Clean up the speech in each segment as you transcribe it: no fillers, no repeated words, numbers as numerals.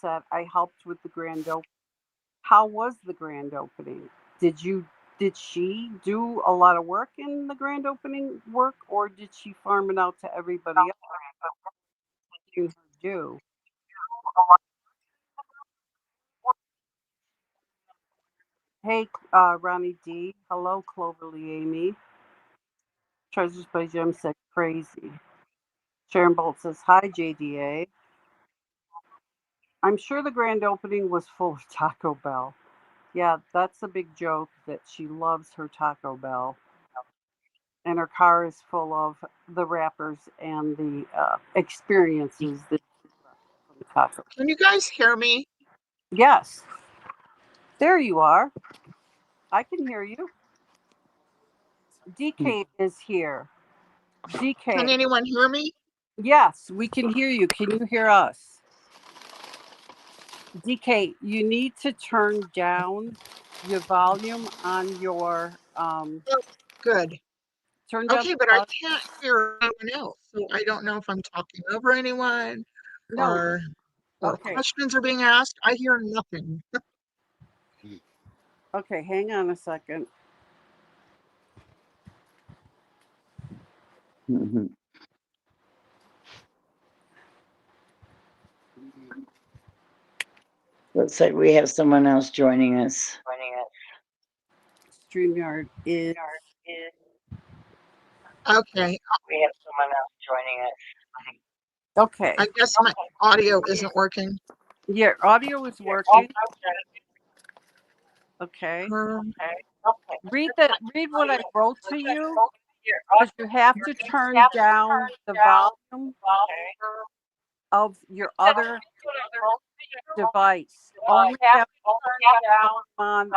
said I helped with the grand opening. How was the grand opening? Did you did she do a lot of work in the grand opening work, or did she farm it out to everybody else to do? Hey, Ronnie D. Hello, Cloverly Amy. Treasures by Jim said crazy. Sharon Bolt says hi, JDA. I'm sure the grand opening was full of Taco Bell. Yeah, that's a big joke that she loves her Taco Bell, and her car is full of the wrappers and the experiences that from Taco. Can you guys hear me? Yes, there you are. I can hear you. DK is here. Can DK, anyone hear me? yes, we can hear you. Can you hear us? DK, you need to turn down your volume on your Oh, good. turn down Okay, but I the can't hear anyone else. So I don't know if I'm talking over anyone no. or Okay. questions are being asked. I hear nothing. Okay, hang on a second. Mhm. Looks like we have someone else joining us. StreamYard is Okay, okay. I guess my audio isn't working. Yeah, audio is working. Okay. Um, Read what I wrote to you because you have to turn down the volume of your other device. Only have on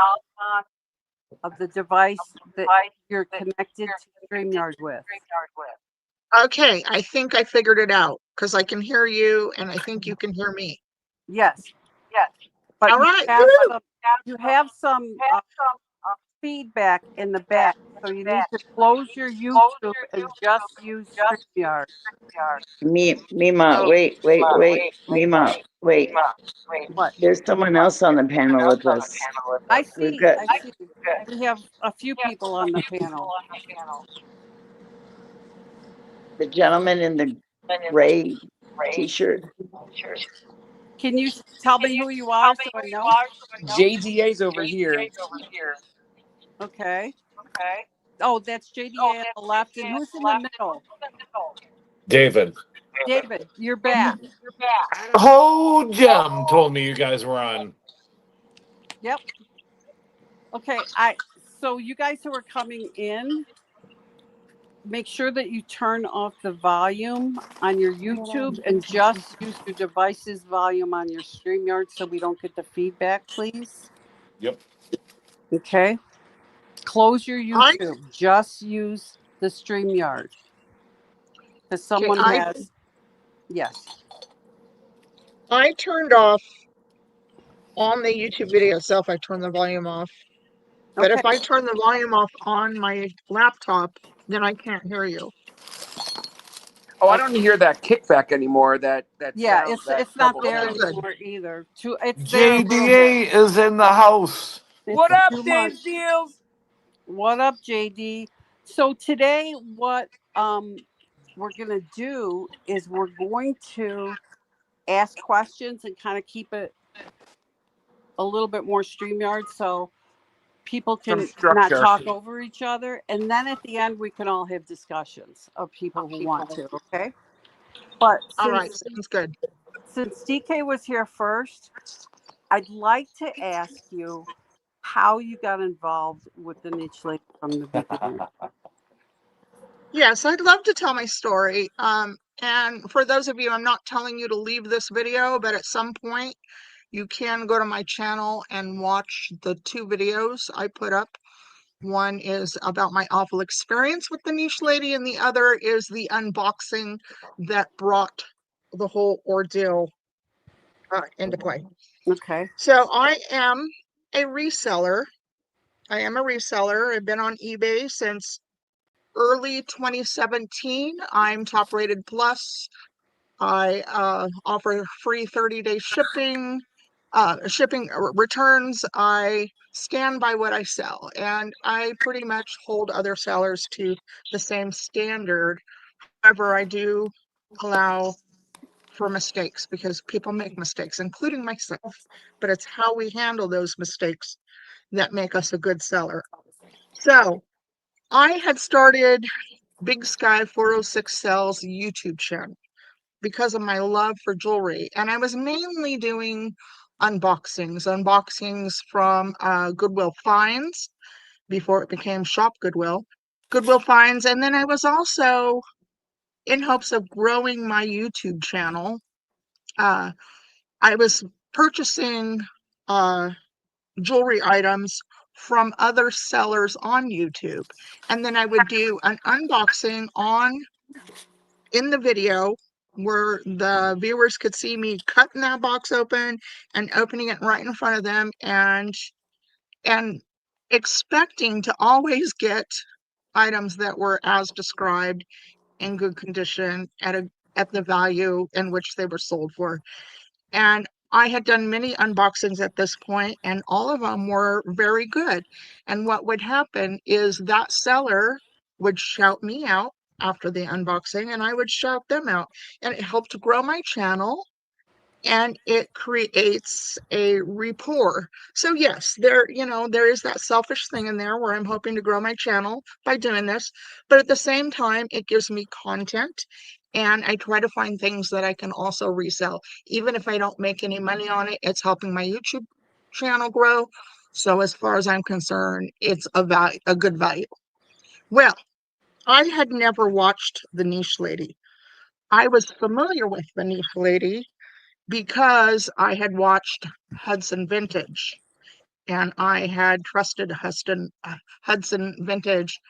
of the device that you're connected to StreamYard with. okay, I think I figured it out because I can hear you and I think you can hear me. Yes, but All right. you have some feedback in the back, so you need to close your YouTube and just use StreamYard. Mima, wait. Mima, wait. What? There's someone else on the panel with us. I We've see. got I see. We have a few people on the panel. the gentleman in the gray t-shirt. Can you tell me who you are so I know? JDA's over here. Okay. Oh, that's JDA on the left. And who's in the middle? David. David, you're back. Whole gem told me you guys were on. Yep. Okay. So you guys who are coming in, make sure that you turn off the volume on your YouTube and just use your device's volume on your StreamYard so we don't get the feedback, please. Yep. Okay. Close your I YouTube. Just use the StreamYard. Because okay, someone has, yes. I turned off on the YouTube video itself. I turned the volume off. But Okay. if I turn the volume off on my laptop, then I can't hear you. Oh, I don't hear that kickback anymore. That Yeah, sound. That it's not double there Okay, sound. good. anymore either. It's there a little bit. JDA is in the house. It's What up, too Dave much. Deals? What up, JD? So today, what we're gonna do is we're going to ask questions and kind of keep it a little bit more StreamYard so people Some can not structure. talk over each other. And then at the end, we can all have discussions of people who want to. Okay. But All right, sounds good. since DK was here first, I'd like to ask you how you got involved with the niche lady from the beginning. Yes, I'd love to tell my story. And for those of you, I'm not telling you to leave this video, but at some point you can go to my channel and watch the two videos I put up. One is about my awful experience with the niche lady, and the other is the unboxing that brought the whole ordeal into play. Okay. So I am a reseller. I've been on eBay since early 2017. I'm top rated plus. I offer free 30-day shipping, returns. I stand by what I sell, and I pretty much hold other sellers to the same standard. However, I do allow for mistakes because people make mistakes, including myself, but it's how we handle those mistakes that make us a good seller. So I had started Big Sky 406 Sells YouTube channel because of my love for jewelry. And I was mainly doing unboxings from Goodwill Finds before it became Shop Goodwill, Goodwill Finds. And then I was also in hopes of growing my YouTube channel. I was purchasing jewelry items from other sellers on YouTube. And then I would do an unboxing in the video where the viewers could see me cutting that box open and opening it right in front of them and expecting to always get items that were as described in good condition at the value in which they were sold for. And I had done many unboxings at this point, and all of them were very good. And what would happen is that seller would shout me out after the unboxing, and I would shout them out. And it helped grow my channel, and it creates a rapport. So yes, there is that selfish thing in there where I'm hoping to grow my channel by doing this, but at the same time, it gives me content, and I try to find things that I can also resell. Even if I don't make any money on it, it's helping my YouTube channel grow. So as far as I'm concerned, it's a good value. Well, I had never watched The Niche Lady. I was familiar with The Niche Lady because I had watched Hudson Vintage, and I had trusted Hudson Vintage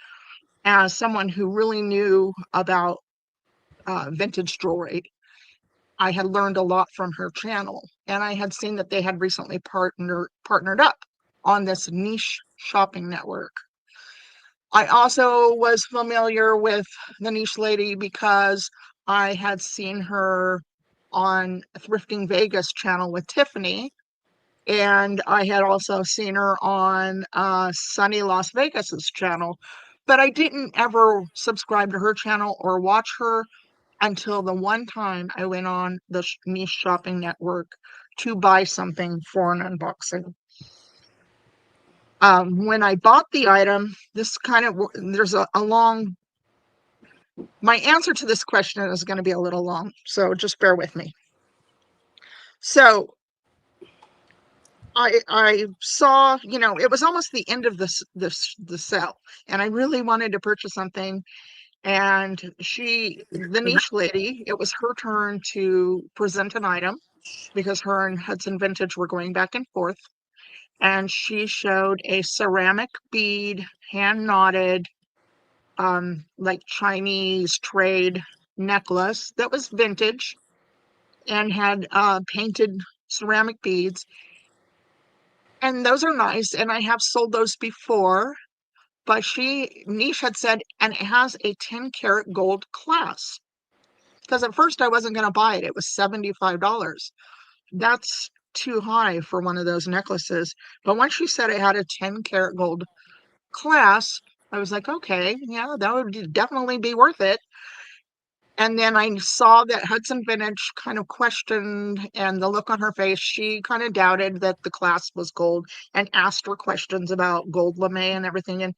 as someone who really knew about vintage jewelry. I had learned a lot from her channel, and I had seen that they had recently partnered up on this niche shopping network. I also was familiar with The Niche Lady because I had seen her on Thrifting Vegas channel with Tiffany, and I had also seen her on Sunny Las Vegas's channel, but I didn't ever subscribe to her channel or watch her until the one time I went on the niche shopping network to buy something for an unboxing. When I bought the item, there's a long, my answer to this question is going to be a little long, so just bear with me. So I saw, it was almost the end of the sale, and I really wanted to purchase something. And the Niche Lady, it was her turn to present an item because her and Hudson Vintage were going back and forth. And she showed a ceramic bead, hand knotted, like Chinese trade necklace that was vintage and had painted ceramic beads. And those are nice, and I have sold those before, but Niche had said, and it has a 10 karat gold clasp. Because at first I wasn't going to buy it. It was $75. That's too high for one of those necklaces. But once she said it had a 10 karat gold clasp, I was like, okay, yeah, that would definitely be worth it. And then I saw that Hudson Vintage kind of questioned, and the look on her face, she kind of doubted that the clasp was gold and asked her questions about gold lame and everything.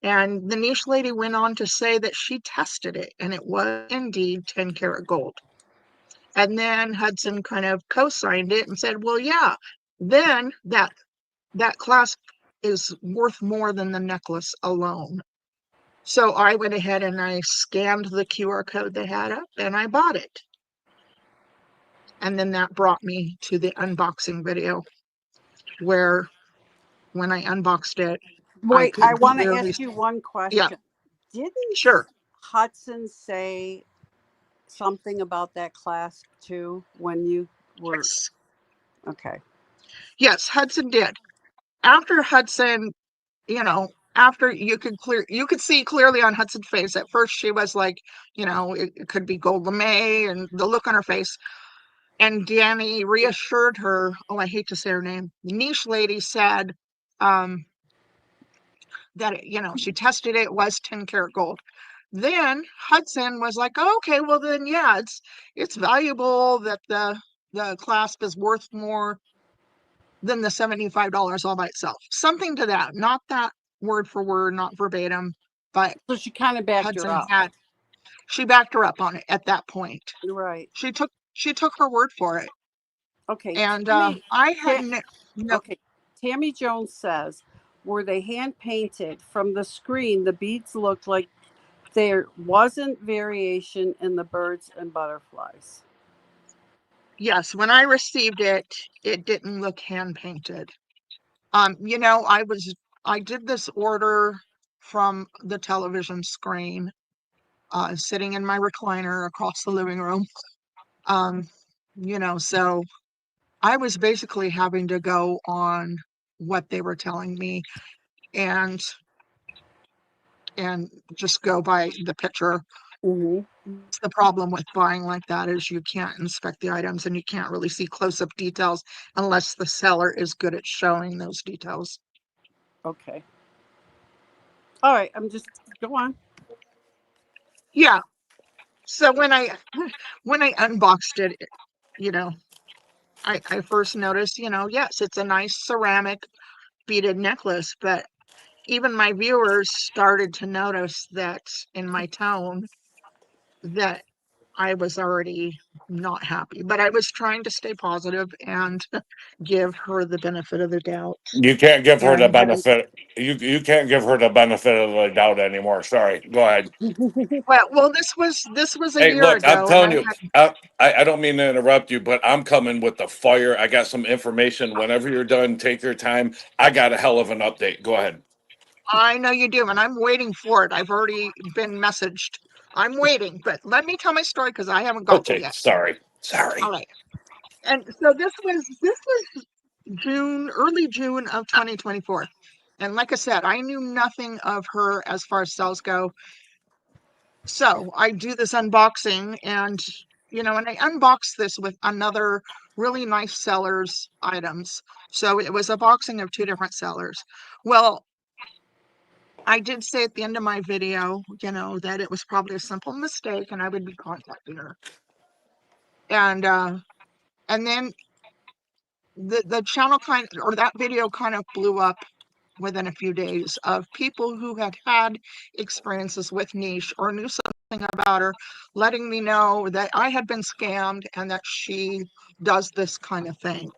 And the Niche Lady went on to say that she tested it, and it was indeed 10 karat gold. And then Hudson kind of co-signed it and said, well, yeah, then that clasp is worth more than the necklace alone. So I went ahead and I scanned the QR code they had up and I bought it. And then that brought me to the unboxing video where when I unboxed it, Wait, I want to clearly ask you one question. Yeah. Didn't Sure. Hudson say something about that clasp too when you were Yes. okay? Yes, Hudson did. After Hudson, after you could see clearly on Hudson's face. At first she was like, it could be gold lame and the look on her face. And Danny reassured her. Oh, I hate to say her name. Niche lady said that, she tested it, was 10 karat gold. Then Hudson was like, oh, okay, well then, yeah, it's valuable that the clasp is worth more than the $75 all by itself. Something to that. Not that word for word, not verbatim, but So she kind of backed her Hudson up. she backed her up on it at that point. Right. She took her word for it. Okay. And Tammy, I hadn't. okay. Tammy Jones says, were they hand painted? From the screen, the beads looked like there wasn't variation in the birds and butterflies. Yes, when I received it, it didn't look hand painted. I did this order from the television screen, sitting in my recliner across the living room. So I was basically having to go on what they were telling me and just go by the picture. Mm-hmm. The problem with buying like that is you can't inspect the items and you can't really see close-up details unless the seller is good at showing those details. Okay. All right. Go on. Yeah. So when I unboxed it, I first noticed, yes, it's a nice ceramic beaded necklace, but even my viewers started to notice that in my tone that I was already not happy, but I was trying to stay positive and give her the benefit of the doubt. You can't give her the And benefit. You can't give her the benefit of the doubt anymore. Sorry. Go ahead. well, this was a Hey, year look, I'm ago, and telling I you, had I don't mean to interrupt you, but I'm coming with the fire. I got some information. Whenever you're done, take your time. I got a hell of an update. Go ahead. I know you do, and I'm waiting for it. I've already been messaged. I'm waiting, but let me tell my story because I haven't got there Okay. yet. Sorry. All Sorry. right. And so this was early June of 2024. And like I said, I knew nothing of her as far as sales go. So I do this unboxing and I unboxed this with another really nice seller's items. So it was a boxing of two different sellers. Well, I did say at the end of my video, that it was probably a simple mistake and I would be contacting her. And then the channel that video kind of blew up within a few days of people who had experiences with Niche or knew something about her, letting me know that I had been scammed and that she does this kind of thing.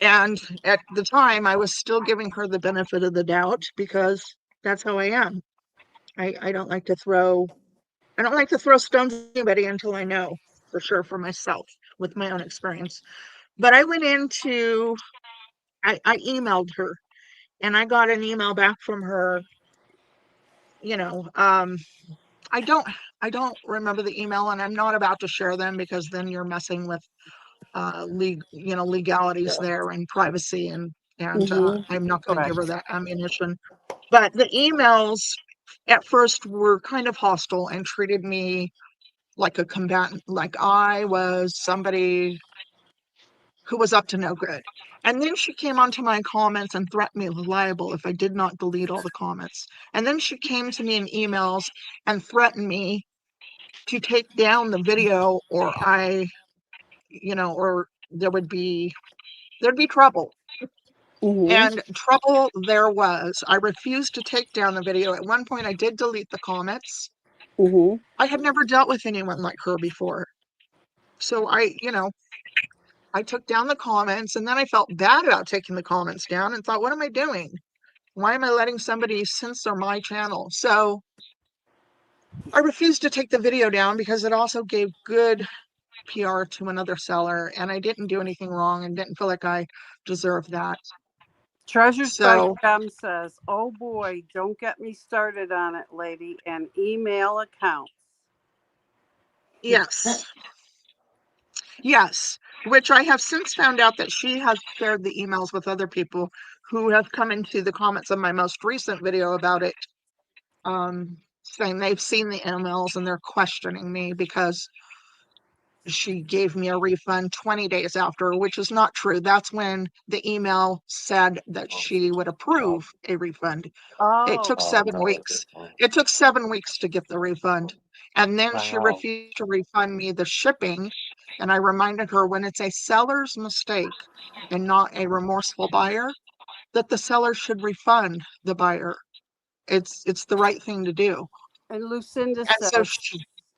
And at the time, I was still giving her the benefit of the doubt because that's how I am. I don't like to throw stones at anybody until I know for sure for myself with my own experience. But I went into I emailed her and I got an email back from her. you know um I don't remember the email, and I'm not about to share them because then you're messing with legalities there and privacy, and Mm-hmm. I'm not going to give her Correct. that ammunition. But the emails at first were kind of hostile and treated me like a combatant, like I was somebody who was up to no good. And then she came onto my comments and threatened me with libel if I did not delete all the comments. And then she came to me in emails and threatened me to take down the video or there'd be trouble. Mm-hmm. And trouble there was. I refused to take down the video. At one point I did delete the comments. Mm-hmm. I had never dealt with anyone like her before. So I took down the comments, and then I felt bad about taking the comments down and thought, what am I doing? Why am I letting somebody censor my channel? So I refused to take the video down because it also gave good PR to another seller, and I didn't do anything wrong and didn't feel like I deserved that. Treasures by So, Gem says, oh boy, don't get me started on it, lady, and email accounts. yes. Yes, which I have since found out that she has shared the emails with other people who have come into the comments of my most recent video about it, saying they've seen the emails and they're questioning me because she gave me a refund 20 days after, which is not true. That's when the email said that she would approve a refund. It Oh, took 7 weeks. It took 7 weeks to get the refund. And then she refused to refund me the shipping. And I reminded her, when it's a seller's mistake and not a remorseful buyer, that the seller should refund the buyer. It's the right thing to do. and Lucinda And so says,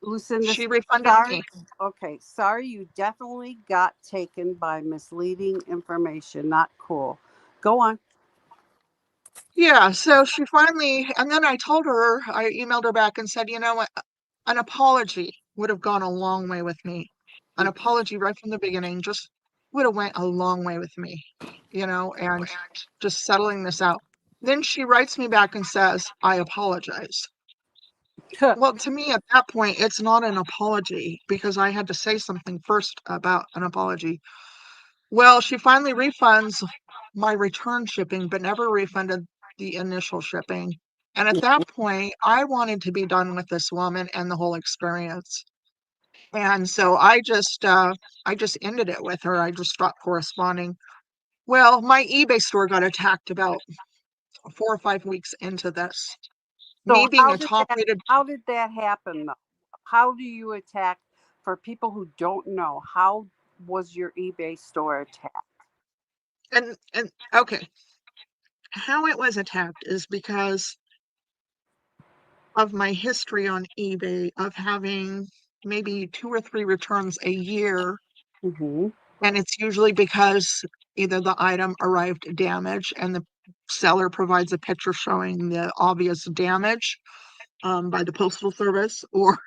Lucinda, she refunded sorry. me. Okay, sorry, you definitely got taken by misleading information. Not cool. Go on. Yeah, so she finally, and then I told her, I emailed her back and said, you know what, an apology would have gone a long way with me. An apology right from the beginning just would have went a long way with me, and just settling this out. Then she writes me back and says, I apologize. Well, to me at that point, it's not an apology because I had to say something first about an apology. Well, she finally refunds my return shipping, but never refunded the initial shipping. And at that point, I wanted to be done with this woman and the whole experience. And so I just ended it with her. I just stopped corresponding. Well, my eBay store got attacked about 4 or 5 weeks into this. Me So being a top rated, how did that happen though? How do you attack, for people who don't know, how was your eBay store attacked? and okay, how it was attacked is because of my history on eBay of having maybe 2 or 3 returns a year. Mm-hmm. And it's usually because either the item arrived damaged and the seller provides a picture showing the obvious damage by the postal service, or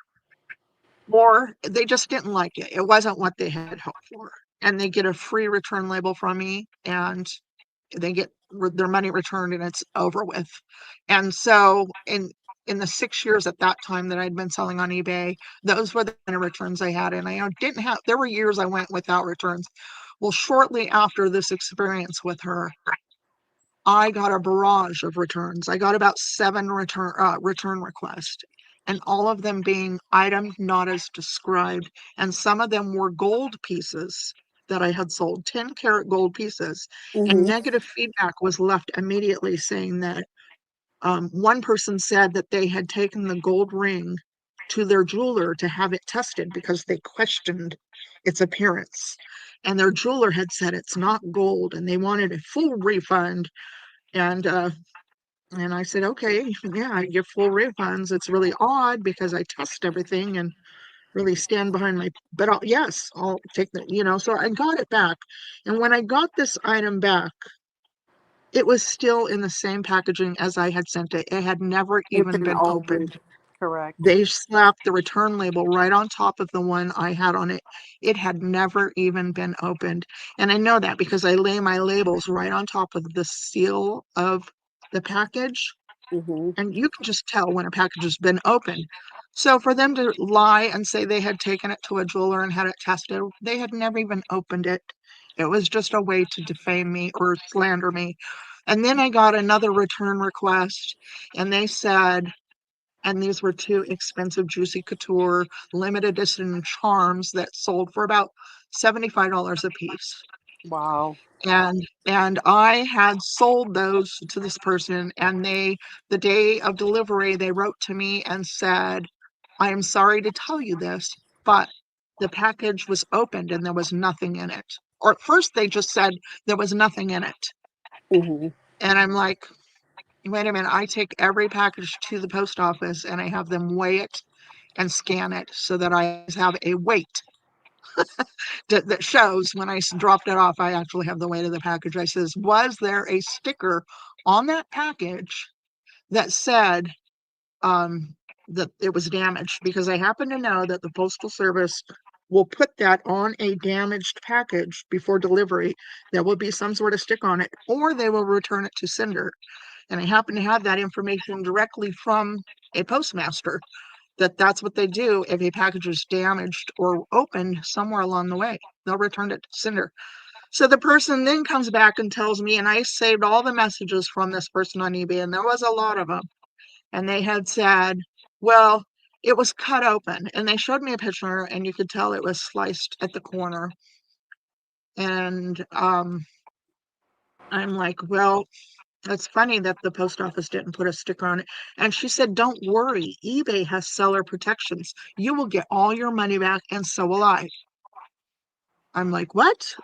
they just didn't like it. It wasn't what they had hoped for. And they get a free return label from me and they get their money returned and it's over with. And so in the 6 years at that time that I'd been selling on eBay, those were the kind of returns I had. And I didn't have, there were years I went without returns. Well, shortly after this experience with her, I got a barrage of returns. I got about 7 return requests, and all of them being items not as described. And some of them were gold pieces that I had sold, 10-carat gold pieces. And Mm-hmm. negative feedback was left immediately saying that one person said that they had taken the gold ring to their jeweler to have it tested because they questioned its appearance. And their jeweler had said it's not gold and they wanted a full refund. And I said, okay, yeah, I give full refunds. It's really odd because I test everything and really stand behind my, but yes, I'll take so I got it back. And when I got this item back, it was still in the same packaging as I had sent it. It had never It's even been been opened. opened. Correct. They slapped the return label right on top of the one I had on it. It had never even been opened. And I know that because I lay my labels right on top of the seal of the package. Mm-hmm. And you can just tell when a package has been opened. So for them to lie and say they had taken it to a jeweler and had it tested, they had never even opened it. It was just a way to defame me or slander me. And then I got another return request, and they said, and these were 2 expensive Juicy Couture limited edition charms that sold for about $75 a piece. Wow. And I had sold those to this person, and the day of delivery, they wrote to me and said, I am sorry to tell you this, but the package was opened and there was nothing in it. Or at first they just said there was nothing in it. Mm-hmm. And I'm like, wait a minute, I take every package to the post office and I have them weigh it and scan it so that I have a weight that shows when I dropped it off, I actually have the weight of the package. I says, was there a sticker on that package that said that it was damaged? Because I happen to know that the Postal Service will put that on a damaged package before delivery. There will be some sort of stick on it, or they will return it to sender. And I happen to have that information directly from a postmaster, that's what they do if a package is damaged or opened somewhere along the way. they'll return it to sender. So the person then comes back and tells me, and I saved all the messages from this person on eBay, and there was a lot of them. And they had said, well, it was cut open. And they showed me a picture, and you could tell it was sliced at the corner. And I'm like, well, it's funny that the post office didn't put a sticker on it. And she said, don't worry, eBay has seller protections. You will get all your money back, and so will I. I'm like, what?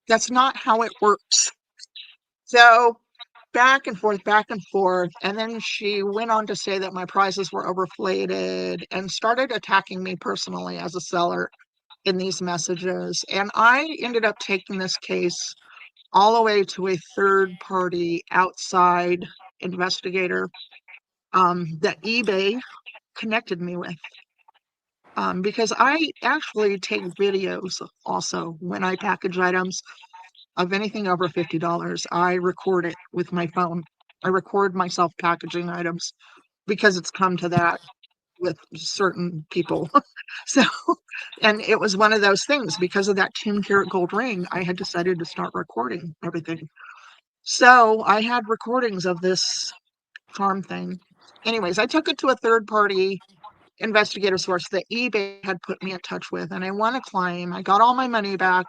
That's not how it works. So back and forth, back and forth. And then she went on to say that my prices were overflated and started attacking me personally as a seller in these messages. And I ended up taking this case all the way to a third party outside investigator that eBay connected me with. Because I actually take videos also when I package items of anything over $50. I record it with my phone. I record myself packaging items because it's come to that with certain people. So, and it was one of those things because of that 10-karat gold ring, I had decided to start recording everything. So I had recordings of this farm thing. Anyways, I took it to a third party investigator source that eBay had put me in touch with, and I won a claim. I got all my money back.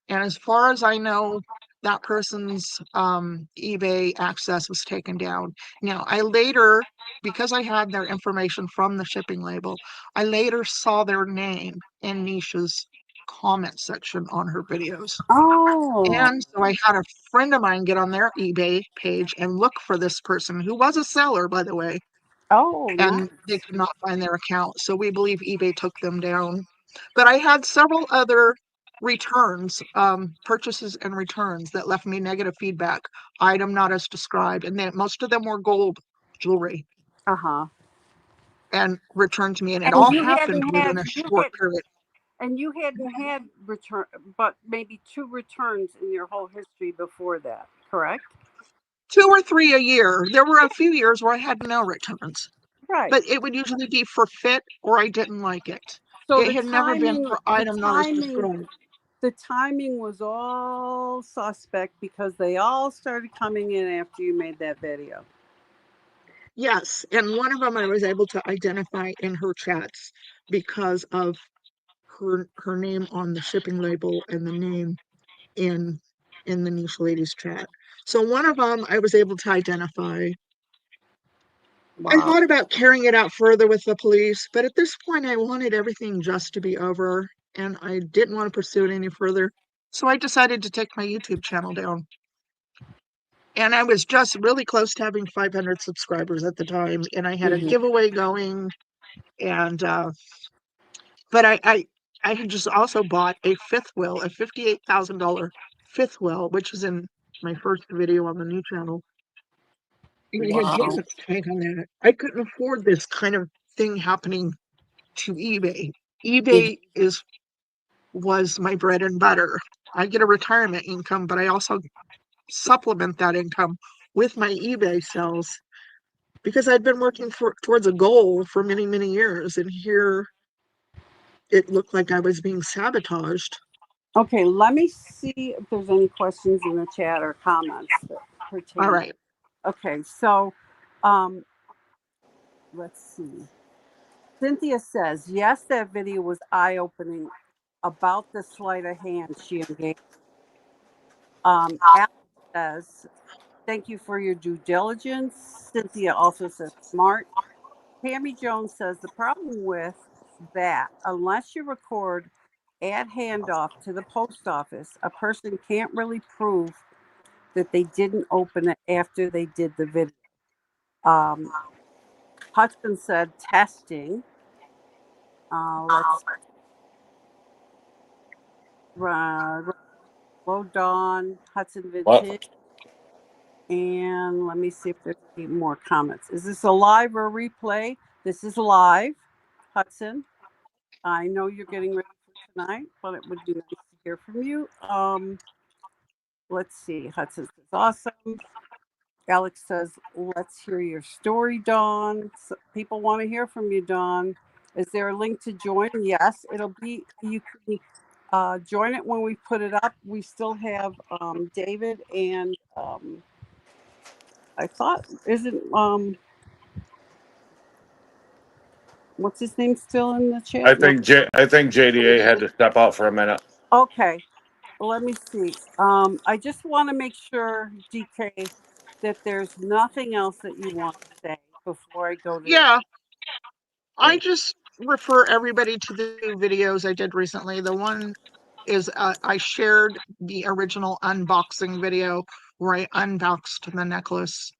And as far as I know, that person's eBay access was taken down. Now, I later, because I had their information from the shipping label, I later saw their name in Nisha's comment section on her videos. Oh, And so I had a friend of mine get on their eBay page and look for this person who was a seller, by the way, oh, and nice. they could not find their account. So we believe eBay took them down. But I had several other returns, purchases and returns that left me negative feedback, item not as described. And then most of them were gold jewelry Uh-huh. and returned to me. And it And all you happened hadn't within had a you short had period. and you hadn't had return, but maybe 2 returns in your whole history before that, correct? 2 or 3 a year. There were a few years where I had no returns, Right. but it would usually be for fit or I didn't like it. So It had never been for item not as described. the timing was all suspect because they all started coming in after you made that video. Yes, and one of them I was able to identify in her chats because of her name on the shipping label and the name in the niche ladies chat. So one of them I was able to identify. I Wow. thought about carrying it out further with the police, but at this point I wanted everything just to be over and I didn't want to pursue it any further. So I decided to take my YouTube channel down. And I was just really close to having 500 subscribers at the time, and I had a Mhm. giveaway going. And but I had just also bought a fifth wheel, a $58,000 fifth wheel, which is in my first video on the new channel. And I had Wow. gas tank on that. I couldn't afford this kind of thing happening to eBay. Did eBay was my bread and butter. I get a retirement income, but I also supplement that income with my eBay sales because I'd been working towards a goal for many, many years, and here it looked like I was being sabotaged. Okay, let me see if there's any questions in the chat or comments that All pertain. right. Okay, so um, let's see. Cynthia says, yes, that video was eye-opening about the sleight of hand she engaged. Alex says, thank you for your due diligence. Cynthia also says, smart. Tammy Jones says, the problem with that, unless you record at handoff to the post office, a person can't really prove that they didn't open it after they did the video. Hudson said testing. Let's Low Dawn, Hudson What? Vintage, and let me see if there's any more comments. Is this a live or a replay? This is live, Hudson. I know you're getting ready for tonight, but it would be nice to hear from you. Let's see. Hudson says awesome. Alex says, let's hear your story, Dawn. So people want to hear from you, Dawn. Is there a link to join? Yes, it'll be, you can join it when we put it up. We still have David and I thought isn't what's his name still in the chat? I think JDA had to step out for a minute. Okay, let me see. I just want to make sure, DK, that there's nothing else that you want to say before I go to. Yeah, I just refer everybody to the two videos I did recently. The one is I shared the original unboxing video where I unboxed the necklace.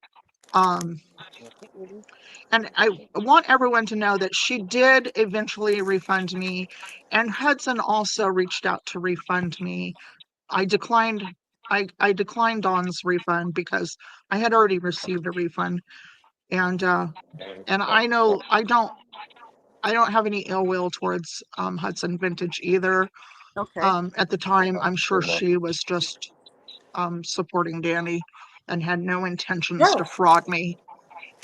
And I want everyone to know that she did eventually refund me, and Hudson also reached out to refund me. I declined Dawn's refund because I had already received a refund, and I know I don't have any ill will towards Hudson Vintage either. Okay. At the time, I'm sure she was just supporting Danny and had no intentions to fraud me.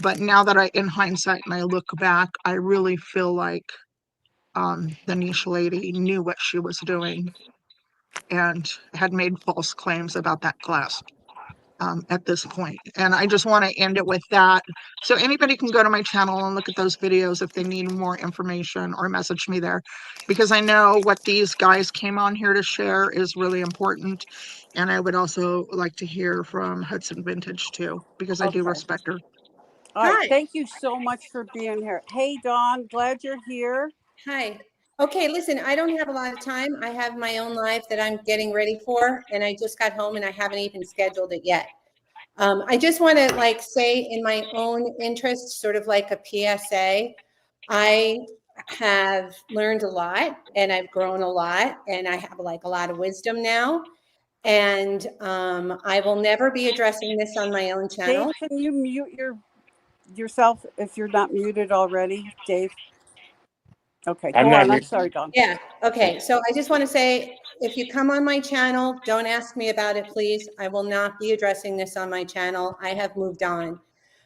But now that in hindsight, and I look back, I really feel like the niche lady knew what she was doing and had made false claims about that class at this point. And I just want to end it with that. So anybody can go to my channel and look at those videos if they need more information, or message me there, because I know what these guys came on here to share is really important. And I would also like to hear from Hudson Vintage too, because I do respect her. All right. Hi. Thank you so much for being here. Hey, Dawn, glad you're here. Hi. Okay, listen, I don't have a lot of time. I have my own life that I'm getting ready for, and I just got home and I haven't even scheduled it yet. I just want to say in my own interest, sort of like a PSA, I have learned a lot and I've grown a lot and I have a lot of wisdom now. And I will never be addressing this on my own channel. Dave, can you mute yourself if you're not muted already, Dave? Okay, go on. I'm sorry, Dawn. Yeah. Okay. So I just want to say, if you come on my channel, don't ask me about it, please. I will not be addressing this on my channel. I have moved on.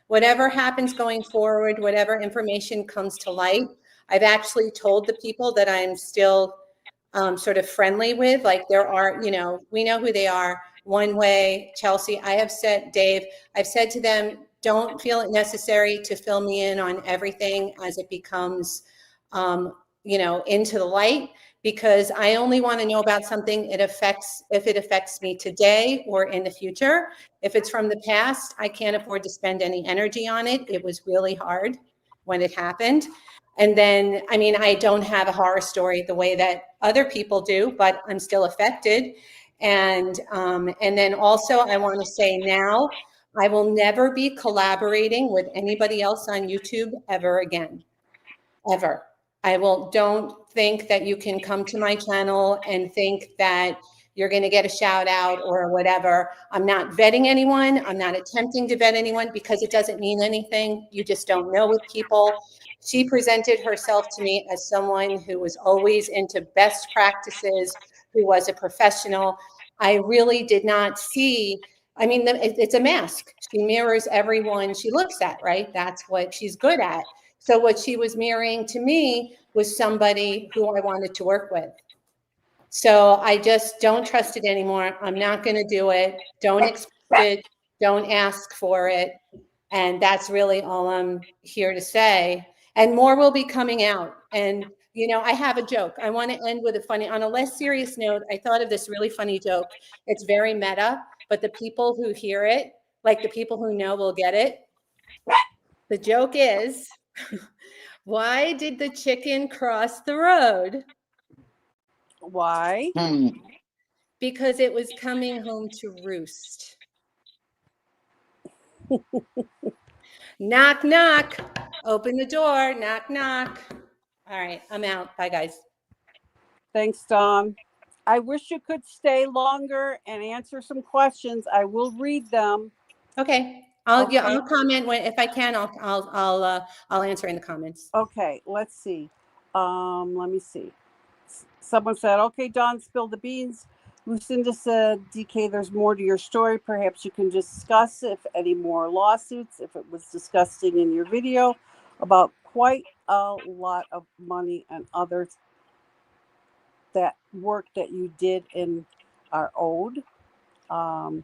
Whatever happens going forward, whatever information comes to light, I've actually told the people that I'm still sort of friendly with. Like there are, we know who they are. One Way, Chelsea. I have said, Dave, I've said to them, don't feel it necessary to fill me in on everything as it becomes into the light, because I only want to know about something if it affects me today or in the future. If it's from the past, I can't afford to spend any energy on it. It was really hard when it happened. And then, I don't have a horror story the way that other people do, but I'm still affected. And then also I want to say now, I will never be collaborating with anybody else on YouTube ever again, ever. Don't think that you can come to my channel and think that you're going to get a shout out or whatever. I'm not vetting anyone. I'm not attempting to vet anyone because it doesn't mean anything. You just don't know with people. She presented herself to me as someone who was always into best practices, who was a professional. I really did not see, it's a mask. She mirrors everyone she looks at, right? That's what she's good at. So what she was mirroring to me was somebody who I wanted to work with. So I just don't trust it anymore. I'm not going to do it. Don't expect it. Don't ask for it. And that's really all I'm here to say. And more will be coming out. And, I have a joke. I want to end with on a less serious note, I thought of this really funny joke. It's very meta, but the people who hear it, like the people who know, will get it. The joke is, why did the chicken cross the road? Why? Because it was coming home to roost. Knock, knock. Open the door. Knock, knock. All right, I'm out. Bye, guys. Thanks, Dawn. I wish you could stay longer and answer some questions. I will read them. Okay. I'll comment if I can. I'll answer in the comments. Okay, let's see. Let me see. Someone said, "Okay, Dawn, spill the beans." Lucinda said, "DK, there's more to your story. Perhaps you can discuss if any more lawsuits. If it was disgusting in your video about quite a lot of money and others." that work that you did in our ode. Um,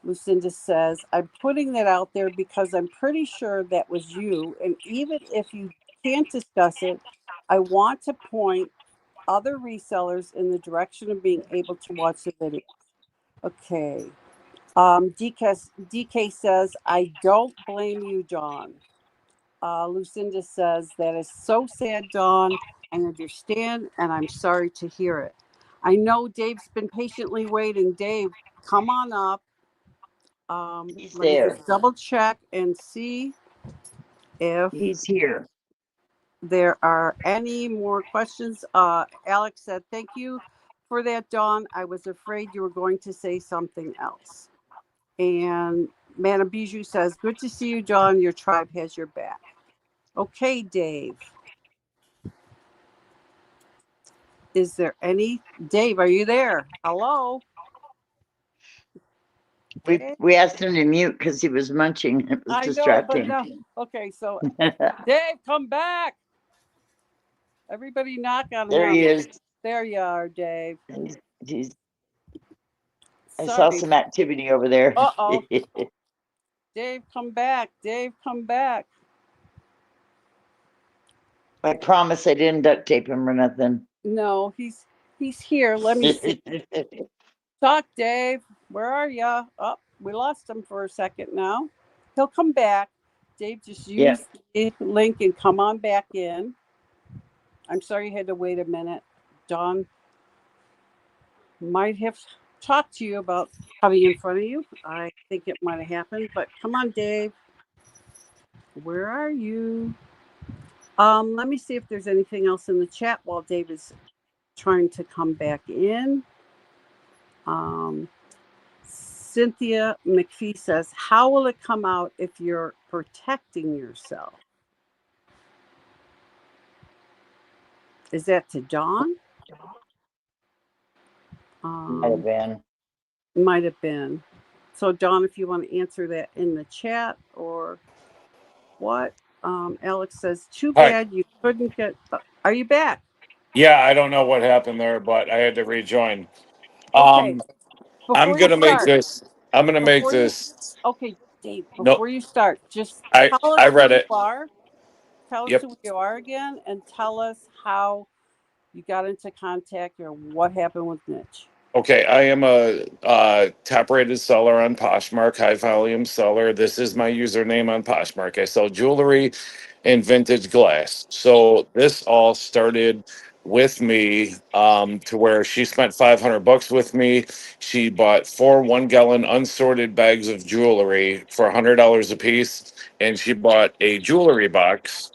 Lucinda says, I'm putting that out there because I'm pretty sure that was you. And even if you can't discuss it, I want to point other resellers in the direction of being able to watch the video. Okay. DK says, I don't blame you, Dawn. Lucinda says, that is so sad, Dawn. I understand, and I'm sorry to hear it. I know Dave's been patiently waiting. Dave, come on up. He's Let me there. just double check and see if He's here. there are any more questions. Alex said, thank you for that, Dawn. I was afraid you were going to say something else. And Madam Bijou says, good to see you, Dawn. Your tribe has your back. Okay, Dave. Is there any? Dave, are you there? Hello? Dave? We asked him to mute because he was munching. It was I know, but distracting. no. Okay, so Dave, come back. Everybody knock on There him. he is. There you are, Dave. He's I saw Sorry. some activity over there. Uh-oh. Dave, come back. Dave, come back. I promise I didn't duct tape him or nothing. No, he's here. Let me see. Talk, Dave. Where are you? Oh, we lost him for a second now. He'll come back. Dave, just use the link and come on back in. I'm sorry you had to wait a minute. Dawn might have talked to you about coming in front of you. I think it might have happened, but come on, Dave. Where are you? Let me see if there's anything else in the chat while Dave is trying to come back in. Cynthia McPhee says, how will it come out if you're protecting yourself? Is that to Dawn? Might have been. Might have been. So, Dawn, if you want to answer that in the chat or what? Alex says, too Hi. bad you couldn't get. Are you back? Yeah, I don't know what happened there, but I had to rejoin. Okay. I'm Before you gonna make start, this. I'm gonna make before you, this. okay, Dave, No, before you start, just I tell us I who read you it. are. Tell us Yep. who you are again, and tell us how you got into contact or what happened with Mitch. Okay, I am a top-rated seller on Poshmark, high-volume seller. This is my username on Poshmark. I sell jewelry and vintage glass. So this all started with me to where she spent $500 with me. She bought 4 1-gallon unsorted bags of jewelry for $100 a piece, and she bought a jewelry box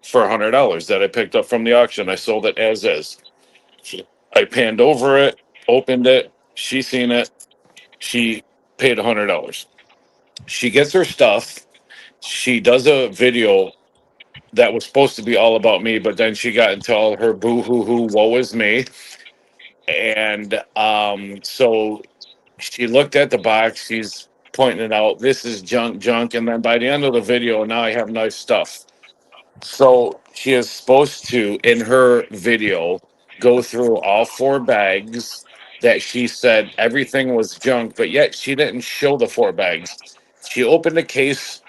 for $100 that I picked up from the auction. I sold it as is. I panned over it, opened it. She seen it. She paid $100. She gets her stuff. She does a video that was supposed to be all about me, but then she got into all her boo hoo hoo, woe is me. And so she looked at the box. She's pointing it out. This is junk, junk. And then by the end of the video, now I have nice stuff. So she is supposed to, in her video, go through all 4 bags that she said everything was junk, but yet she didn't show the 4 bags. She opened a case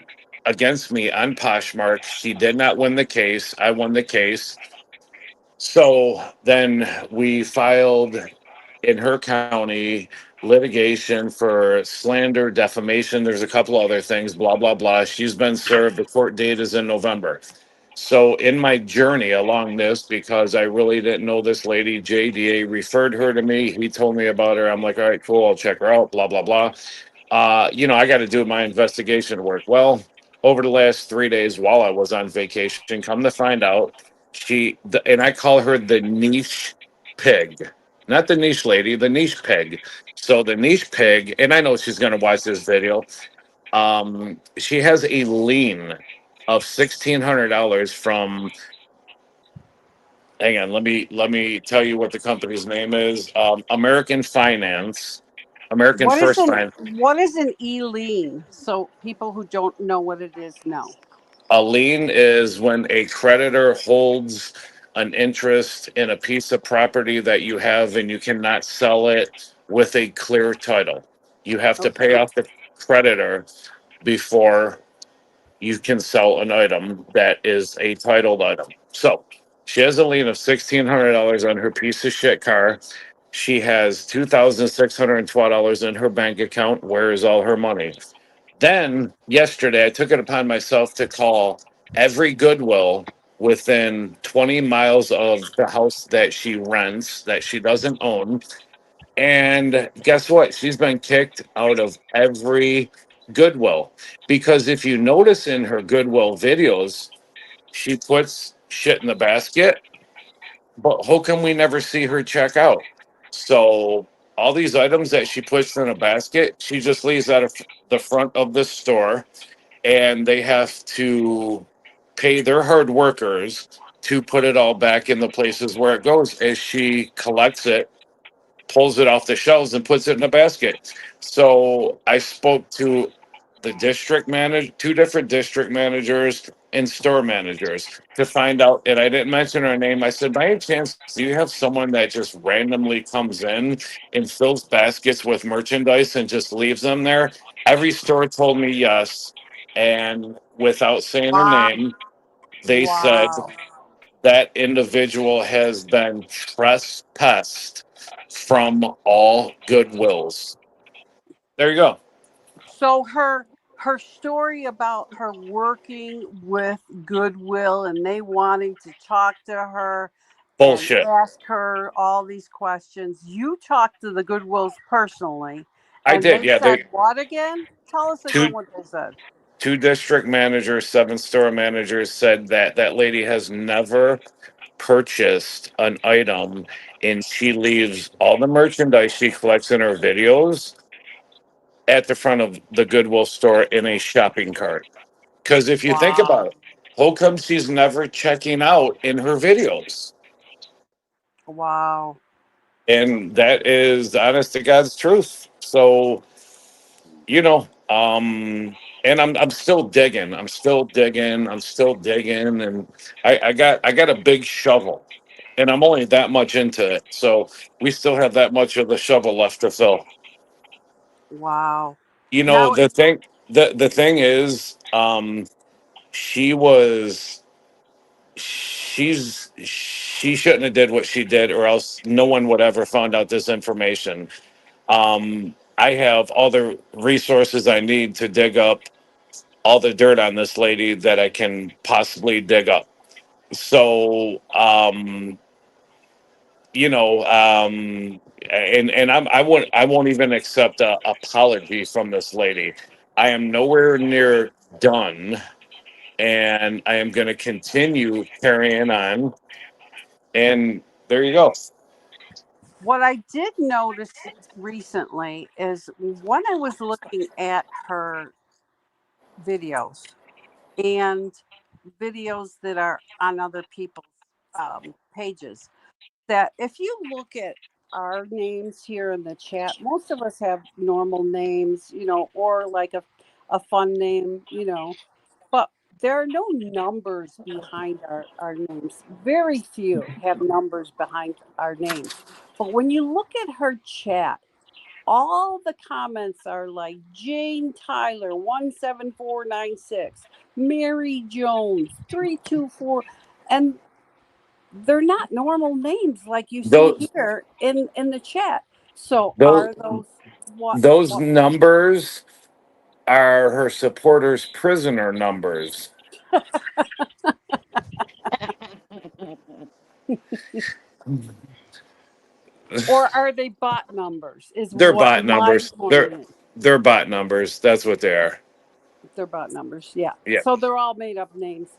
against me on Poshmark. She did not win the case. I won the case. So then we filed in her county litigation for slander, defamation. There's a couple other things, blah, blah, blah. She's been served. The court date is in November. So in my journey along this, because I really didn't know this lady, JDA referred her to me. He told me about her. I'm like, all right, cool. I'll check her out, blah, blah, blah. I got to do my investigation work. Well, over the last 3 days while I was on vacation, come to find out, and I call her the niche pig, not the niche lady, the niche pig. So the niche pig, and I know she's going to watch this video. She has a lien of $1,600 from. Hang on, let me tell you what the company's name is. American Finance, American First Finance. What is an e-lien? So people who don't know what it is know. A lien is when a creditor holds an interest in a piece of property that you have and you cannot sell it with a clear title. You have to pay Okay. off the creditor before you can sell an item that is a titled item. So she has a lien of $1,600 on her piece of shit car. She has $2,612 in her bank account. Where is all her money? Then yesterday, I took it upon myself to call every Goodwill within 20 miles of the house that she rents, that she doesn't own. And guess what? She's been kicked out of every Goodwill. Because if you notice in her Goodwill videos, she puts shit in the basket, but how come we never see her check out? So all these items that she puts in a basket, she just leaves out of the front of the store, and they have to pay their hard workers to put it all back in the places where it goes as she collects it, pulls it off the shelves and puts it in a basket. So I spoke to the district manager, two different district managers and store managers to find out. And I didn't mention her name. I said, by any chance, do you have someone that just randomly comes in and fills baskets with merchandise and just leaves them there? Every store told me yes. And without saying her Wow. name, they said Wow. that individual has been trespassed from all Goodwills. There you go. So her story about her working with Goodwill and they wanting to talk to her and Bullshit. ask her all these questions. You talked to the Goodwills personally, I and did. they Yeah, said they what again? Tell us again two what they said. two district managers, seven store managers said that that lady has never purchased an item, and she leaves all the merchandise she collects in her videos at the front of the Goodwill store in a shopping cart. Because if you think Wow. about it, how come she's never checking out in her videos? Wow. And that is the honest to God's truth. So, you know, and I'm still digging. I'm still digging. I'm still digging. And I got a big shovel. And I'm only that much into it. So we still have that much of the shovel left to fill. Wow. You know, Now the it's thing the thing is, she was she shouldn't have did what she did, or else no one would ever found out this information. I have all the resources I need to dig up all the dirt on this lady that I can possibly dig up. So, you know, and I won't even accept a apology from this lady. I am nowhere near done, and I am going to continue carrying on. And there you go. what I did notice recently is when I was looking at her videos and videos that are on other people's pages, that if you look at our names here in the chat, most of us have normal names, or like a fun name, but there are no numbers behind our names. Very few have numbers behind our names. But when you look at her chat, all the comments are like Jane Tyler 17496, Mary Jones 324, and they're not normal names like you see Those here in the chat. So those are those what those what numbers are her supporters' prisoner numbers. or are they bot numbers? Is They're what bot my numbers. point is. They're bot numbers. That's what they are. They're bot numbers, yeah. Yeah. So they're all made up names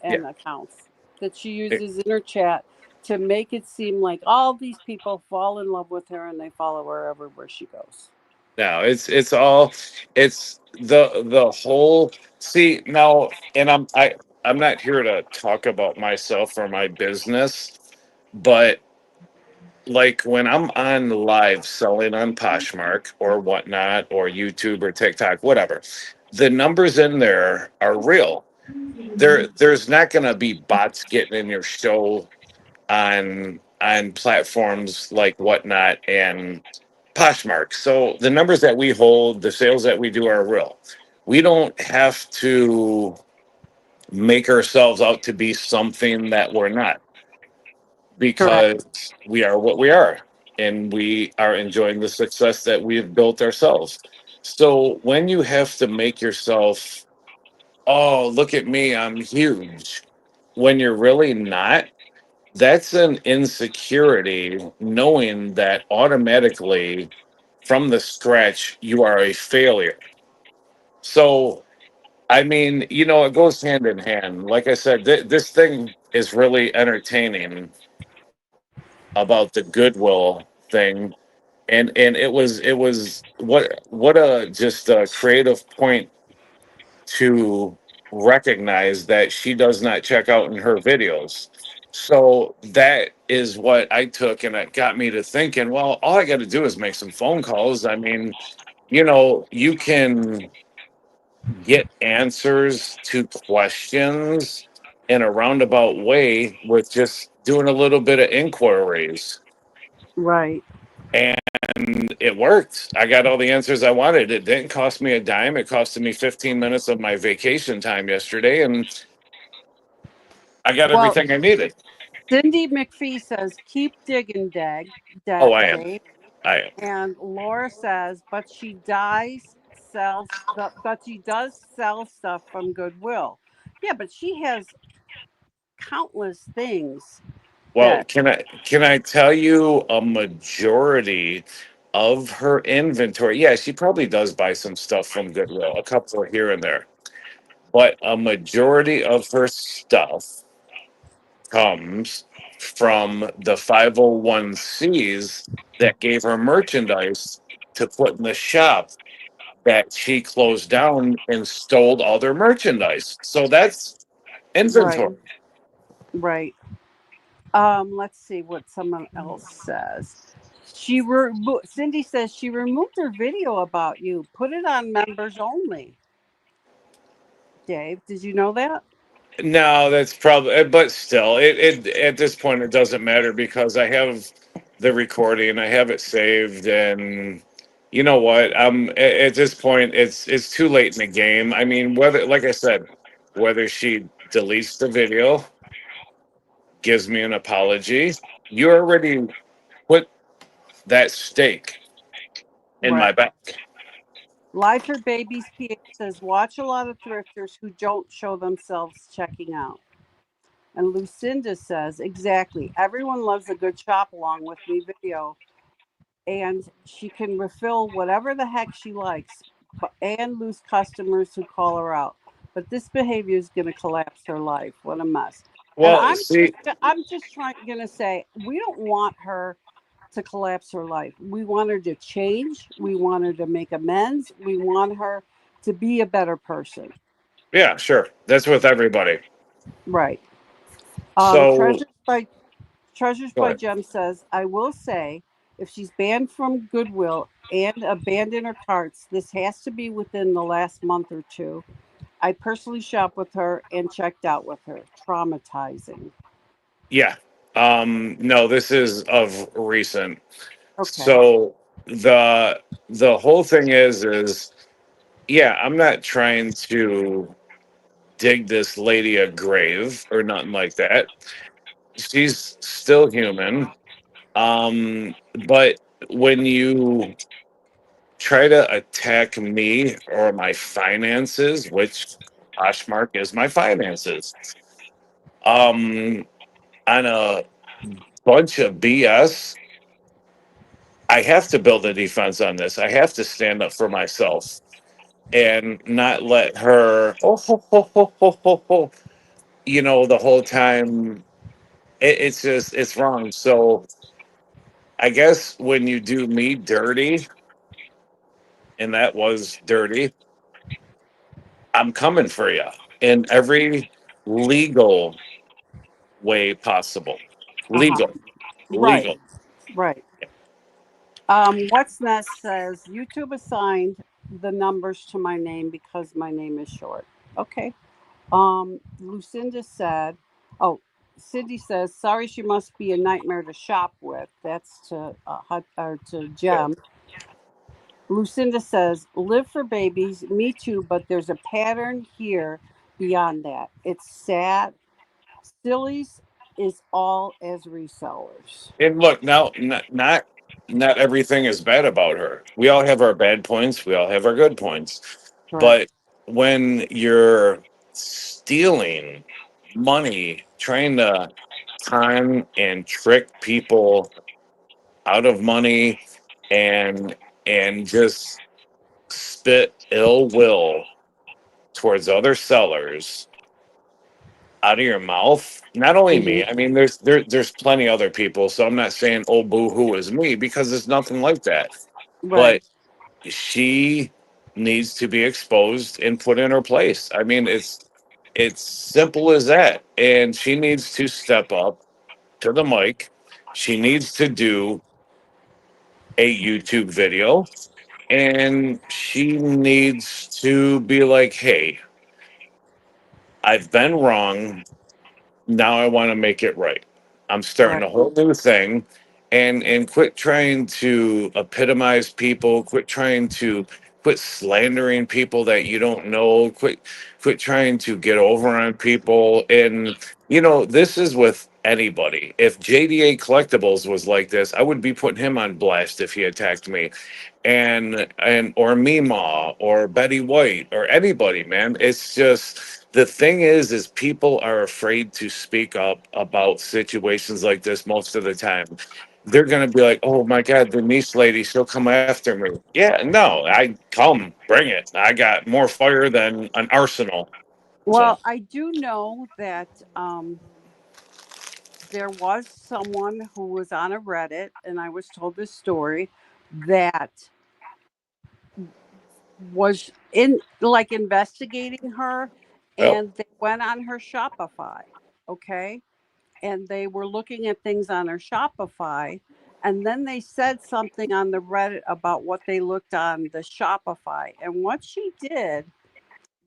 Yeah. and accounts that she It- uses in her chat to make it seem like all these people fall in love with her and they follow her everywhere she goes. No, it's all it's the whole see now, and I'm not here to talk about myself or my business, but like when I'm on live selling on Poshmark or whatnot, or YouTube or TikTok, whatever, the numbers in there are real. There's not going to be bots getting in your show on platforms like Whatnot and Poshmark. So the numbers that we hold, the sales that we do are real. We don't have to make ourselves out to be something that we're not, Correct. because we are what we are, and we are enjoying the success that we've built ourselves. So when you have to make yourself, oh, look at me, I'm huge, when you're really not, that's an insecurity, knowing that automatically from the scratch you are a failure. So I mean, it goes hand in hand. Like I said, this thing is really entertaining about the goodwill thing, and it was what a just a creative point to recognize that she does not check out in her videos. So that is what I took, and it got me to thinking, well, all I got to do is make some phone calls. I mean, you can get answers to questions in a roundabout way with just doing a little bit of inquiries. Right. And it worked. I got all the answers I wanted. It didn't cost me a dime. It costed me 15 minutes of my vacation time yesterday, and I got Well, everything I needed. Cindy McPhee says, keep digging, Oh, I am. Dave. I am. And Laura says, but she does sell stuff from Goodwill. Yeah, but she has countless things Well, that, can I tell you a majority of her inventory? Yeah, she probably does buy some stuff from Goodwill, a couple here and there. But a majority of her stuff comes from the 501(c)s that gave her merchandise to put in the shop that she closed down and stole all their merchandise. So that's right, inventory. right. Let's see what someone else says. Cindy says she removed her video about you. Put it on members only. Dave, did you know that? No, that's probably, but still, it at this point it doesn't matter because I have the recording, I have it saved, and you know what? At this point, it's too late in the game. I mean, whether, like I said, whether she deletes the video, gives me an apology, you already put that stake in my Right. back. Life for Babies PH says, watch a lot of thrifters who don't show themselves checking out. And Lucinda says, exactly. Everyone loves a good shop along with me video, and she can refill whatever the heck she likes, and lose customers who call her out. But this behavior is going to collapse her life. What a mess. And Well, see, I'm just going to say, we don't want her to collapse her life. We want her to change. We want her to make amends. We want her to be a better person. yeah, sure, that's with everybody. Right. Um, So, Treasures by Treasures go by ahead. Jem says, I will say, if she's banned from Goodwill and abandoned her carts, this has to be within the last month or two. I personally shopped with her and checked out with her. Traumatizing. Yeah. No, this is of recent. Okay. So the whole thing is yeah, I'm not trying to dig this lady a grave or nothing like that. She's still human. But when you try to attack me or my finances, which Poshmark is my finances, um, on a bunch of BS, I have to build a defense on this. I have to stand up for myself and not let her, the whole time. It's just, it's wrong. So I guess when you do me dirty, and that was dirty, I'm coming for you in every legal way possible. Uh huh. Legal, Right. legal. Right. What's Nest says YouTube assigned the numbers to my name because my name is short. Okay. Lucinda said, oh, Cindy says, "Sorry, she must be a nightmare to shop with." That's to or to Jem. Lucinda says, "Live for babies. Me too, but there's a pattern here beyond that. It's sad. Sillies is all as resellers." And look, now, not everything is bad about her. We all have our bad points. We all have our good points. Correct. But when you're stealing money, trying to con and trick people out of money, and just spit ill will towards other sellers out of your mouth. Not only Hmm. me, I mean, there's plenty other people. So I'm not saying, oh, boo hoo is me, because it's nothing like that. Right. But she needs to be exposed and put in her place. I mean, it's simple as that. And she needs to step up to the mic. She needs to do a YouTube video, and she needs to be like, hey, I've been wrong. Now I want to make it right. I'm starting Right. a whole new thing, and quit trying to epitomize people, quit slandering people that you don't know, quit trying to get over on people. And this is with anybody. If JDA Collectibles was like this, I would be putting him on blast if he attacked me, and or Mima or Betty White or anybody, man. It's just, the thing is people are afraid to speak up about situations like this most of the time. They're gonna be like, "Oh my God, the niece lady, she'll come after me." Yeah, no, I come, bring it. I got more fire than an arsenal. So, Well, I do know that there was someone who was on a Reddit, and I was told this story, that was in like investigating her, well, and they went on her Shopify, okay, and they were looking at things on her Shopify, and then they said something on the Reddit about what they looked on the Shopify, and what she did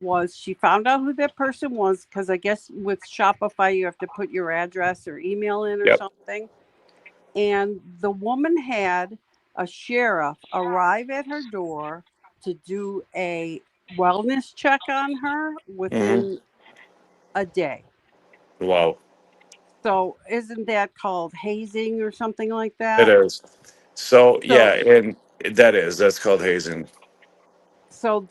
was she found out who that person was, because I guess with Shopify you have to put your address or email in or yep. something. And the woman had a sheriff arrive at her door to do a wellness check on her Hmm. within a day. Wow, So isn't that called hazing or something like it that? is. So So yeah, and that's called hazing.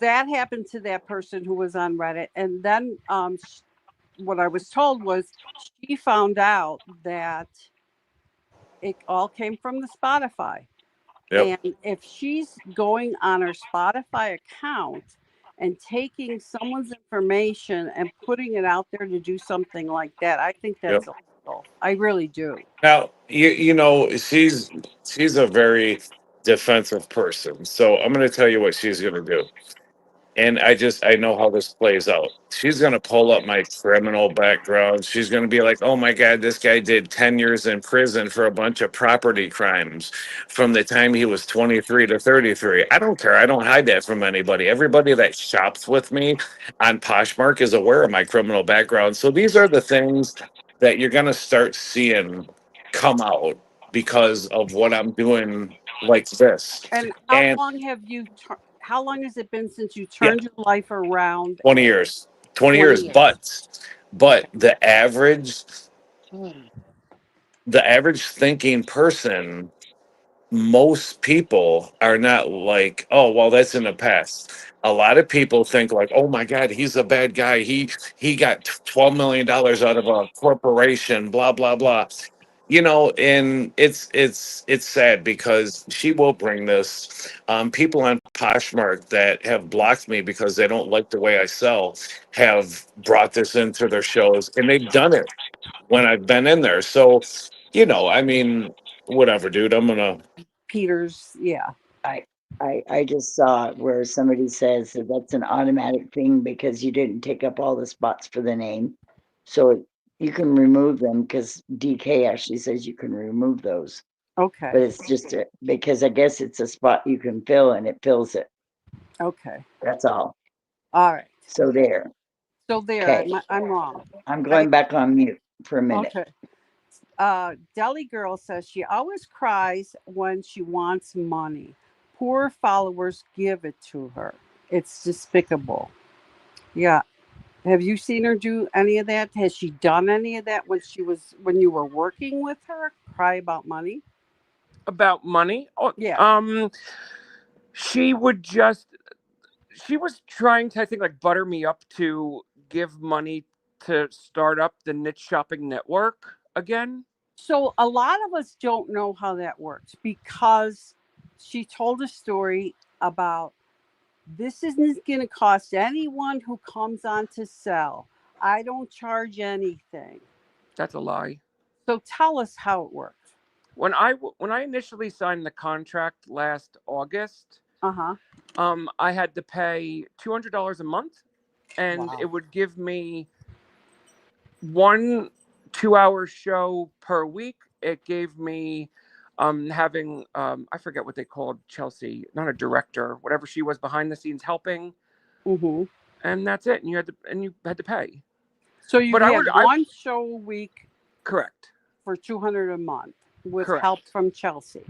that happened to that person who was on Reddit, and then what I was told was she found out that it all came from the Spotify. Yep, And if she's going on her Spotify account and taking someone's information and putting it out there to do something like that, I think yep. that's illegal. I really do. Now, she's a very defensive person. So I'm going to tell you what she's going to do. And I know how this plays out. She's going to pull up my criminal background. She's going to be like, "Oh my God, this guy did 10 years in prison for a bunch of property crimes from the time he was 23 to 33." I don't care. I don't hide that from anybody. Everybody that shops with me on Poshmark is aware of my criminal background. So these are the things that you're going to start seeing come out because of what I'm doing like this. And And how long has it been since you yeah, turned your life around 20 and years. 20 20 years. years? But the average thinking person, most people are not like, "Oh, well, that's in the past." A lot of people think like, "Oh my God, he's a bad guy. He got $12 million out of a corporation, blah blah blah." And it's sad because she will bring this. People on Poshmark that have blocked me because they don't like the way I sell have brought this into their shows, and they've done it when I've been in there. So, I mean, whatever, dude. I'm gonna. Peters, yeah. I I just saw where somebody says that that's an automatic thing because you didn't take up all the spots for the name. So you can remove them because DK actually says you can remove those. Okay. But it's just because I guess it's a spot you can fill and it fills it. Okay. That's all. All right. So there. So there, Okay. I'm wrong. I'm I going back on mute. for a minute. Okay. Deli Girl says she always cries when she wants money. Poor followers give it to her. It's despicable. Yeah. Have you seen her do any of that? Has she done any of that when you were working with her? Cry about money? About money? Oh, Yeah. she was trying to, I think, like butter me up to give money to start up the niche shopping network again. So a lot of us don't know how that works because she told a story about this isn't going to cost anyone who comes on to sell. I don't charge anything. That's a lie. So tell us how it works. When I initially signed the contract last August, Uh-huh. I had to pay $200 a month, and Wow. it would give me 1 2-hour show per week. It gave me having I forget what they called Chelsea, not a director, whatever she was behind the scenes helping, Mm-hmm. and that's it. And you had to pay. So you But had I one show a week correct. for $200 a month with Correct. help from Chelsea.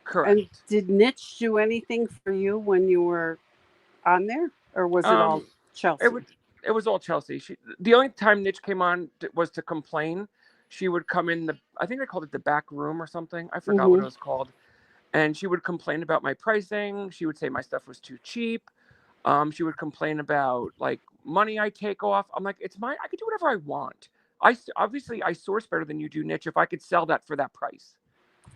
Correct. And did Niche do anything for you when you were on there, or was it all It Chelsea? was all Chelsea. The only time Niche came on was to complain. She would come in I think they called it the back room or something. I forgot what it was called. And she would complain about my pricing. She would say my stuff was too cheap. She would complain about like money I take off. I'm like, I could do whatever I want. Obviously I source better than you do, Niche, if I could sell that for that price.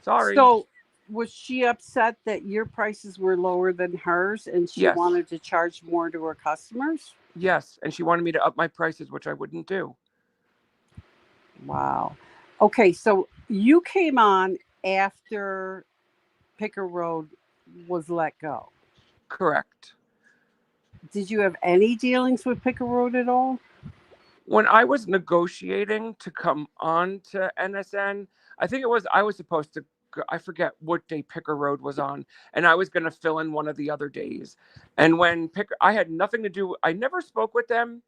Sorry. So was she upset that your prices were lower than hers and she Yes. wanted to charge more to her customers? Yes. And she wanted me to up my prices, which I wouldn't do. Wow. Okay, so you came on after Picker Road was let go. Correct. Did you have any dealings with Picker Road at all? When I was negotiating to come on to NSN, I was supposed to, I forget what day Picker Road was on, and I was going to fill in one of the other days. And when I had nothing to do, I never spoke with them.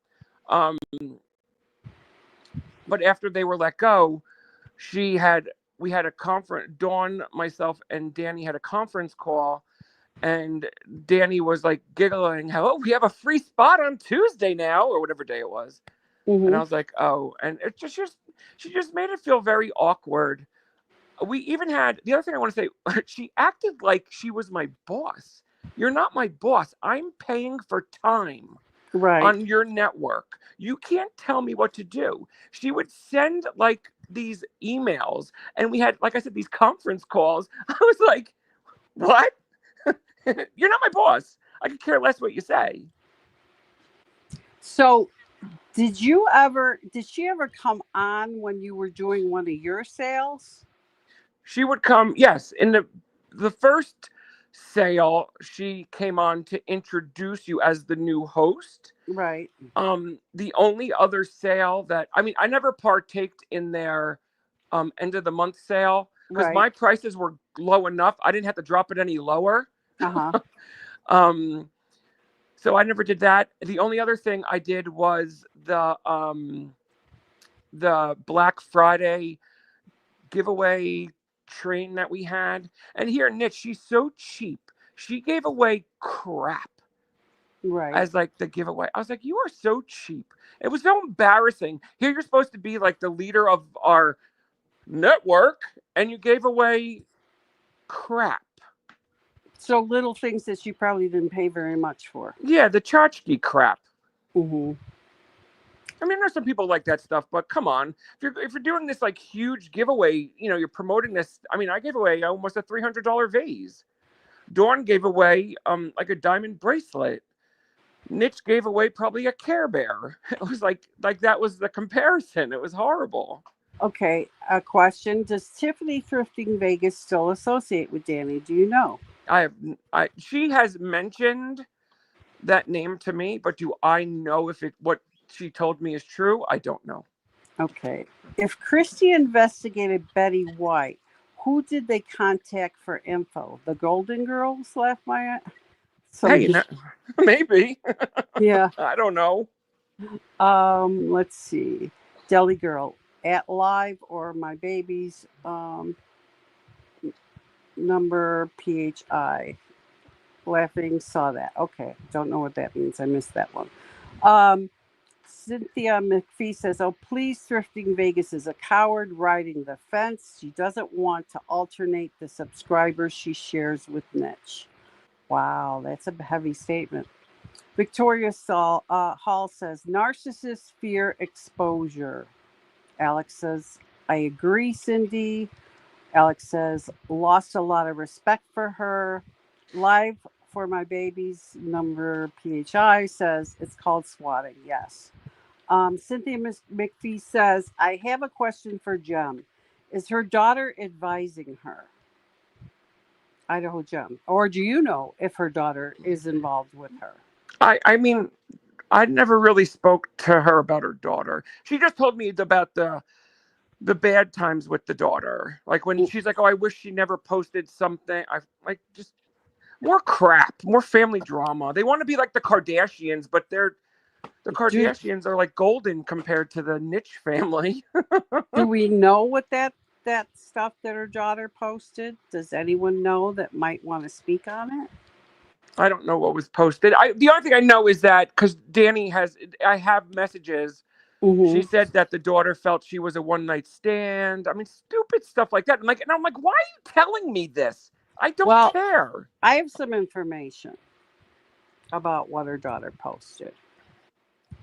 But after they were let go, we had a conference, Dawn, myself, and Danny had a conference call, and Danny was like giggling, how, we have a free spot on Tuesday now, or whatever day it was. And I was like, oh, and it she just made it feel very awkward. We even had, the other thing I want to say, she acted like she was my boss. You're not my boss. I'm paying for time on your network. You can't tell me what to do. She would send like these emails, and we had, like I said, these conference calls. I was like, what? You're not my boss. I could care less what you say. So did she ever come on when you were doing one of your sales? She would come, yes, in the first sale, she came on to introduce you as the new host. Right. The only other sale that, I never partaked in their end of the month sale because my prices were low enough. I didn't have to drop it any lower. So I never did that. The only other thing I did was the Black Friday giveaway train that we had. And here, Niche, she's so cheap. She gave away crap as like the giveaway. I was like, you are so cheap. It was so embarrassing. Here you're supposed to be like the leader of our network, and you gave away crap. So little things that you probably didn't pay very much for. Yeah, the tchotchke crap. There's some people like that stuff, but come on. If you're doing this like huge giveaway, you're promoting this. I gave away almost a $300 vase. Dawn gave away like a diamond bracelet. Niche gave away probably a Care Bear. It was like that was the comparison. It was horrible. Okay, a question. Does Tiffany Thrifting Vegas still associate with Danny? Do you know? She has mentioned that name to me, but do I know if what she told me is true? I don't know. Okay. If Christy investigated Betty White, who did they contact for info? The Golden Girls, laughed Maya. Hey, maybe. Yeah. I don't know. Let's see. Deli Girl. at live or my baby's number PHI. Laughing, saw that. Okay, don't know what that means. I missed that one. Cynthia McPhee says, "Oh, please, Thrifting Vegas is a coward riding the fence. She doesn't want to alternate the subscribers she shares with Niche." Wow, that's a heavy statement. Victoria Hall says, "Narcissists fear exposure." Alex says, "I agree, Cindy." Alex says, "Lost a lot of respect for her." Live for my baby's number PHI says, "It's called swatting." Yes. Cynthia McPhee says, "I have a question for Jem. Is her daughter advising her?" Idaho Jem. Or do you know if her daughter is involved with her? I mean, I never really spoke to her about her daughter. She just told me about the bad times with the daughter. Like when she's like, "Oh, I wish she never posted something." I like just more crap, more family drama. They want to be like the Kardashians, but the Kardashians are like golden compared to the Niche family. Do we know what that stuff that her daughter posted? Does anyone know that might want to speak on it? I don't know what was posted. The only thing I know is that because I have messages. Mm-hmm. She said that the daughter felt she was a one-night stand. I mean, stupid stuff like that. And I'm like, why are you telling me this? I don't care. I have some information about what her daughter posted.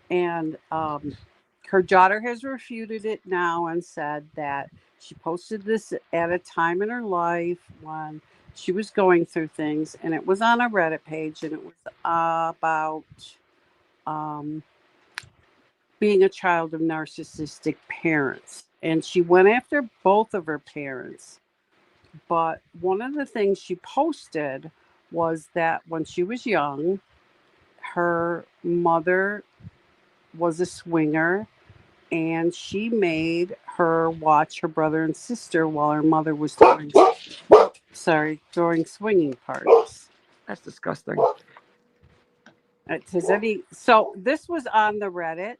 And her daughter has refuted it now and said that she posted this at a time in her life when she was going through things, and it was on a Reddit page, and it was about being a child of narcissistic parents. And she went after both of her parents. But one of the things she posted was that when she was young, her mother was a swinger, and she made her watch her brother and sister while her mother was throwing swinging parties. That's disgusting. So this was on the Reddit.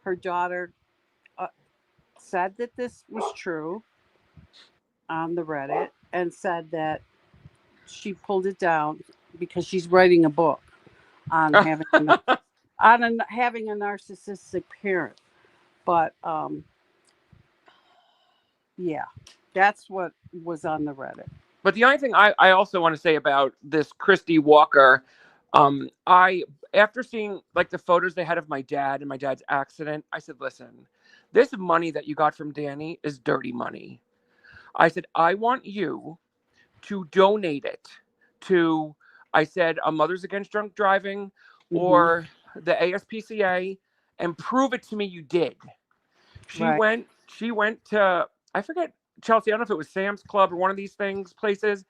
Her daughter said that this was true on the Reddit and said that she pulled it down because she's writing a book on having having a narcissistic parent. But yeah, that's what was on the Reddit. But the only thing I also want to say about this Christy Walker, after seeing like the photos they had of my dad and my dad's accident, I said, "Listen, this money that you got from Danny is dirty money." I said, "I want you to donate it to," I said, "a Mothers Against Drunk Driving or the ASPCA, and prove it to me you did." She went to, I forget, Chelsea, I don't know if it was Sam's Club or one of these places,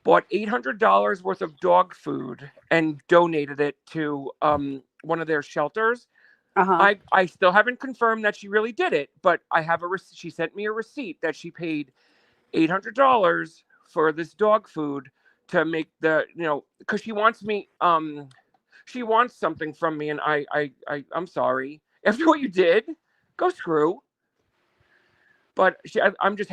bought $800 worth of dog food and donated it to one of their shelters. I still haven't confirmed that she really did it, but I have she sent me a receipt that she paid $800 for this dog food to make because she wants me, she wants something from me, and I'm sorry. After what you did, go screw. But I'm just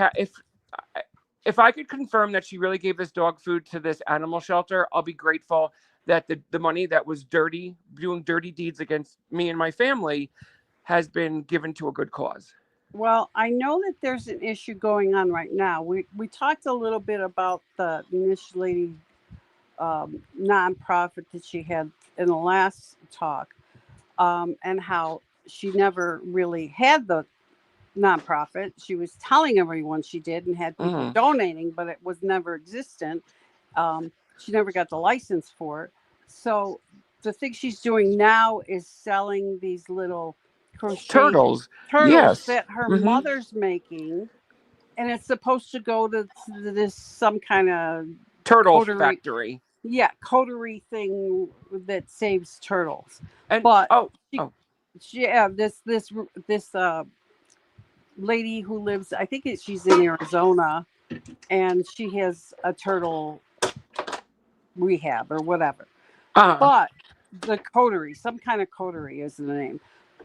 if I could confirm that she really gave this dog food to this animal shelter, I'll be grateful that the money that was doing dirty deeds against me and my family has been given to a good cause. Well, I know that there's an issue going on right now. We talked a little bit about the Niche Lady nonprofit that she had in the last talk, and how she never really had the nonprofit. She was telling everyone she did and had people donating, but it was never existent. She never got the license for it. So the thing she's doing now is selling these little turtles yes, that her mother's making, and it's supposed to go to this some kind of turtle factory. Yeah, coterie thing that saves turtles. And this lady who lives, I think she's in Arizona, and she has a turtle rehab or whatever. But the coterie, some kind of coterie is the name.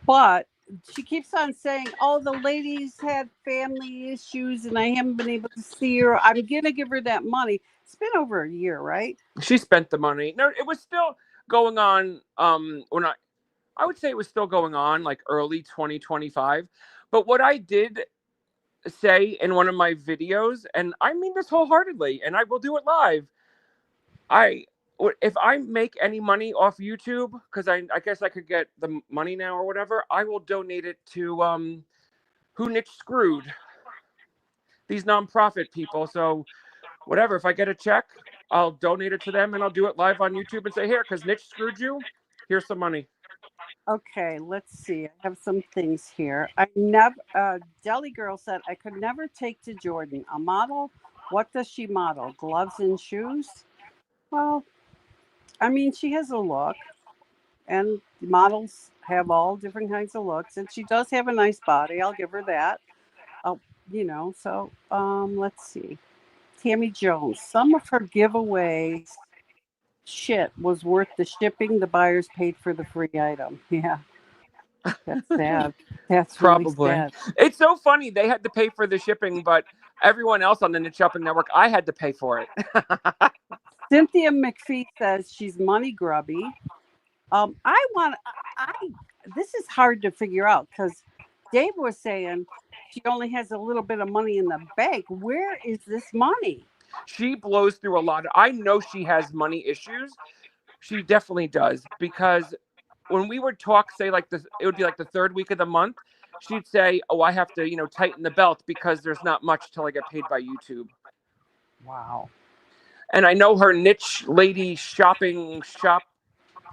But she keeps on saying, "Oh, the lady's had family issues, and I haven't been able to see her. I'm gonna give her that money." It's been over a year, right? She spent the money. No, it was still going on. When I would say it was still going on like early 2025. But what I did say in one of my videos, and I mean this wholeheartedly, and I will do it live. If I make any money off YouTube, because I guess I could get the money now or whatever, I will donate it to Who Niche Screwed, these nonprofit people. So whatever, if I get a check, I'll donate it to them, and I'll do it live on YouTube and say, here, because Niche screwed you, here's some money. Okay, let's see. I have some things here. I never. Deli Girl said I could never take to Jordan a model. What does she model? Gloves and shoes? Well, I mean, she has a look, and models have all different kinds of looks, and she does have a nice body. I'll give her that. Oh, So let's see. Tammy Jones. Some of her giveaways shit was worth the shipping. The buyers paid for the free item. Yeah, that's sad. That's really Probably. sad. It's so funny. They had to pay for the shipping, but everyone else on the Niche Shopping Network, I had to pay for it. Cynthia McPhee says she's money grubby. I this is hard to figure out because Dave was saying she only has a little bit of money in the bank. Where is this money? She blows through a lot. I know she has money issues. She definitely does, because when we would talk, say like this, it would be like the third week of the month. She'd say, "Oh, I have to, tighten the belt because there's not much till I get paid by YouTube." Wow. And I know her niche lady shopping shop,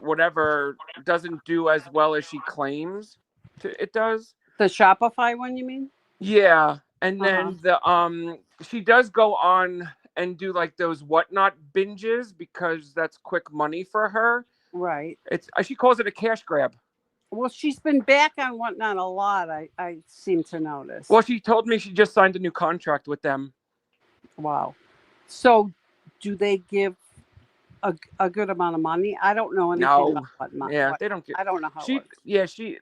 whatever, doesn't do as well as she claims it does. The Shopify one, you mean? Yeah, and then she does go on and do like those whatnot binges because that's quick money for her. Right. She calls it a cash grab. Well, she's been back on Whatnot a lot, I seem to notice. Well, she told me she just signed a new contract with them. Wow. So do they give a good amount of money? I don't know anything about Whatnot. Yeah, they don't get. I don't know how it works. Yeah, she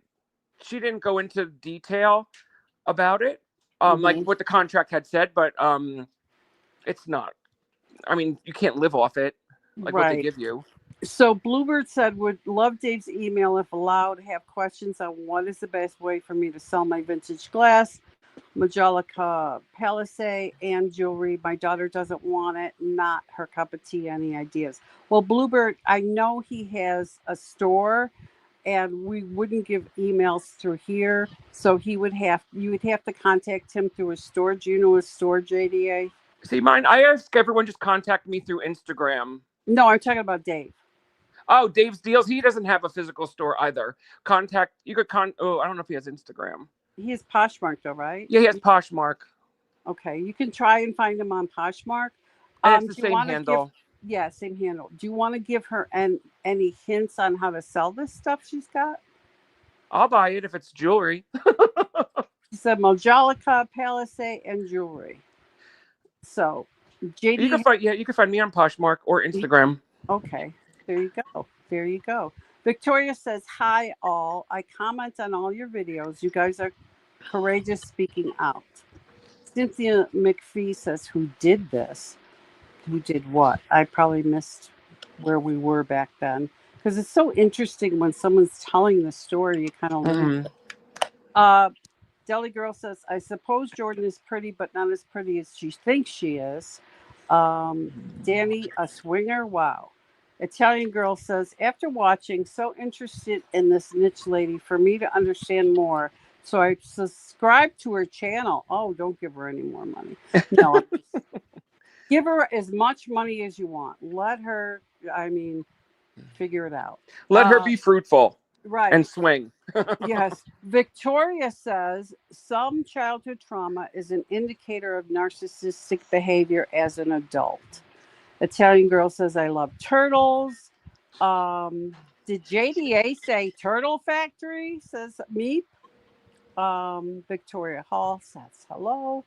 didn't go into detail about it, like what the contract had said, but it's not. I mean, you can't live off it, like what they give you. So Bluebird said, would love Dave's email if allowed. Have questions on what is the best way for me to sell my vintage glass, Majolica Palisade, and jewelry. My daughter doesn't want it, not her cup of tea. Any ideas? Well, Bluebird, I know he has a store, and we wouldn't give emails through here, so you would have to contact him through his store. Do you know his store, JDA? See, mine. I ask everyone just contact me through Instagram. No, I'm talking about Dave. Oh, Dave's Deals. He doesn't have a physical store either. Oh, I don't know if he has Instagram. He has Poshmark though, right? Yeah, he has Poshmark. Okay, you can try and find him on Poshmark. And it's the same handle. Same handle. Do you want to give her any hints on how to sell this stuff she's got? I'll buy it if it's jewelry. She said Majolica Palisade and jewelry. So, JD, you can find me on Poshmark or Instagram. Okay, there you go. There you go. Victoria says, hi all. I comment on all your videos. You guys are courageous speaking out. Cynthia McPhee says, who did this? Who did what? I probably missed where we were back then. Because it's so interesting when someone's telling the story, you kind of live it. Deli Girl says, I suppose Jordan is pretty, but not as pretty as she thinks she is. Danny, a swinger? Wow. Italian Girl says, after watching, so interested in this niche lady for me to understand more. So I subscribe to her channel. Oh, don't give her any more money. No. Give her as much money as you want. Let her, figure it out. Let her be fruitful. Right. And swing. Yes. Victoria says, some childhood trauma is an indicator of narcissistic behavior as an adult. Italian Girl says, I love turtles. Did JDA say Turtle Factory? Says Meep. Victoria Hall says hello.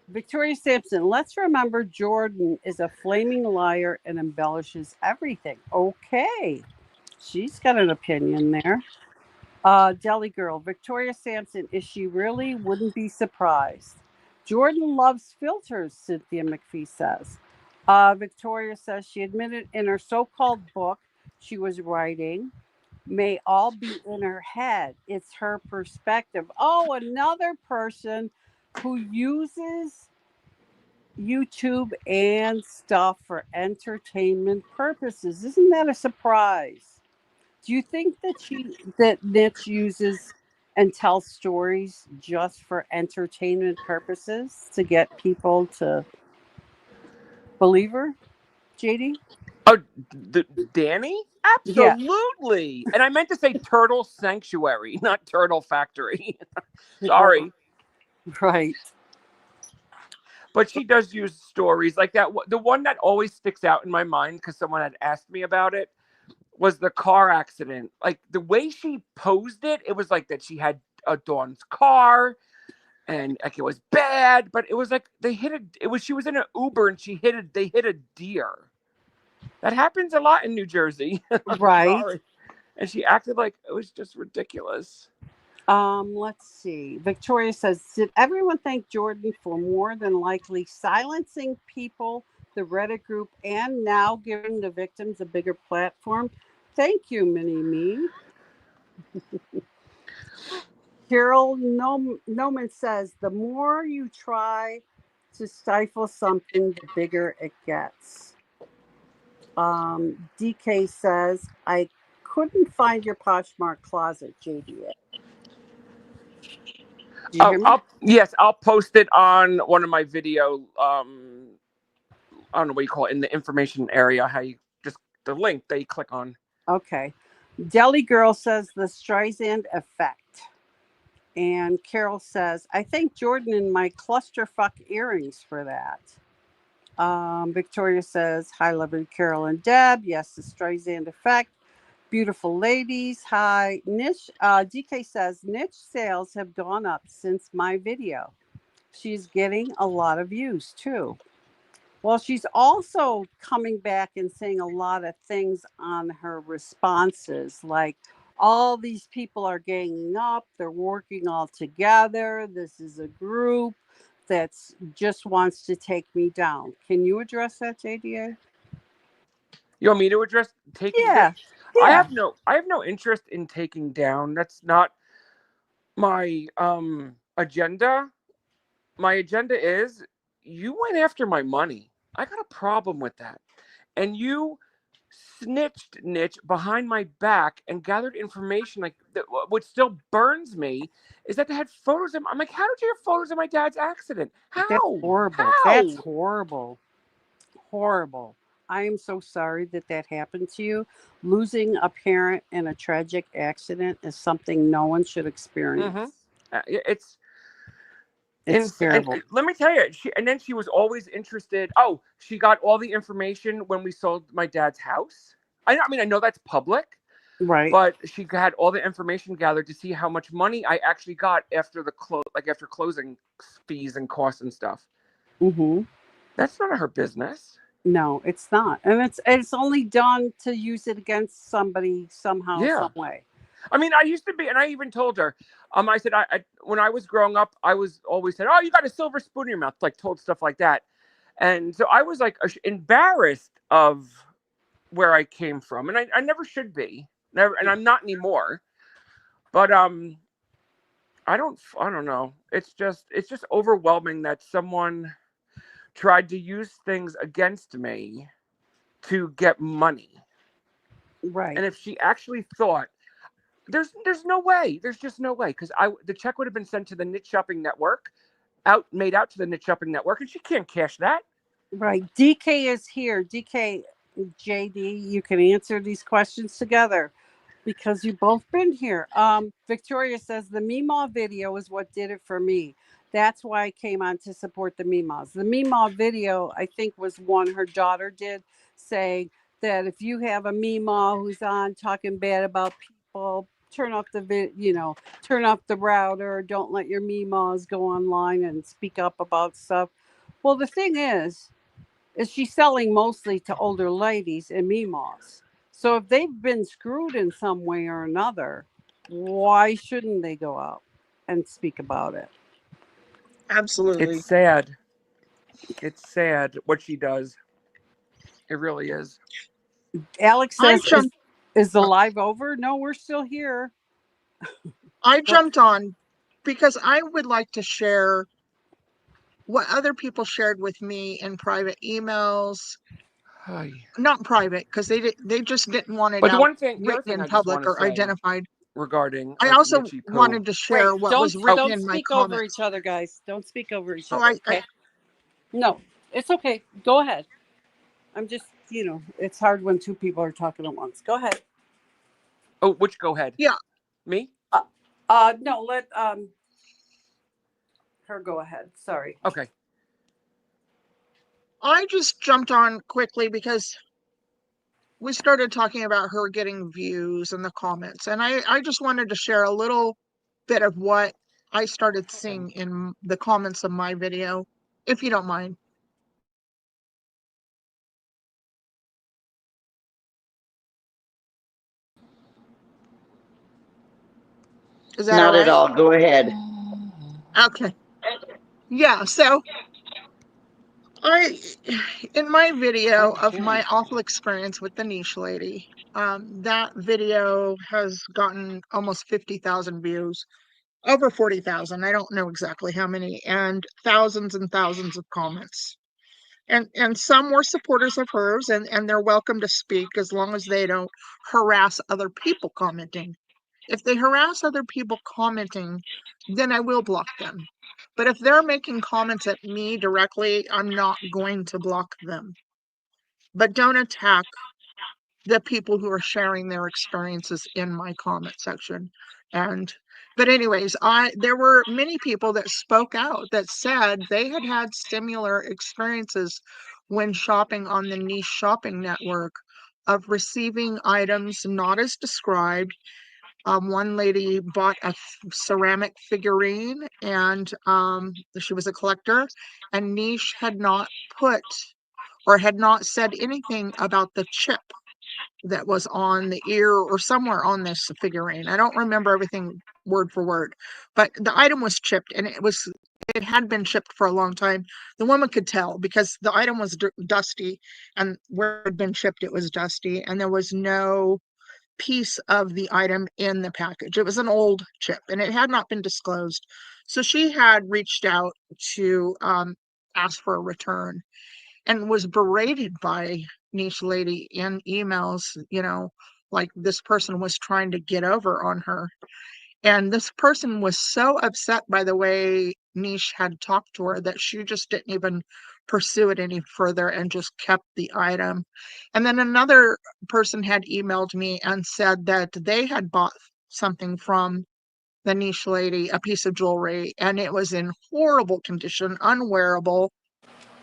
Victoria Sampson, let's remember Jordan is a flaming liar and embellishes everything. Okay. She's got an opinion there. Deli Girl, Victoria Sampson, is she really? Wouldn't be surprised. Jordan loves filters, Cynthia McPhee says. Victoria says she admitted in her so called book she was writing, may all be in her head. It's her perspective. Oh, another person who uses YouTube and stuff for entertainment purposes. Isn't that a surprise? Do you think that Niche uses and tells stories just for entertainment purposes to get people to believe her, JD? Oh, Danny? Yeah, Absolutely. And I meant to say Turtle Sanctuary, not Turtle Factory. oh, Sorry. right. But she does use stories like that. The one that always sticks out in my mind because someone had asked me about it was the car accident. Like the way she posed it, it was like that she had a Dawn's car and like it was bad, but it was like she was in an Uber and they hit a deer. That happens a lot in New Jersey. I'm Right. sorry. And she acted like it was just ridiculous. Let's see. Victoria says, did everyone thank Jordan for more than likely silencing people, the Reddit group, and now giving the victims a bigger platform? Thank you, Mini Me. Carol Noman says, the more you try to stifle something, the bigger it gets. DK says, I couldn't find your Poshmark closet, JDA. Do you hear me? I'll post it on one of my video. I don't know what you call it in the information area. How you just the link that you click on. Okay. Deli Girl says the Streisand effect. And Carol says, I thank Jordan in my clusterfuck earrings for that. Victoria says, hi, lovely Carol and Deb. Yes, the Streisand effect. Beautiful ladies. Hi. Niche. DK says, niche sales have gone up since my video. She's getting a lot of views too. Well, she's also coming back and saying a lot of things on her responses, like all these people are ganging up, they're working all together. This is a group that's just wants to take me down. Can you address that, JDA? You want me to address taking down? Yeah, yeah, I have no interest in taking down. That's not my agenda. My agenda is you went after my money. I got a problem with that. And you snitched niche behind my back and gathered information like that. What still burns me is that they had photos of. I'm like, how did you have photos of my dad's accident? that's How? horrible. That's How? horrible. Horrible. I am so sorry that that happened to you. Losing a parent in a tragic accident is something no one should Mm-hmm. experience. It's It's and terrible. let me tell you, then she was always interested. Oh, she got all the information when we sold my dad's house. I mean, I know that's public, Right. but she had all the information gathered to see how much money I actually got after after closing fees and costs and stuff. Mm-hmm. That's none of her business. No, it's not. And it's only done to use it against somebody somehow, Yeah. some way. I mean, I used to be, and I even told her, I said, when I was growing up, I was always said, oh, you got a silver spoon in your mouth, like told stuff like that. And so I was like embarrassed of where I came from. And I never should be, never, and I'm not anymore. But, I don't know. It's just overwhelming that someone tried to use things against me to get money. Right. And if she actually thought, there's no way, there's just no way, because the check would have been sent to the Niche Shopping Network, made out to the Niche Shopping Network, and she can't cash that. Right. DK is here. DK, JD, you can answer these questions together because you've both been here. Victoria says the Meemaw video is what did it for me. That's why I came on to support the Meemaws. The Meemaw video, I think, was one her daughter did, saying that if you have a Meemaw who's on talking bad about people, turn off turn off the router. Don't let your Meemaws go online and speak up about stuff. Well, the thing is she's selling mostly to older ladies and Meemaws. So if they've been screwed in some way or another, why shouldn't they go out and speak about it? Absolutely. It's sad. It's sad what she does. It really is. Alex I says, jumped is the live over? No, we're still here. I jumped on because I would like to share what other people shared with me in private emails. Hi. Not private, because they just didn't want it But the out one thing, the other written thing in I just want public to or say identified. regarding I like also Mitchie Poo. wanted to Wait, share what was written don't in my speak over comments. each other, guys. Don't speak over each Oh, other, okay? No, it's okay. Go ahead. I'm just, it's hard when two people are talking at once. Go ahead. Oh, which go ahead? Yeah. Me? No, let her go ahead. Sorry. Okay. I just jumped on quickly because we started talking about her getting views in the comments, and I just wanted to share a little bit of what I started seeing in the comments of my video, if you don't mind. Is that all Not at right? all. Go ahead. Okay. Yeah, so I, in my video of my awful experience with the niche lady, that video has gotten almost 50,000 views, over 40,000. I don't know exactly how many, and thousands of comments. And some were supporters of hers, and they're welcome to speak as long as they don't harass other people commenting. If they harass other people commenting, then I will block them. But if they're making comments at me directly, I'm not going to block them. But don't attack the people who are sharing their experiences in my comment section. And but anyways, there were many people that spoke out that said they had had similar experiences when shopping on the niche shopping network of receiving items not as described. One lady bought a ceramic figurine, and she was a collector, and niche had not put or had not said anything about the chip that was on the ear or somewhere on this figurine. I don't remember everything word for word, but the item was chipped, and it had been chipped for a long time. The woman could tell because the item was dusty, and where it had been chipped it was dusty, and there was no piece of the item in the package. It was an old chip, and it had not been disclosed. So she had reached out to ask for a return, and was berated by niche lady in emails, like this person was trying to get over on her. And this person was so upset by the way niche had talked to her that she just didn't even pursue it any further and just kept the item. And then another person had emailed me and said that they had bought something from the niche lady, a piece of jewelry, and it was in horrible condition, unwearable.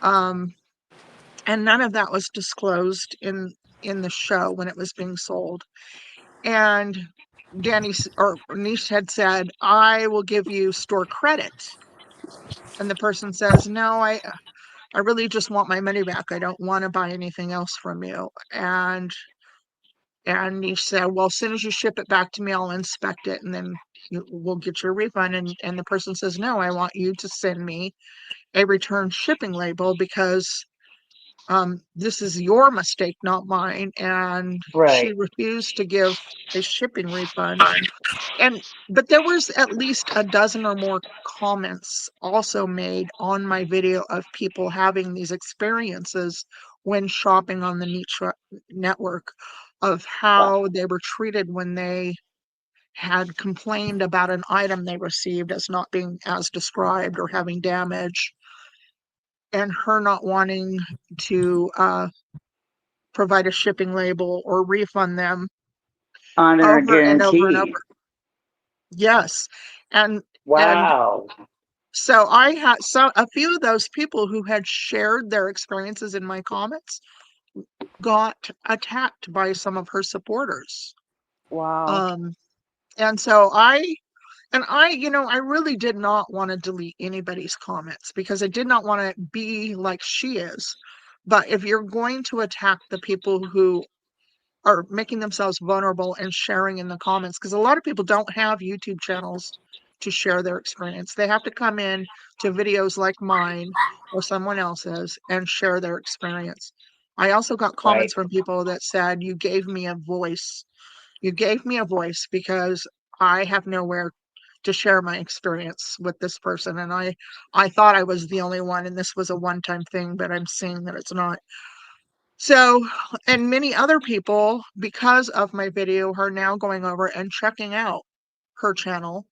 Um, and none of that was disclosed in the show when it was being sold. And or Niche had said, I will give you store credit, and the person says, no, I really just want my money back. I don't want to buy anything else from you. And Niche said, well, as soon as you ship it back to me, I'll inspect it, and then we'll get your refund. And the person says, no, I want you to send me a return shipping label, because this is your mistake, not mine. And she Right. refused to give a shipping refund. But there was at least a dozen or more comments also made on my video of people having these experiences when shopping on the niche network, of how they were treated when they had complained about an item they received as not being as described or having damage, and her not wanting to provide a shipping label or refund them Honor over and over and guarantee. over. Yes. And Wow. so I had a few of those people who had shared their experiences in my comments got attacked by some of her supporters. Wow. And so I really did not want to delete anybody's comments because I did not want to be like she is. But if you're going to attack the people who are making themselves vulnerable and sharing in the comments, because a lot of people don't have YouTube channels to share their experience. They have to come in to videos like mine or someone else's and share their experience. I also got Right. comments from people that said, you gave me a voice. You gave me a voice because I have nowhere to share my experience with this person. And I thought I was the only one and this was a one-time thing, but I'm seeing that it's not. So, and many other people, because of my video, are now going over and checking out her channel.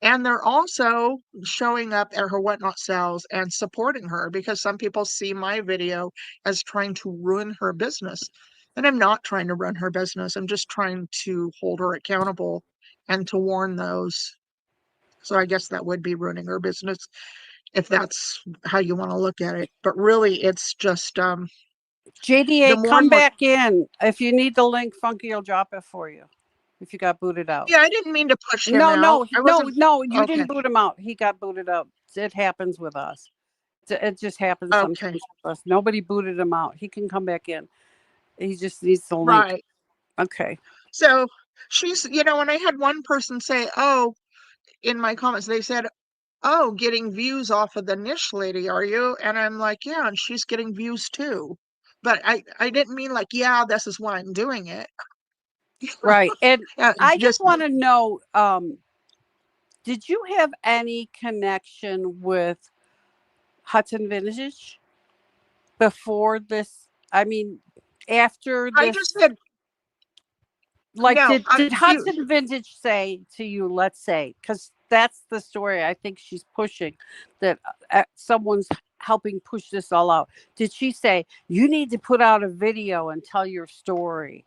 And they're also showing up at her Whatnot sales and supporting her, because some people see my video as trying to ruin her business. And I'm not trying to run her business. I'm just trying to hold her accountable and to warn those. So I guess that would be ruining her business if that's how you want to look at it. But really, it's just the JDA, more and come more. back in. If you need the link, Funky will drop it for you. If you got booted out. Yeah, I didn't mean to push him No, out. no, I no, wasn't. no. You Okay. didn't boot him out. He got booted out. It happens with us. It just happens Okay. sometimes with us. Nobody booted him out. He can come back in. He just needs the link. Right. Okay. So she's, when I had one person say, oh, in my comments, they said, oh, getting views off of the niche lady, are you? And I'm like, yeah, and she's getting views too. But I didn't mean like, yeah, this is why I'm doing it. Right. And I just Just want to know, did you have any connection with Hudson Vintage before this? I mean, after I this, just said like, no. did Hudson Vintage say to you, let's say, because that's the story I think she's pushing, that someone's helping push this all out. Did she say, you need to put out a video and tell your story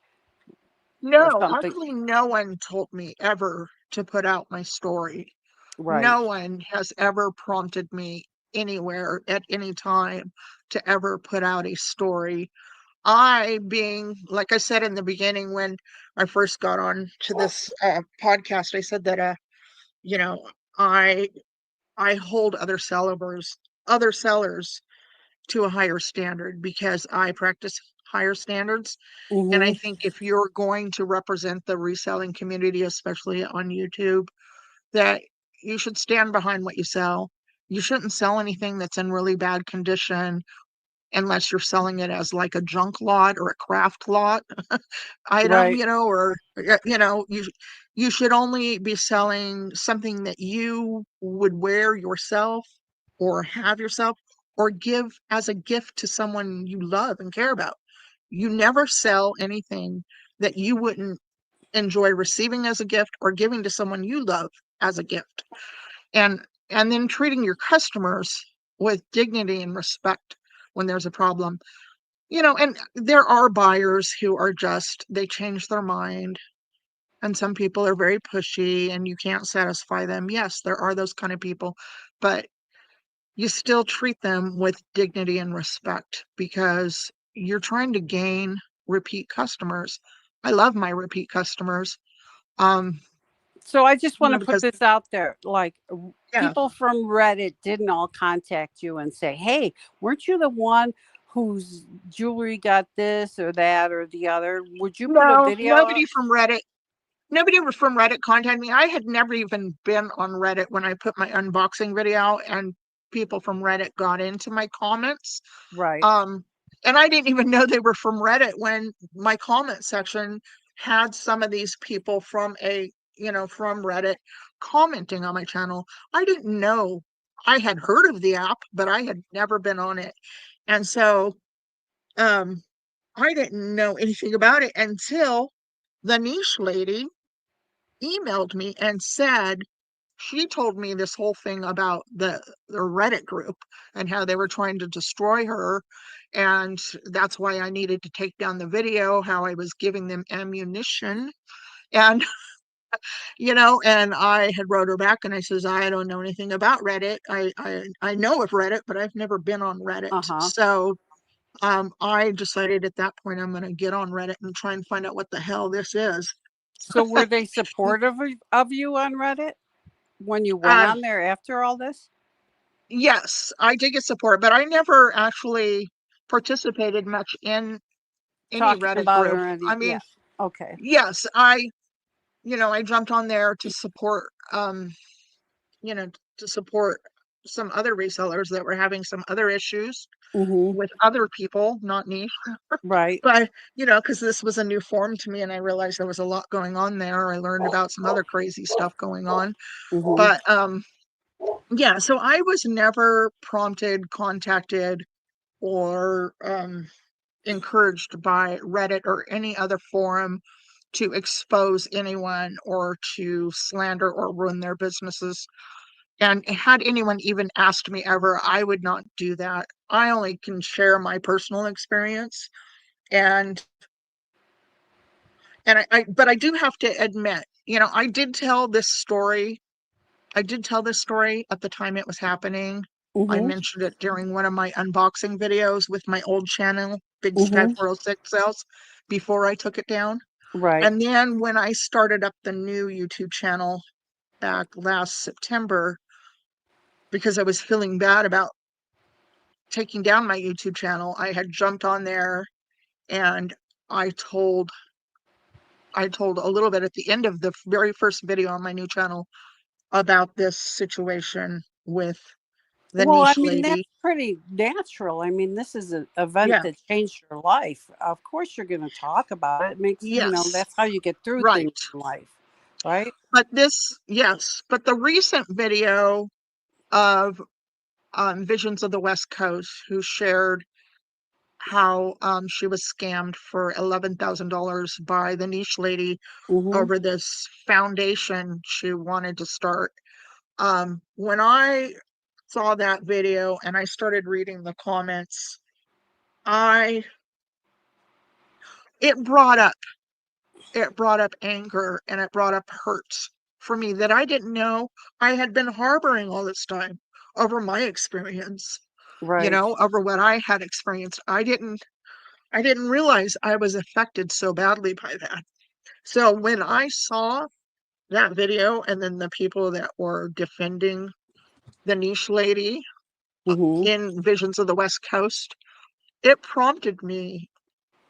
or No, something? actually, no one told me ever to put out my story. Right. No one has ever prompted me anywhere at any time to ever put out a story. I, being, like I said in the beginning, when I first got on to this podcast, I said that, you know, I I hold other sellers to a higher standard because I practice higher standards. And I Mm-hmm. think if you're going to represent the reselling community, especially on YouTube, that you should stand behind what you sell. You shouldn't sell anything that's in really bad condition unless you're selling it as like a junk lot or a craft lot item, Right. or you should only be selling something that you would wear yourself or have yourself or give as a gift to someone you love and care about. You never sell anything that you wouldn't enjoy receiving as a gift or giving to someone you love as a gift. And then treating your customers with dignity and respect when there's a problem. And there are buyers who are they change their mind. And some people are very pushy and you can't satisfy them. Yes, there are those kind of people, but you still treat them with dignity and respect because you're trying to gain repeat customers. I love my repeat customers. Um, So I just want to put because this out there. Like, yeah, people from Reddit didn't all contact you and say, hey, weren't you the one whose jewelry got this or that or the other? Would you put a no, video up? nobody from Reddit contacted me. I had never even been on Reddit when I put my unboxing video, and people from Reddit got into my comments. Right. Um, and I didn't even know they were from Reddit when my comment section had some of these people from Reddit commenting on my channel. I didn't know. I had heard of the app, but I had never been on it. And so um I didn't know anything about it until the niche lady emailed me and said she told me this whole thing about the Reddit group and how they were trying to destroy her. And that's why I needed to take down the video, how I was giving them ammunition. And, and I had wrote her back and I says, I don't know anything about Reddit. I know of Reddit, but I've never been on Reddit. Uh-huh. So I decided at that point I'm going to get on Reddit and try and find out what the hell this is. So were they supportive of you on Reddit when you went Uh, on there after all this? yes, I did get support, but I never actually participated much in any Talking Reddit about it group. or I any, mean, yeah. Okay. Yes, I jumped on there to support, you know, to support some other resellers that were having some other issues Mm-hmm. with other people, not me. Right. But, because this was a new form to me and I realized there was a lot going on there. I learned about some other crazy stuff going on. Mm-hmm. But yeah, so I was never prompted, contacted, or encouraged by Reddit or any other forum to expose anyone or to slander or ruin their businesses. And had anyone even asked me ever, I would not do that. I only can share my personal experience. And but I do have to admit, I did tell this story. I did tell this story at the time it was happening. I Mm-hmm. mentioned it during one of my unboxing videos with my old channel, Big Sky Mm-hmm. 406 Sales, before I took it down. Right. And then when I started up the new YouTube channel back last September, because I was feeling bad about taking down my YouTube channel, I had jumped on there and I told I told a little bit at the end of the very first video on my new channel about this situation with the Well, I niche mean, that's lady. pretty natural. I mean, this is an event Yeah, that changed your life. Of course, you're going to talk about it. It makes, yes, that's how you get through things right. in life, right? But the recent video of Visions of the West Coast, who shared how she was scammed for $11,000 by the niche lady Mm-hmm. over this foundation she wanted to start. When I saw that video and I started reading the comments, I it brought up anger and it brought up hurt for me that I didn't know I had been harboring all this time over my experience, Right. over what I had experienced. I didn't realize I was affected so badly by that. So when I saw that video and then the people that were defending the niche lady Mm-hmm. in Visions of the West Coast, it prompted me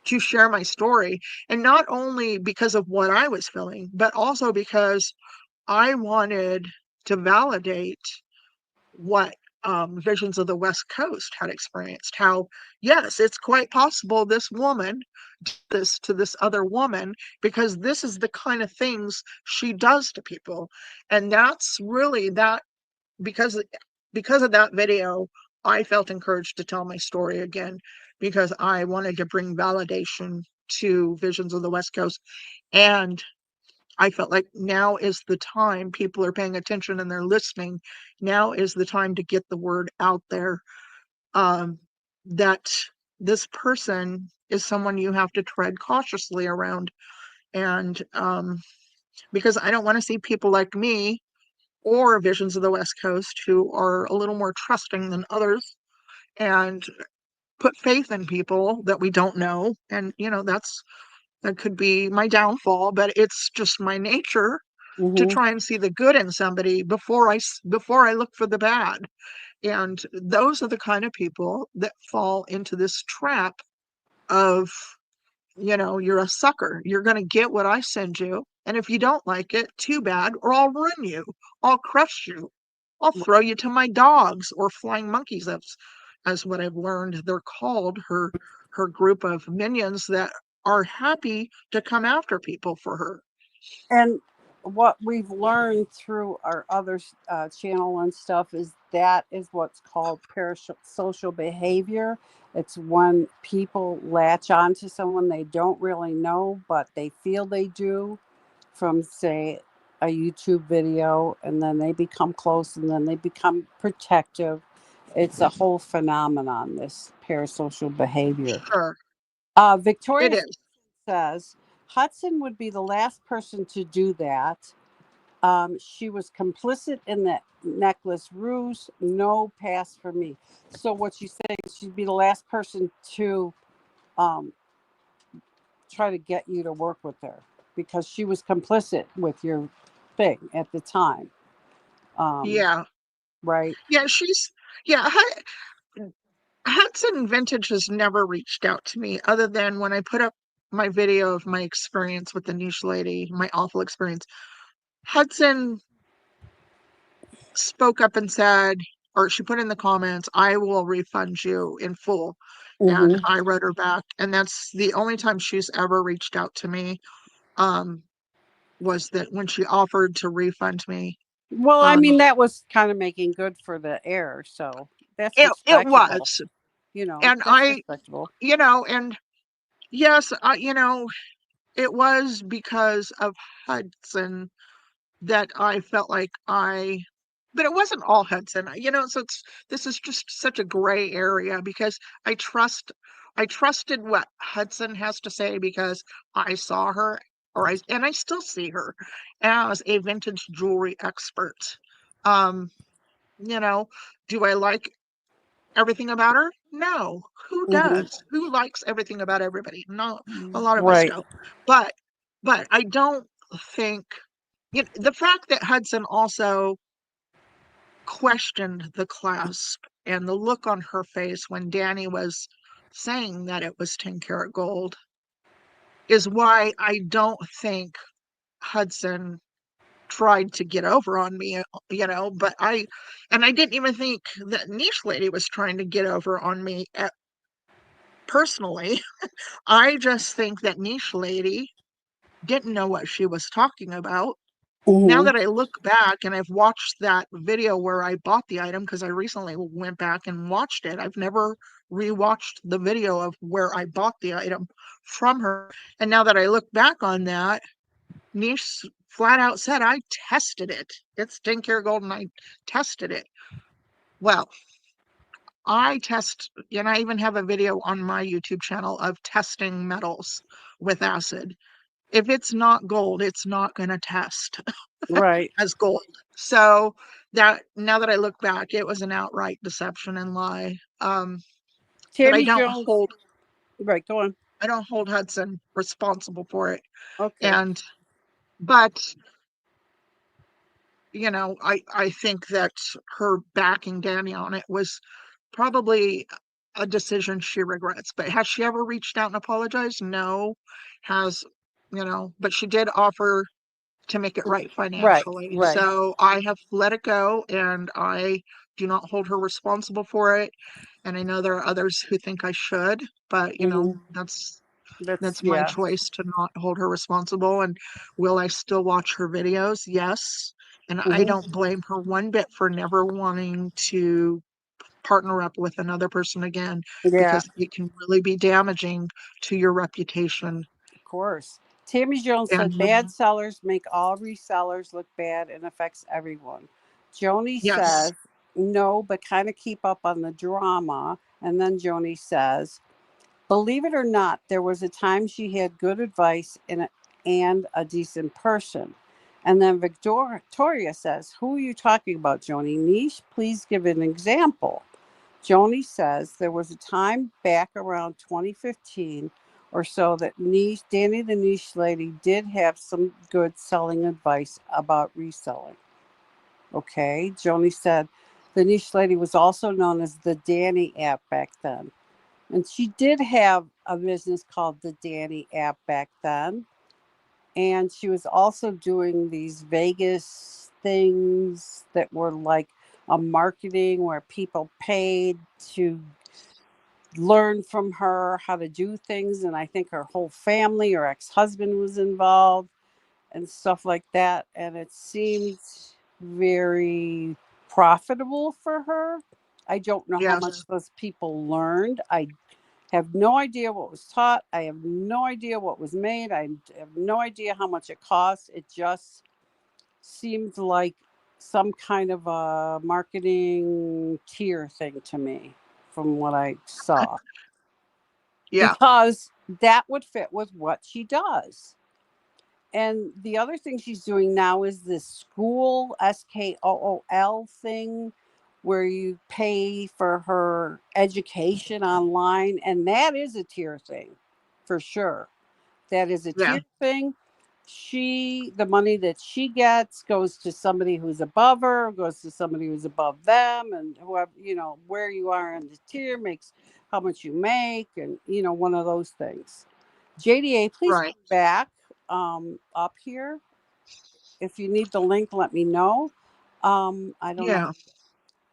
to share my story. And not only because of what I was feeling, but also because I wanted to validate what Visions of the West Coast had experienced. How, yes, it's quite possible this woman did this to this other woman because this is the kind of things she does to people. And that's really that because because of that video, I felt encouraged to tell my story again because I wanted to bring validation to Visions of the West Coast. And I felt like now is the time people are paying attention and they're listening. Now is the time to get the word out there um, that this person is someone you have to tread cautiously around. And because I don't want to see people like me or Visions of the West Coast who are a little more trusting than others and put faith in people that we don't know. And, that could be my downfall, but it's just my nature to Mm-hmm. try and see the good in somebody before I look for the bad. And those are the kind of people that fall into this trap of, you're a sucker. You're going to get what I send you. And if you don't like it, too bad, or I'll ruin you. I'll crush you. I'll throw you to my dogs or flying monkeys. As what I've learned they're called, her group of minions that are happy to come after people for her. And what we've learned through our other channel and stuff is that is what's called parasocial behavior. It's when people latch on to someone they don't really know, but they feel they do from, say, a YouTube video, and then they become close and then they become protective. It's a whole phenomenon, this parasocial behavior. Sure, it Victoria is. says Hudson would be the last person to do that. She was complicit in that necklace ruse. No pass for me. So what she's saying is she'd be the last person to um, try to get you to work with her because she was complicit with your thing at the time. Yeah. Right? Yeah, yeah, Hudson Vintage has never reached out to me other than when I put up my video of my experience with the niche lady, my awful experience, Hudson spoke up and said, or she put in the comments, I will refund you in full. And Mhm. I wrote her back. And that's the only time she's ever reached out to me. Was that when she offered to refund me. Well, I Um, mean, that was kind of making good for the error, so that's it respectable. was. That's And I, respectable. and yes, it was because of Hudson that I felt like but it wasn't all Hudson, so this is just such a gray area because I trusted what Hudson has to say because I saw her and I still see her as a vintage jewelry expert. Um, you know, do I like everything about her? No. Who Mhm. does? Who likes everything about everybody? No, a lot of us Right. don't. But I don't think the fact that Hudson also questioned the clasp and the look on her face when Danny was saying that it was 10 karat gold is why I don't think Hudson tried to get over on me, but I didn't even think that niche lady was trying to get over on me personally. I just think that niche lady didn't know what she was talking about. Now Mhm. that I look back and I've watched that video where I bought the item, because I recently went back and watched it, I've never rewatched the video of where I bought the item from her. And now that I look back on that, Niche flat out said, I tested it. It's 10 karat gold and I tested it. Well, and I even have a video on my YouTube channel of testing metals with acid. If it's not gold, it's not going to test Right. as gold. So that now that I look back, it was an outright deception and lie. But Tammy Jones. Right. Go on. I don't hold Hudson responsible for it. Okay. And but I think that her backing Danny on it was probably a decision she regrets. But has she ever reached out and apologized? No. Has but she did offer to make it right Right. financially. Right. So I have let it go and I do not hold her responsible for it. And I know there are others who think I should, but Mhm. that's my Yeah. choice to not hold her responsible. And will I still watch her videos? Yes. And I Mhm. don't blame her one bit for never wanting to partner up with another person again Yeah. because it can really be damaging to your reputation. Of course. Tammy Jones said And bad sellers make all resellers look bad and affects everyone. Joni yes, says no, but kind of keep up on the drama. And then Joni says, believe it or not, there was a time she had good advice and a decent person. And then Victoria says, who are you talking about, Joni? Niche, please give an example. Joni says there was a time back around 2015 or so that Danny the Niche Lady did have some good selling advice about reselling. Okay, Joni said the Niche Lady was also known as the Danny app back then. And she did have a business called the Danny app back then. And she was also doing these Vegas things that were like a marketing where people paid to learn from her how to do things. And I think her whole family, her ex-husband was involved and stuff like that. And it seemed very profitable for her. I don't know how much yes. those people learned. I have no idea what was taught. I have no idea what was made. I have no idea how much it cost. It just seemed like some kind of a marketing tier thing to me from what I saw, Yeah. because that would fit with what she does. And the other thing she's doing now is this school SKOOL thing where you pay for her education online. And that is a tier thing for sure. That is a Yeah. tier thing. The money that she gets goes to somebody who's above her, goes to somebody who's above them, and whoever, where you are in the tier makes how much you make, and, one of those things. JDA, please Right. come back up here. If you need the link, let me know. I don't know. Yeah.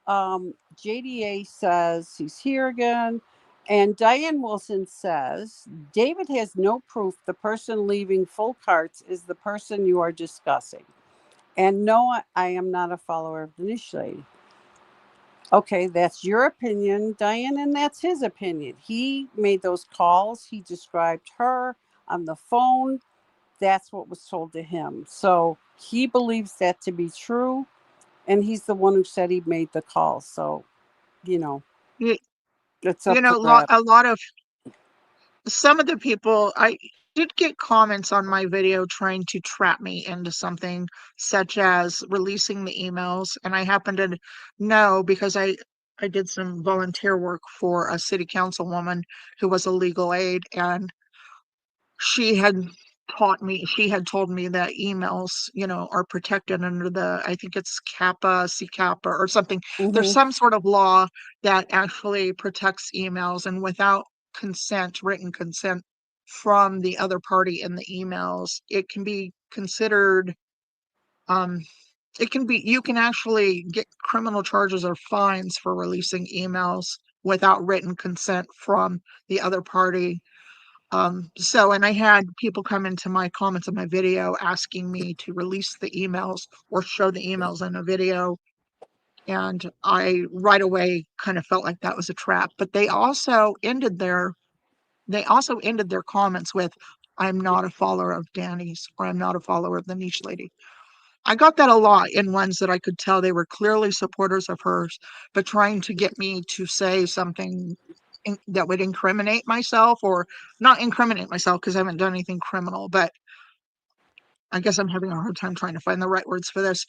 JDA says he's here again. And Diane Wilson says, David has no proof the person leaving full carts is the person you are discussing. And no, I am not a follower of the niche lady. Okay, that's your opinion, Diane, and that's his opinion. He made those calls. He described her on the phone. That's what was told to him. So he believes that to be true. And he's the one who said he made the call. So, you know, You, it's you up for know, grabs. a lot of some of the people, I did get comments on my video trying to trap me into something such as releasing the emails. And I happen to know because I did some volunteer work for a city councilwoman who was a legal aid, and she had she had told me that emails, are protected under I think it's CAPA, CCAPA or something. There's Mm-hmm. some sort of law that actually protects emails, and without written consent from the other party in the emails, it can be considered, um, you can actually get criminal charges or fines for releasing emails without written consent from the other party. And I had people come into my comments on my video asking me to release the emails or show the emails in a video. And I right away kind of felt like that was a trap. But they also ended their comments with, I'm not a follower of Danny's, or I'm not a follower of the niche lady. I got that a lot in ones that I could tell they were clearly supporters of hers, but trying to get me to say something that would incriminate myself, or not incriminate myself because I haven't done anything criminal, but I guess I'm having a hard time trying to find the right words for this.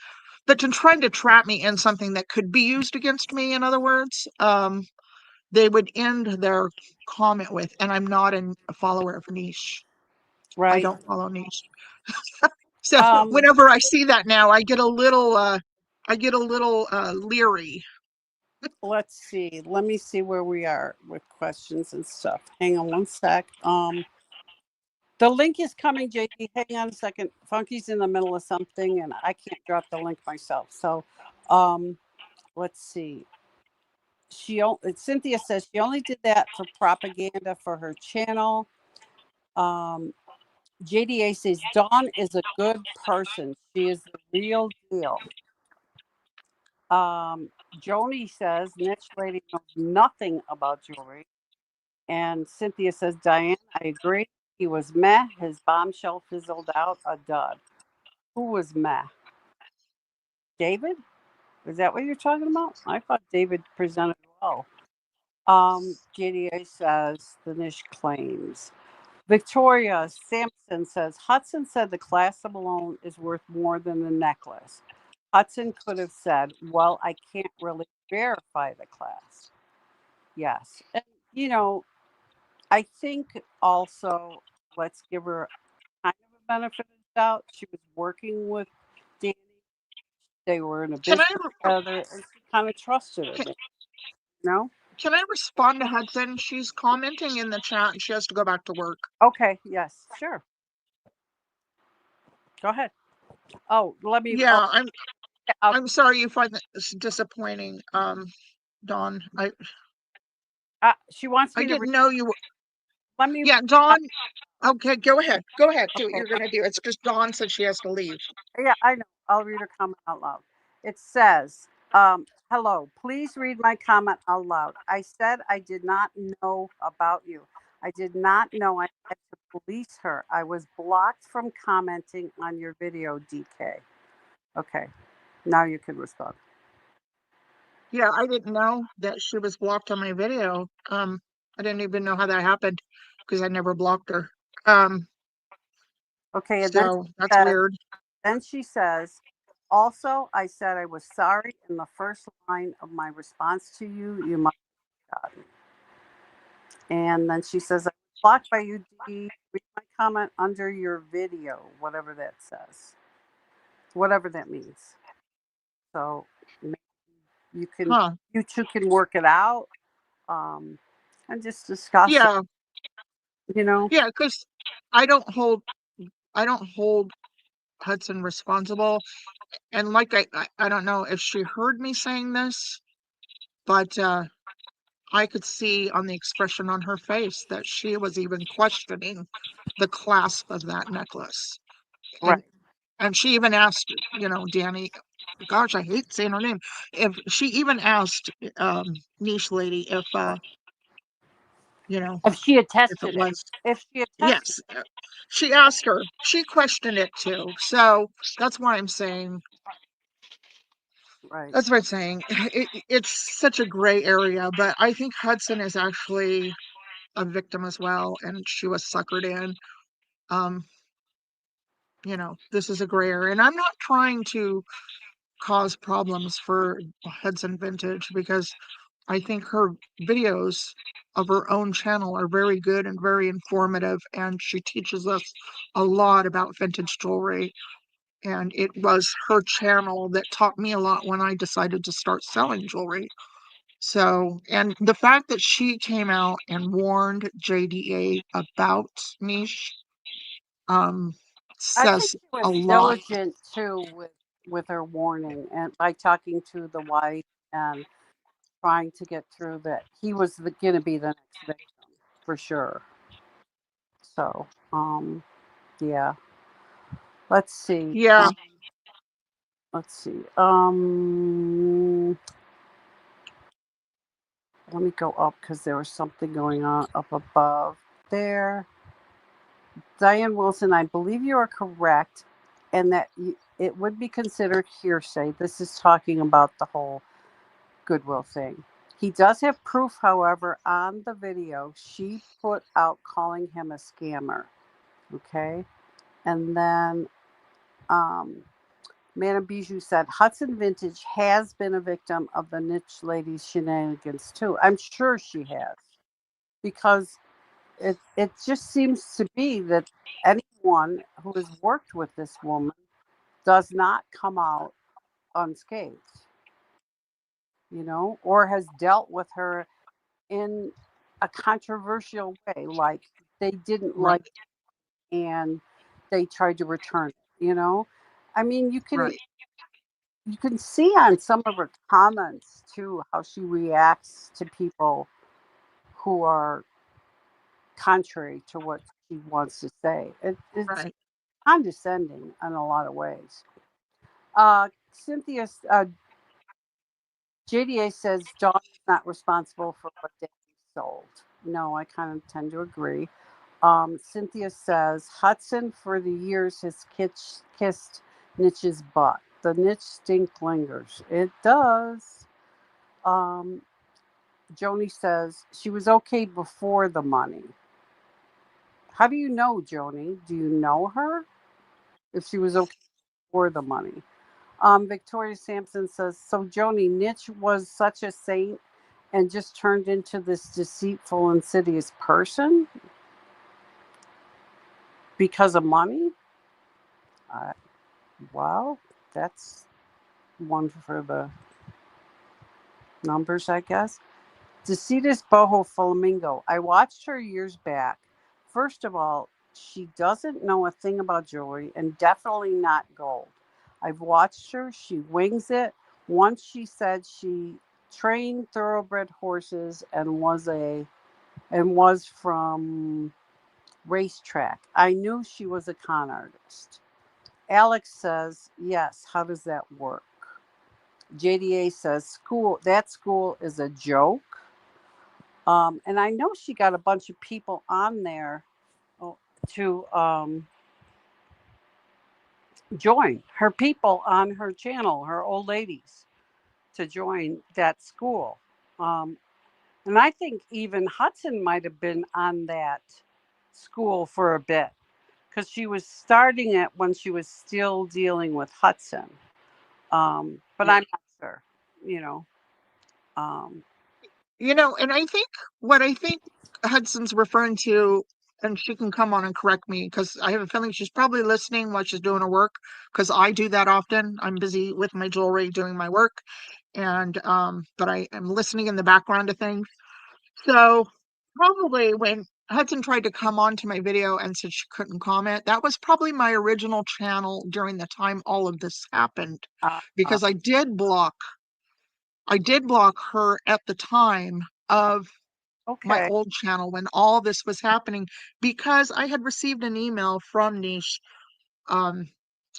But to trying to trap me in something that could be used against me, in other words, they would end their comment with, and I'm not a follower of niche. I Right. don't follow niche. So Um, whenever I see that now, I get a little leery. let's see. Let me see where we are with questions and stuff. Hang on one sec. The link is coming, JD. Hang on a second. Funky's in the middle of something, and I can't drop the link myself. So, um, let's see. Cynthia says she only did that for propaganda for her channel. JDA says Dawn is a good person. She is the real deal. Joni says niche lady knows nothing about jewelry. And Cynthia says, Diane, I agree. He was meh. His bombshell fizzled out a dud. Who was meh? David? Is that what you're talking about? I thought David presented well. JDA says the niche claims. Victoria Sampson says Hudson said the clasp alone is worth more than the necklace. Hudson could have said, well, I can't really verify the clasp. Yes. And, you know, I think also let's give her kind of a benefit of the doubt. She was working with Danny. They were in a Can I business together, and she kind of trusted her. can, You know? can I respond to Hudson? She's commenting in the chat and she has to go back to work. Okay. Yes. Sure. Go ahead. Oh, let me. Oh, Yeah, I'll, I'm sorry you find this disappointing, Dawn. she wants I me to. didn't know you were. Let me. Yeah, Dawn. Okay, go ahead. Go ahead. Do what Okay. you're gonna do. It's just Dawn said she has to leave. Yeah, I know. I'll read her comment out loud. It says, hello, please read my comment out loud. I said I did not know about you. I did not know I had to police her. I was blocked from commenting on your video, DK. Okay, now you can respond. Yeah, I didn't know that she was blocked on my video. I didn't even know how that happened because I never blocked her. Um, Okay, and so that's weird. then she says, also, I said I was sorry in the first line of my response to you. You must have forgotten. And then she says, I was blocked by you, D. Read my comment under your video, whatever that says, whatever that means. So you can, Huh. you two can work it out, and just discuss it, Yeah. you know? Yeah, because I don't hold Hudson responsible. And like I don't know if she heard me saying this, but I could see on the expression on her face that she was even questioning the clasp of that necklace. And Right. and she even asked, Danny, gosh, I hate saying her name. If she even asked niche lady if you know, If she if it attested it. was, If she attested. yes. She asked her. She questioned it too. So that's why I'm saying Right. that's what I'm saying. It's such a gray area, but I think Hudson is actually a victim as well, and she was suckered in. Um, this is a gray area, and I'm not trying to cause problems for Hudson Vintage because I think her videos of her own channel are very good and very informative, and she teaches us a lot about vintage jewelry. And it was her channel that taught me a lot when I decided to start selling jewelry. So, and the fact that she came out and warned JDA about niche I think says she was a lot. diligent too with her warning and by talking to the wife and trying to get through that he was going to be the next victim for sure. So, yeah. Let's see. Yeah, Let's see. Let me go up because there was something going on up above there. Diane Wilson, I believe you are correct, and that it would be considered hearsay. This is talking about the whole Goodwill thing. He does have proof, however, on the video she put out calling him a scammer. Okay. And then Madame Bijou said Hudson Vintage has been a victim of the niche lady's shenanigans too. I'm sure she has. Because it just seems to be that anyone who has worked with this woman does not come out unscathed, or has dealt with her in a controversial way, like they didn't right, like and they tried to return it. I mean, right, you can see on some of her comments too how she reacts to people who are contrary to what she wants to say. It's right. condescending in a lot of ways. Cynthia, JDA says Dawn is not responsible for what Danny sold. No, I kind of tend to agree. Cynthia says Hudson for the years has kissed Niche's butt. The niche stink lingers. It does. Um, Joni says she was okay before the money. How do you know, Joni? Do you know her? If she was okay before the money. Victoria Sampson says, so Joni, Niche was such a saint and just turned into this deceitful, insidious person because of money? Uh, well, that's one for the numbers, I guess. Decitus Boho Flamingo. I watched her years back. First of all, she doesn't know a thing about jewelry and definitely not gold. I've watched her. She wings it. Once she said she trained thoroughbred horses and was from racetrack. I knew she was a con artist. Alex says, yes, how does that work? JDA says that school is a joke. And I know she got a bunch of people on there to join her people on her channel, her old ladies, to join that school. Um, and I think even Hudson might have been on that school for a bit because she was starting it when she was still dealing with Hudson. But Yeah. I'm not sure, you know. Um, And I think Hudson's referring to, and she can come on and correct me because I have a feeling she's probably listening while she's doing her work because I do that often. I'm busy with my jewelry doing my work, and but I am listening in the background to things. So probably when Hudson tried to come on to my video and said she couldn't comment. That was probably my original channel during the time all of this happened, Uh, because I did block her at the time of my okay. old channel when all this was happening, because I had received an email from Niche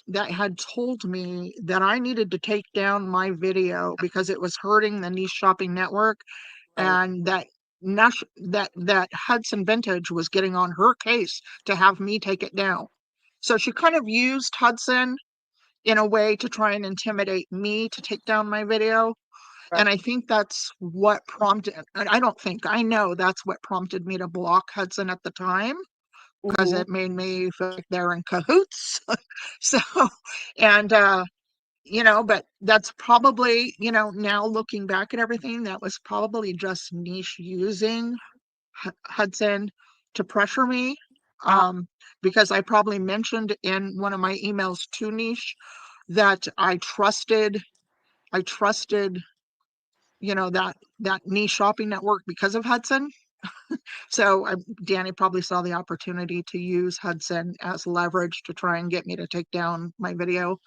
that had told me that I needed to take down my video because it was hurting the Niche Shopping Network, Right. and that Hudson Vintage was getting on her case to have me take it down. So she kind of used Hudson in a way to try and intimidate me to take down my video. Right. And I think that's what prompted, and I don't think, I know that's what prompted me to block Hudson at the time, because Mhm. it made me feel like they're in cahoots. So, and, but that's probably, now looking back at everything, that was probably just Niche using Hudson to pressure me. Uh, Because I probably mentioned in one of my emails to Niche that I trusted, that Niche Shopping Network because of Hudson. So Danny probably saw the opportunity to use Hudson as leverage to try and get me to take down my video.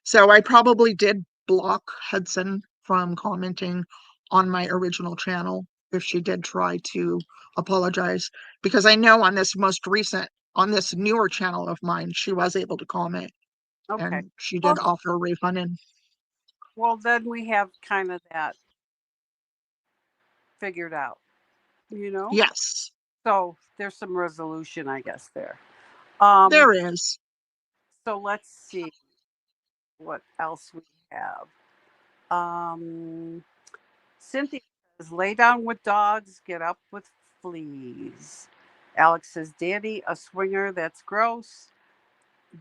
So I probably did block Hudson from commenting on my original channel if she did try to apologize, because I know on this newer channel of mine, she was able to comment okay. and she Well, did offer a refund. And well, then we have kind of that figured out, you know? yes, So there's some resolution, I guess, there. Um, there is. so let's see what else we have. Um, Cynthia says, lay down with dogs, get up with fleas. Alex says, Danny, a swinger, that's gross.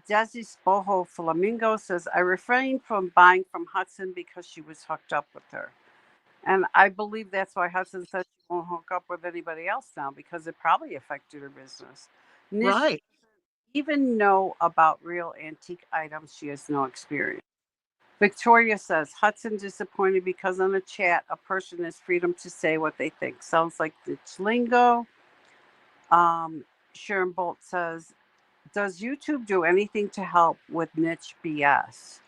Desi Boho Flamingo says, I refrained from buying from Hudson because she was hooked up with her. And I believe that's why Hudson said she won't hook up with anybody else now, because it probably affected her business. Nish Right. even know about real antique items. She has no experience. Victoria says, Hudson disappointed because on the chat, a person has freedom to say what they think. Sounds like it's lingo. Sharon Bolt says, does YouTube do anything to help with niche BS?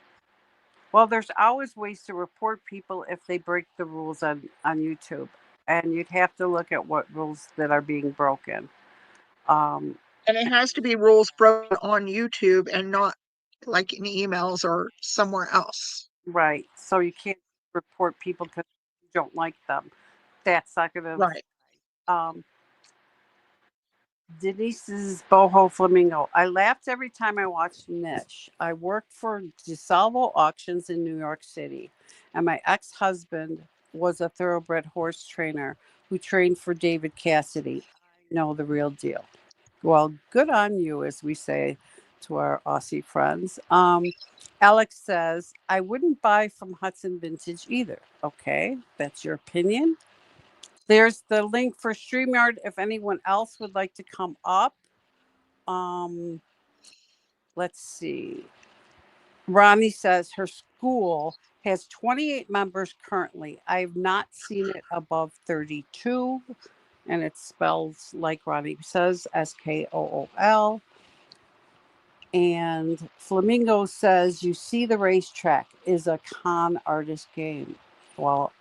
Well, there's always ways to report people if they break the rules on YouTube. And you'd have to look at what rules that are being broken. Um, And it has to be rules broken on YouTube and not like in emails or somewhere else. right. So you can't report people because you don't like them. That's not going Right. to. Denise's Boho Flamingo. I laughed every time I watched Niche. I worked for DeSalvo Auctions in New York City, and my ex husband was a thoroughbred horse trainer who trained for David Cassidy. I know the real deal. Well, good on you, as we say to our Aussie friends. Alex says, I wouldn't buy from Hudson Vintage either. Okay, that's your opinion. There's the link for StreamYard if anyone else would like to come up. Um, let's see. Ronnie says her school has 28 members currently. I've not seen it above 32, and it spells like Ronnie says, Skool. And Flamingo says, you see, the racetrack is a con artist game. Well,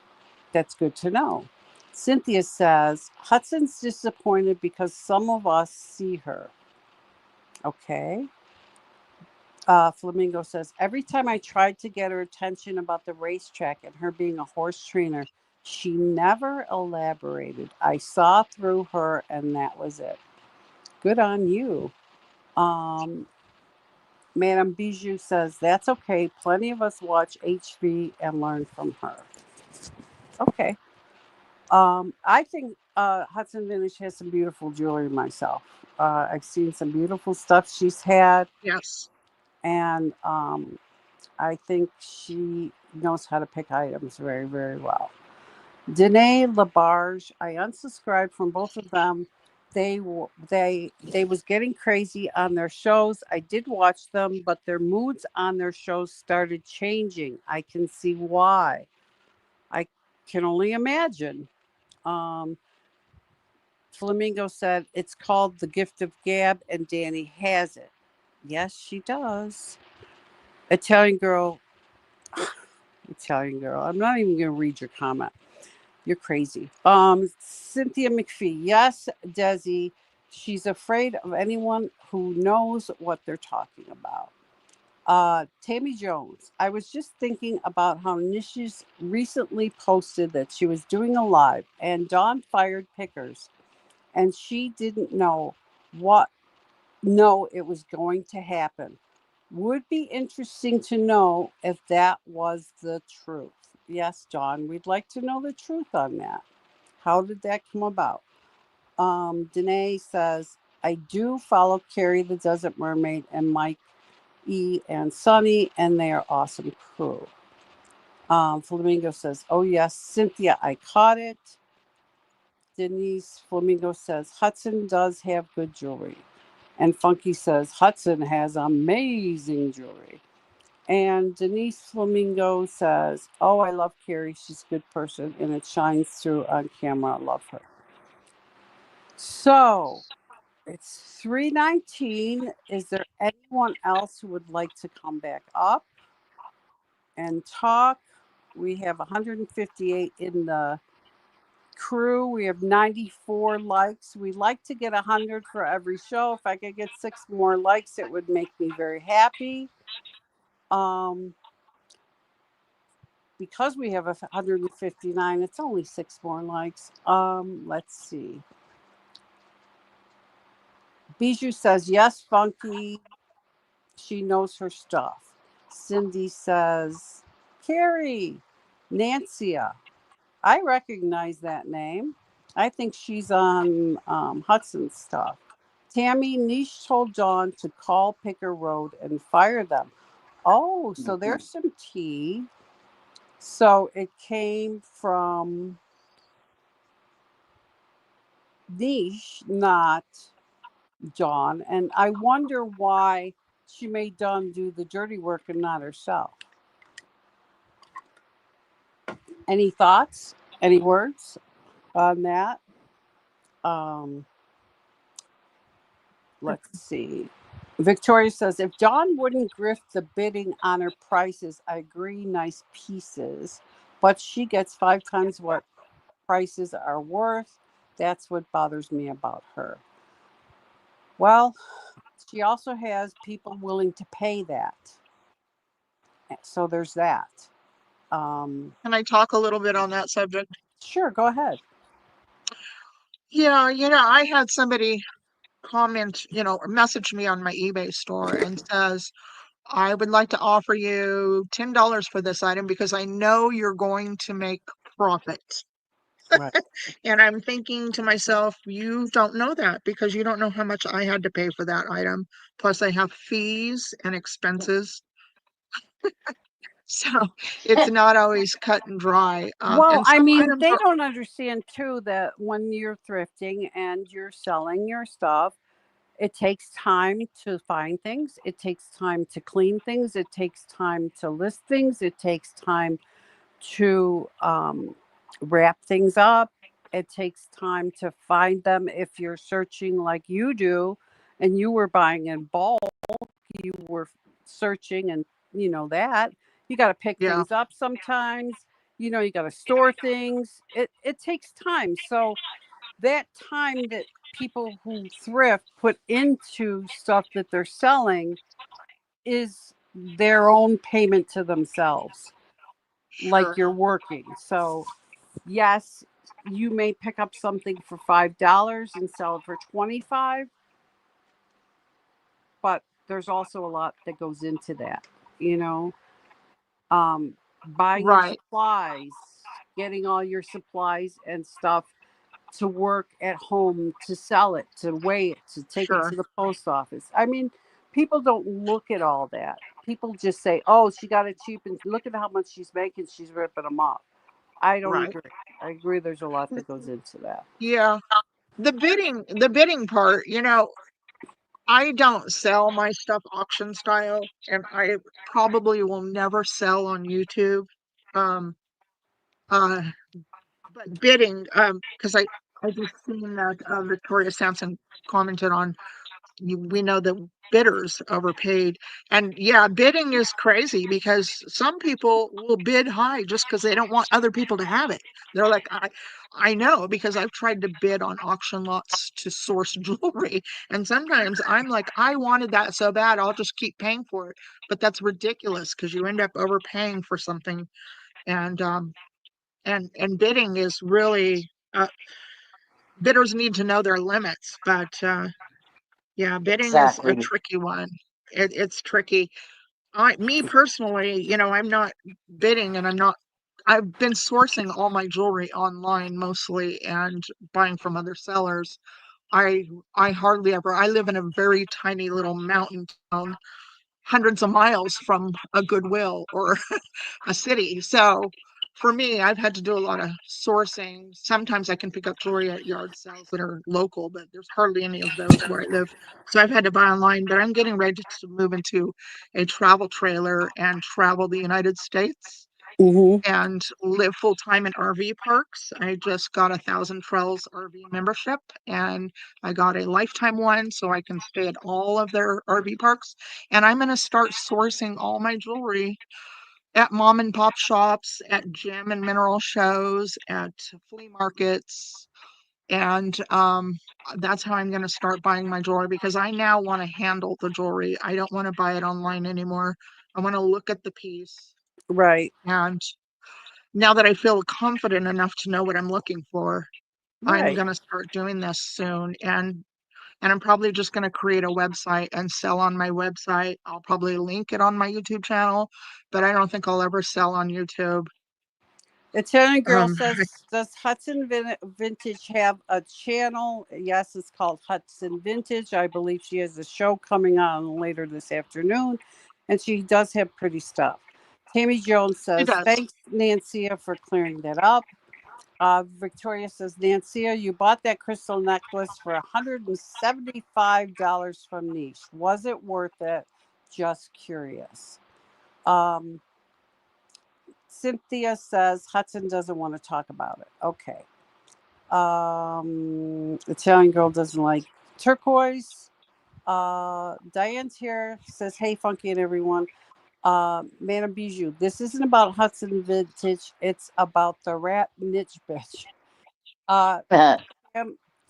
that's good to know. Cynthia says, Hudson's disappointed because some of us see her. Okay. Flamingo says, every time I tried to get her attention about the racetrack and her being a horse trainer, she never elaborated. I saw through her and that was it. Good on you. Um, Madame Bijou says, that's okay. Plenty of us watch HV and learn from her. Okay. I think Hudson Vintage has some beautiful jewelry myself. I've seen some beautiful stuff she's had, Yes. and I think she knows how to pick items very, very well. Danae Labarge, I unsubscribed from both of them. They was getting crazy on their shows. I did watch them, but their moods on their shows started changing. I can see why. I can only imagine. Um, Flamingo said it's called the gift of gab, and Danny has it. Yes, she does. Italian girl. Italian girl. I'm not even going to read your comment. You're crazy. Cynthia McPhee. Yes, Desi. She's afraid of anyone who knows what they're talking about. Tammy Jones. I was just thinking about how Nishi's recently posted that she was doing a live and Dawn fired pickers and she didn't know what no it was going to happen. Would be interesting to know if that was the truth. Yes, Dawn, we'd like to know the truth on that. How did that come about? Danae says, I do follow Carrie the Desert Mermaid and Mike E and Sunny, and they are awesome crew. Flamingo says, oh yes, Cynthia, I caught it. Denise Flamingo says, Hudson does have good jewelry. And Funky says, Hudson has amazing jewelry. And Denise Flamingo says, oh, I love Carrie. She's a good person and it shines through on camera. I love her. So it's 3:19. Is there anyone else who would like to come back up and talk? We have 158 in the crew. We have 94 likes. We like to get 100 for every show. If I could get 6 more likes, it would make me very happy. Because we have 159, it's only 6 more likes. Let's see. Bijou says, yes, Funky. She knows her stuff. Cindy says, Carrie. Nancia. I recognize that name. I think she's on Hudson's stuff. Tammy Niche told Dawn to call Picker Road and fire them. Oh, so there's some tea. So it came from Niche, not Dawn. And I wonder why she made Dawn do the dirty work and not herself. Any thoughts? Any words on that? Let's see. Victoria says, if Dawn wouldn't grift the bidding on her prices, I agree, nice pieces, but she gets 5 times what prices are worth. That's what bothers me about her. Well, she also has people willing to pay that. So there's that. Can I talk a little bit on that subject? Sure, go ahead. Yeah, I had somebody comment, or message me on my eBay store and says, I would like to offer you $10 for this item because I know you're going to make profit. Right. And I'm thinking to myself, you don't know that because you don't know how much I had to pay for that item. Plus, I have fees and expenses. So it's not always cut and dry. Well, And I some mean, items they are, don't understand too that when you're thrifting and you're selling your stuff, it takes time to find things. It takes time to clean things. It takes time to list things. It takes time to wrap things up. It takes time to find them if you're searching like you do and you were buying in bulk, you were searching and that you got to pick yeah, things up sometimes, you got to store things. It takes time. So that time that people who thrift put into stuff that they're selling is their own payment to themselves, like sure. you're working. So yes, you may pick up something for $5 and sell it for 25, but there's also a lot that goes into that, you know. Buying your Right, supplies, getting all your supplies and stuff to work at home, to sell it, to weigh it, to take it sure. to the post office. I mean, people don't look at all that. People just say, "Oh, she got it cheap," and look at how much she's making. She's ripping them off. I don't Right. agree. I agree. There's a lot that goes into that. Yeah. The bidding part, I don't sell my stuff auction style, and I probably will never sell on YouTube. Um, uh, but bidding, because I just seen that Victoria Sampson commented on we know that bidders overpaid. And yeah, bidding is crazy because some people will bid high just because they don't want other people to have it. They're like, I know because I've tried to bid on auction lots to source jewelry. And sometimes I'm like, I wanted that so bad, I'll just keep paying for it. But that's ridiculous because you end up overpaying for something. And and bidding is really bidders need to know their limits. But yeah, bidding is a Exactly. tricky one. It's tricky. Me personally, I'm not bidding and I've been sourcing all my jewelry online mostly and buying from other sellers. I I hardly ever, I live in a very tiny little mountain town, hundreds of miles from a Goodwill or a city. So for me, I've had to do a lot of sourcing. Sometimes I can pick up jewelry at yard sales that are local, but there's hardly any of those where I live. So I've had to buy online, but I'm getting ready to move into a travel trailer and travel the United States Mm-hmm. and live full time in RV parks. I just got a Thousand Trails RV membership and I got a lifetime one so I can stay at all of their RV parks. And I'm going to start sourcing all my jewelry at mom and pop shops, at gem and mineral shows, at flea markets. And that's how I'm going to start buying my jewelry because I now want to handle the jewelry. I don't want to buy it online anymore. I want to look at the piece. Right. And now that I feel confident enough to know what I'm looking for, I'm Right. going to start doing this soon. And I'm probably just going to create a website and sell on my website. I'll probably link it on my YouTube channel, but I don't think I'll ever sell on YouTube. Italian Girl Um, says, does Hudson Vintage have a channel? Yes, it's called Hudson Vintage. I believe she has a show coming on later this afternoon, and she does have pretty stuff. Tammy Jones it says, does. thanks, Nancia, for clearing that up. Victoria says, Nancia, you bought that crystal necklace for $175 from Niche. Was it worth it? Just curious. Um, Cynthia says Hudson doesn't want to talk about it. Okay. Italian Girl doesn't like turquoise. Diane's here, says, hey, Funky and everyone. Man of Bijou, this isn't about Hudson Vintage. It's about the rat niche bitch. Uh,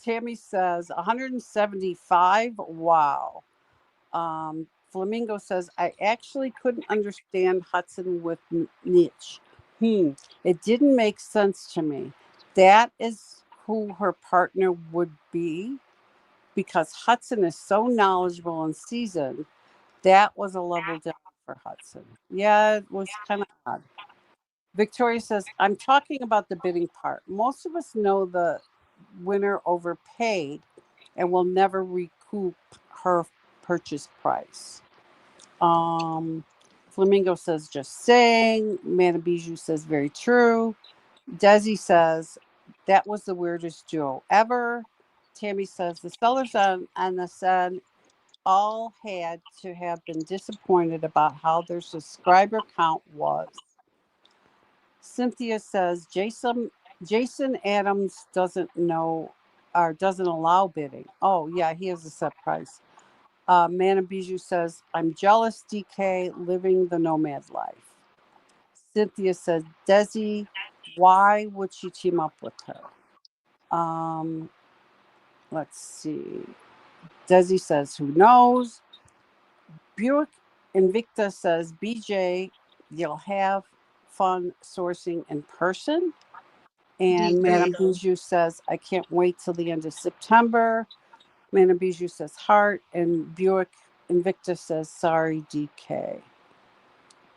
Tammy says 175. Wow. Flamingo says, I actually couldn't understand Hudson with niche. It didn't make sense to me. That is who her partner would be because Hudson is so knowledgeable and seasoned. That was a level down for Hudson. Yeah, it was kind of odd. Victoria says, I'm talking about the bidding part. Most of us know the winner overpaid and will never recoup her purchase price. Flamingo says, just saying. Manabiju says, very true. Desi says, that was the weirdest duo ever. Tammy says, the sellers on the Sun all had to have been disappointed about how their subscriber count was. Cynthia says, Jason Adams doesn't know or doesn't allow bidding. Oh, yeah, he has a set price. Manabiju says, I'm jealous, DK, living the nomad life. Cynthia says, Desi, why would she team up with her? Let's see. Desi says, who knows? Buick Invicta says, BJ, you'll have fun sourcing in person. And DK. Manabiju says, I can't wait till the end of September. Manabiju says, heart. And Buick Invicta says, sorry, DK.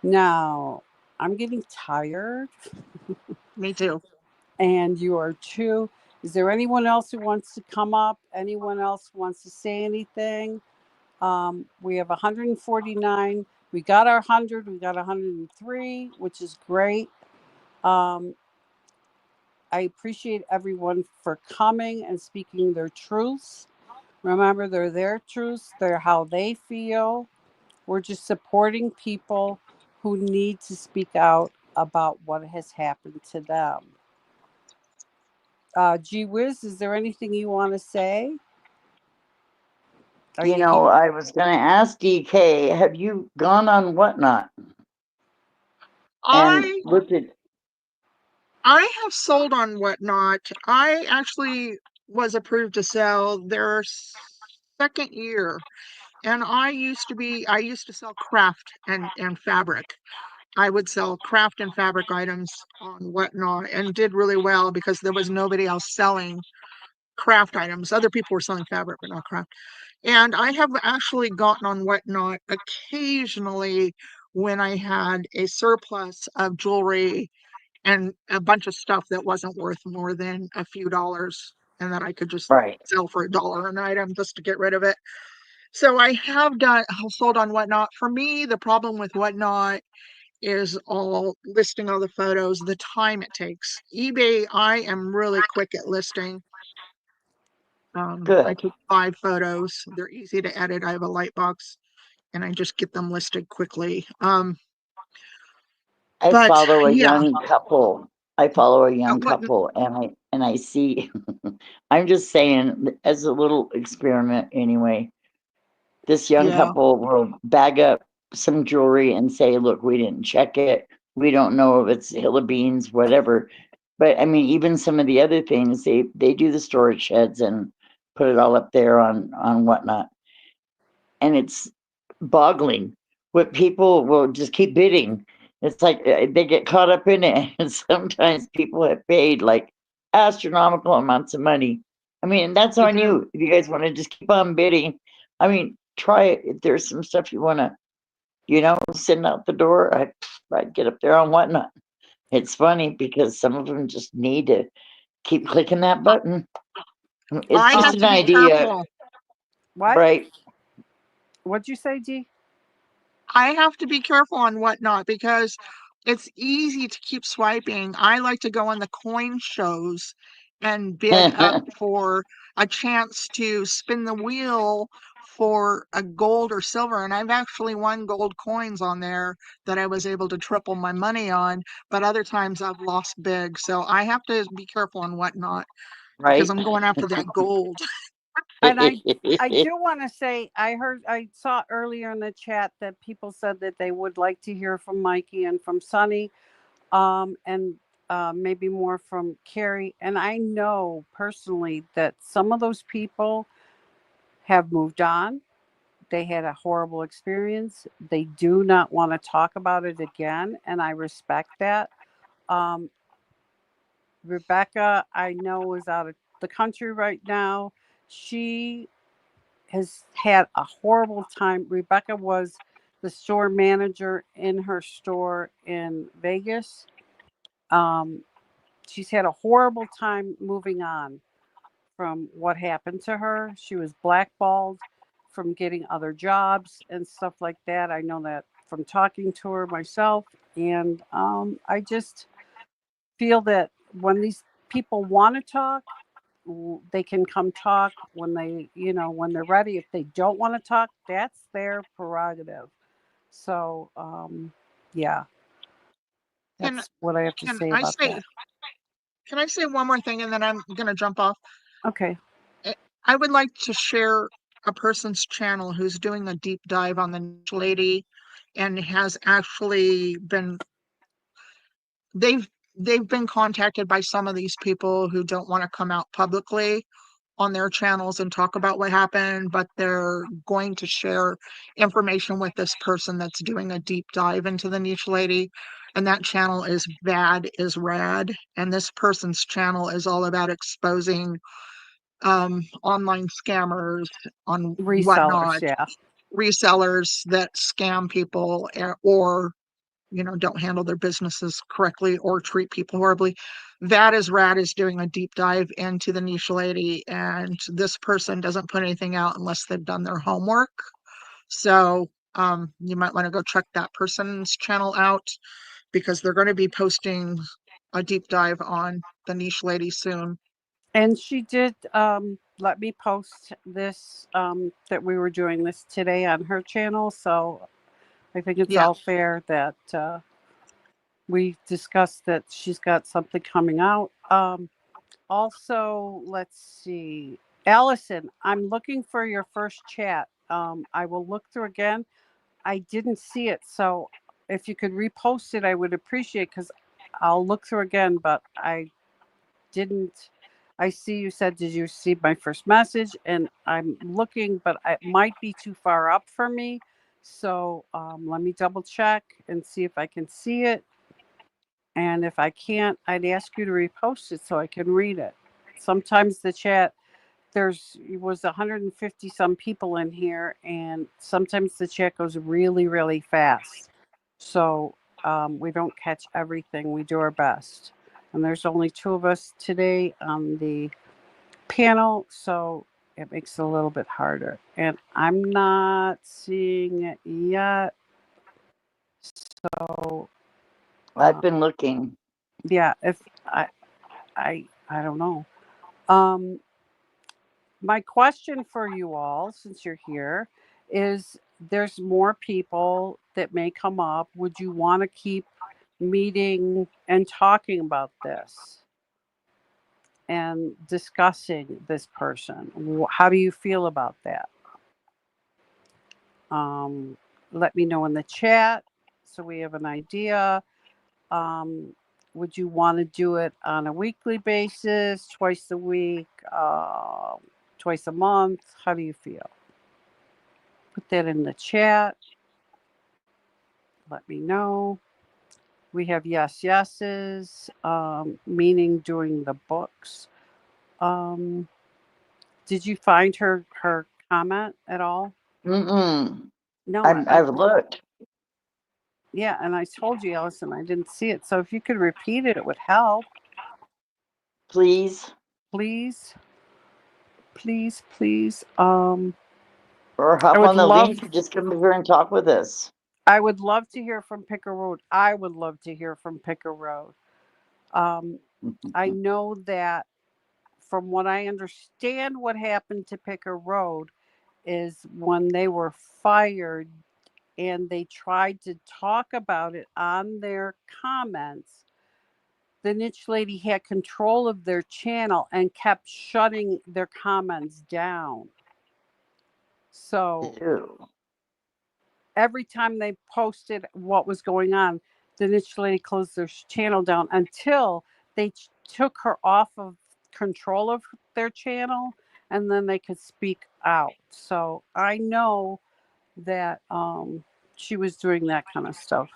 Now, I'm getting tired, Me too. and you are too. Is there anyone else who wants to come up? Anyone else wants to say anything? We have 149. We got our 100. We got 103, which is great. I appreciate everyone for coming and speaking their truths. Remember, they're their truths. They're how they feel. We're just supporting people who need to speak out about what has happened to them. Gee whiz, is there anything you want to say? Are You you know, I was going to ask DK, have you gone on Whatnot and I looked at? I have sold on Whatnot. I actually was approved to sell their second year, and I used to sell craft and fabric. I would sell craft and fabric items on Whatnot and did really well because there was nobody else selling craft items. Other people were selling fabric, but not craft. And I have actually gotten on Whatnot occasionally when I had a surplus of jewelry and a bunch of stuff that wasn't worth more than a few dollars and that I could just Right. sell for $1 an item just to get rid of it. So I have done sold on Whatnot. For me, the problem with Whatnot is all listing all the photos, the time it takes. eBay, I am really quick at listing. I Good. take 5 photos. They're easy to edit. I have a light box and I just get them listed quickly. I But follow a yeah, young couple. I follow a young what, couple and I see I'm just saying as a little experiment anyway. This young yeah, couple will bag up some jewelry and say, look, we didn't check it. We don't know if it's hill of beans, whatever. But I mean, even some of the other things, they do the storage sheds and put it all up there on Whatnot. And it's boggling what people will just keep bidding. It's like they get caught up in it. And sometimes people have paid like astronomical amounts of money. I mean, that's they on do. you. If you guys want to just keep on bidding, I mean, try it. If there's some stuff you want to, send out the door, I'd get up there on Whatnot. It's funny because some of them just need to keep clicking that button. It's I just have an to be idea, careful. what? right? What'd you say, G? I have to be careful on Whatnot because it's easy to keep swiping. I like to go on the coin shows and bid up for a chance to spin the wheel for a gold or silver. And I've actually won gold coins on there that I was able to triple my money on, but other times I've lost big. So I have to be careful on Whatnot because Right? I'm going after that gold. And I do want to say I saw earlier in the chat that people said that they would like to hear from Mikey and from Sunny, and maybe more from Carrie. And I know personally that some of those people have moved on. They had a horrible experience. They do not want to talk about it again, and I respect that. Um, Rebecca, I know, is out of the country right now. She has had a horrible time. Rebecca was the store manager in her store in Vegas. Um, she's had a horrible time moving on from what happened to her. She was blackballed from getting other jobs and stuff like that. I know that from talking to her myself. And I just feel that when these people want to talk, they can come talk when when they're ready. If they don't want to talk, that's their prerogative. So yeah, Can that's what I have to can say I about say that. can I say one more thing and then I'm gonna jump off? Okay. I would like to share a person's channel who's doing a deep dive on the niche lady and has actually been they've they've been contacted by some of these people who don't want to come out publicly on their channels and talk about what happened, but they're going to share information with this person that's doing a deep dive into the niche lady. And that channel is Bad is Rad. And this person's channel is all about exposing online scammers on Resellers, Whatnot, yeah. resellers that scam people or don't handle their businesses correctly or treat people horribly. That is Rad is doing a deep dive into the niche lady, and this person doesn't put anything out unless they've done their homework. So you might want to go check that person's channel out because they're going to be posting a deep dive on the niche lady soon. And she did let me post this, that we were doing this today on her channel. So I think it's Yeah. all fair that we discussed that she's got something coming out. Also, let's see. Allison, I'm looking for your first chat. I will look through again. I didn't see it, so if you could repost it, I would appreciate because I'll look through again, but I didn't. I see you said, did you see my first message? And I'm looking, but it might be too far up for me. So let me double check and see if I can see it. And if I can't, I'd ask you to repost it so I can read it. Sometimes the chat, it was 150 some people in here, and sometimes the chat goes really, really fast. So we don't catch everything. We do our best. And there's only two of us today on the panel, so it makes it a little bit harder. And I'm not seeing it yet. So I've been looking. yeah, if I don't know. Um, my question for you all, since you're here, is there's more people that may come up. Would you want to keep meeting and talking about this and discussing this person? How do you feel about that? Um, Let me know in the chat so we have an idea. Um, would you want to do it on a weekly basis, twice a week, twice a month? How do you feel? Put that in the chat. Let me know. We have yes, yeses, meaning doing the books. Um, did you find her comment at all? Mm-mm. No, I've looked. yeah, and I told you, Allison, I didn't see it. So if you could repeat it, it would help. Please. Please, please, please. Or I hop would on the love link and just come over and talk with us. I would love to hear from Picker Road. I would love to hear from Picker Road. I know that from what I understand, what happened to Picker Road is when they were fired and they tried to talk about it on their comments, the niche lady had control of their channel and kept shutting their comments down. So Ew. every time they posted what was going on, the niche lady closed their channel down until they took her off of control of their channel, and then they could speak out. So I know that she was doing that kind of stuff.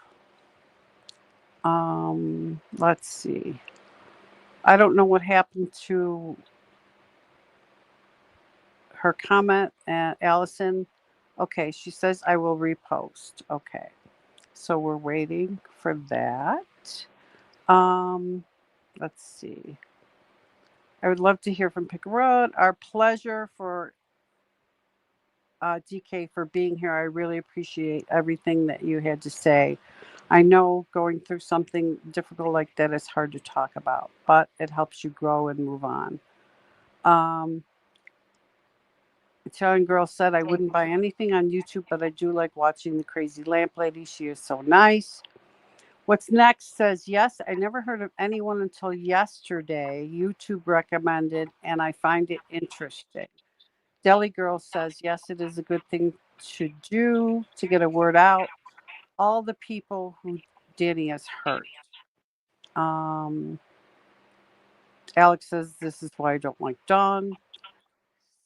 Let's see. I don't know what happened to her comment, Allison. Okay, she says I will repost. Okay. So we're waiting for that. Um, let's see. I would love to hear from Pick Road. Our pleasure for DK for being here. I really appreciate everything that you had to say. I know going through something difficult like that is hard to talk about, but it helps you grow and move on. Italian girl said I wouldn't buy anything on YouTube, but I do like watching the crazy lamp lady. She is so nice. What's next says, yes, I never heard of anyone until yesterday. YouTube recommended, and I find it interesting. Deli Girl says, yes, it is a good thing to do to get a word out. All the people who Danny has hurt. Um, Alex says, this is why I don't like Dawn.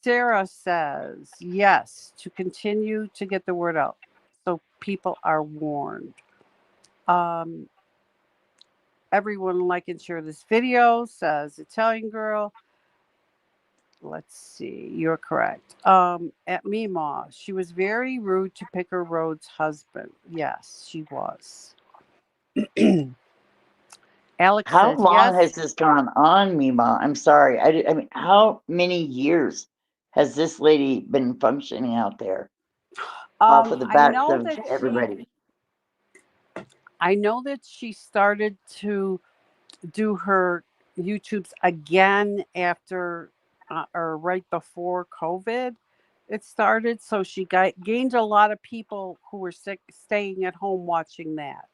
Sarah says, yes, to continue to get the word out so people are warned. Everyone like and share this video, says Italian girl. Let's see, you're correct. At Meemaw, she was very rude to Picker Road's husband. Yes, she was. Alex How says long yes. has this gone on, Mima? I'm sorry. I mean, how many years has this lady been functioning out there off of the I backs know of that everybody? she started to do her YouTubes again after or right before COVID it started. So she gained a lot of people who were sick, staying at home watching that.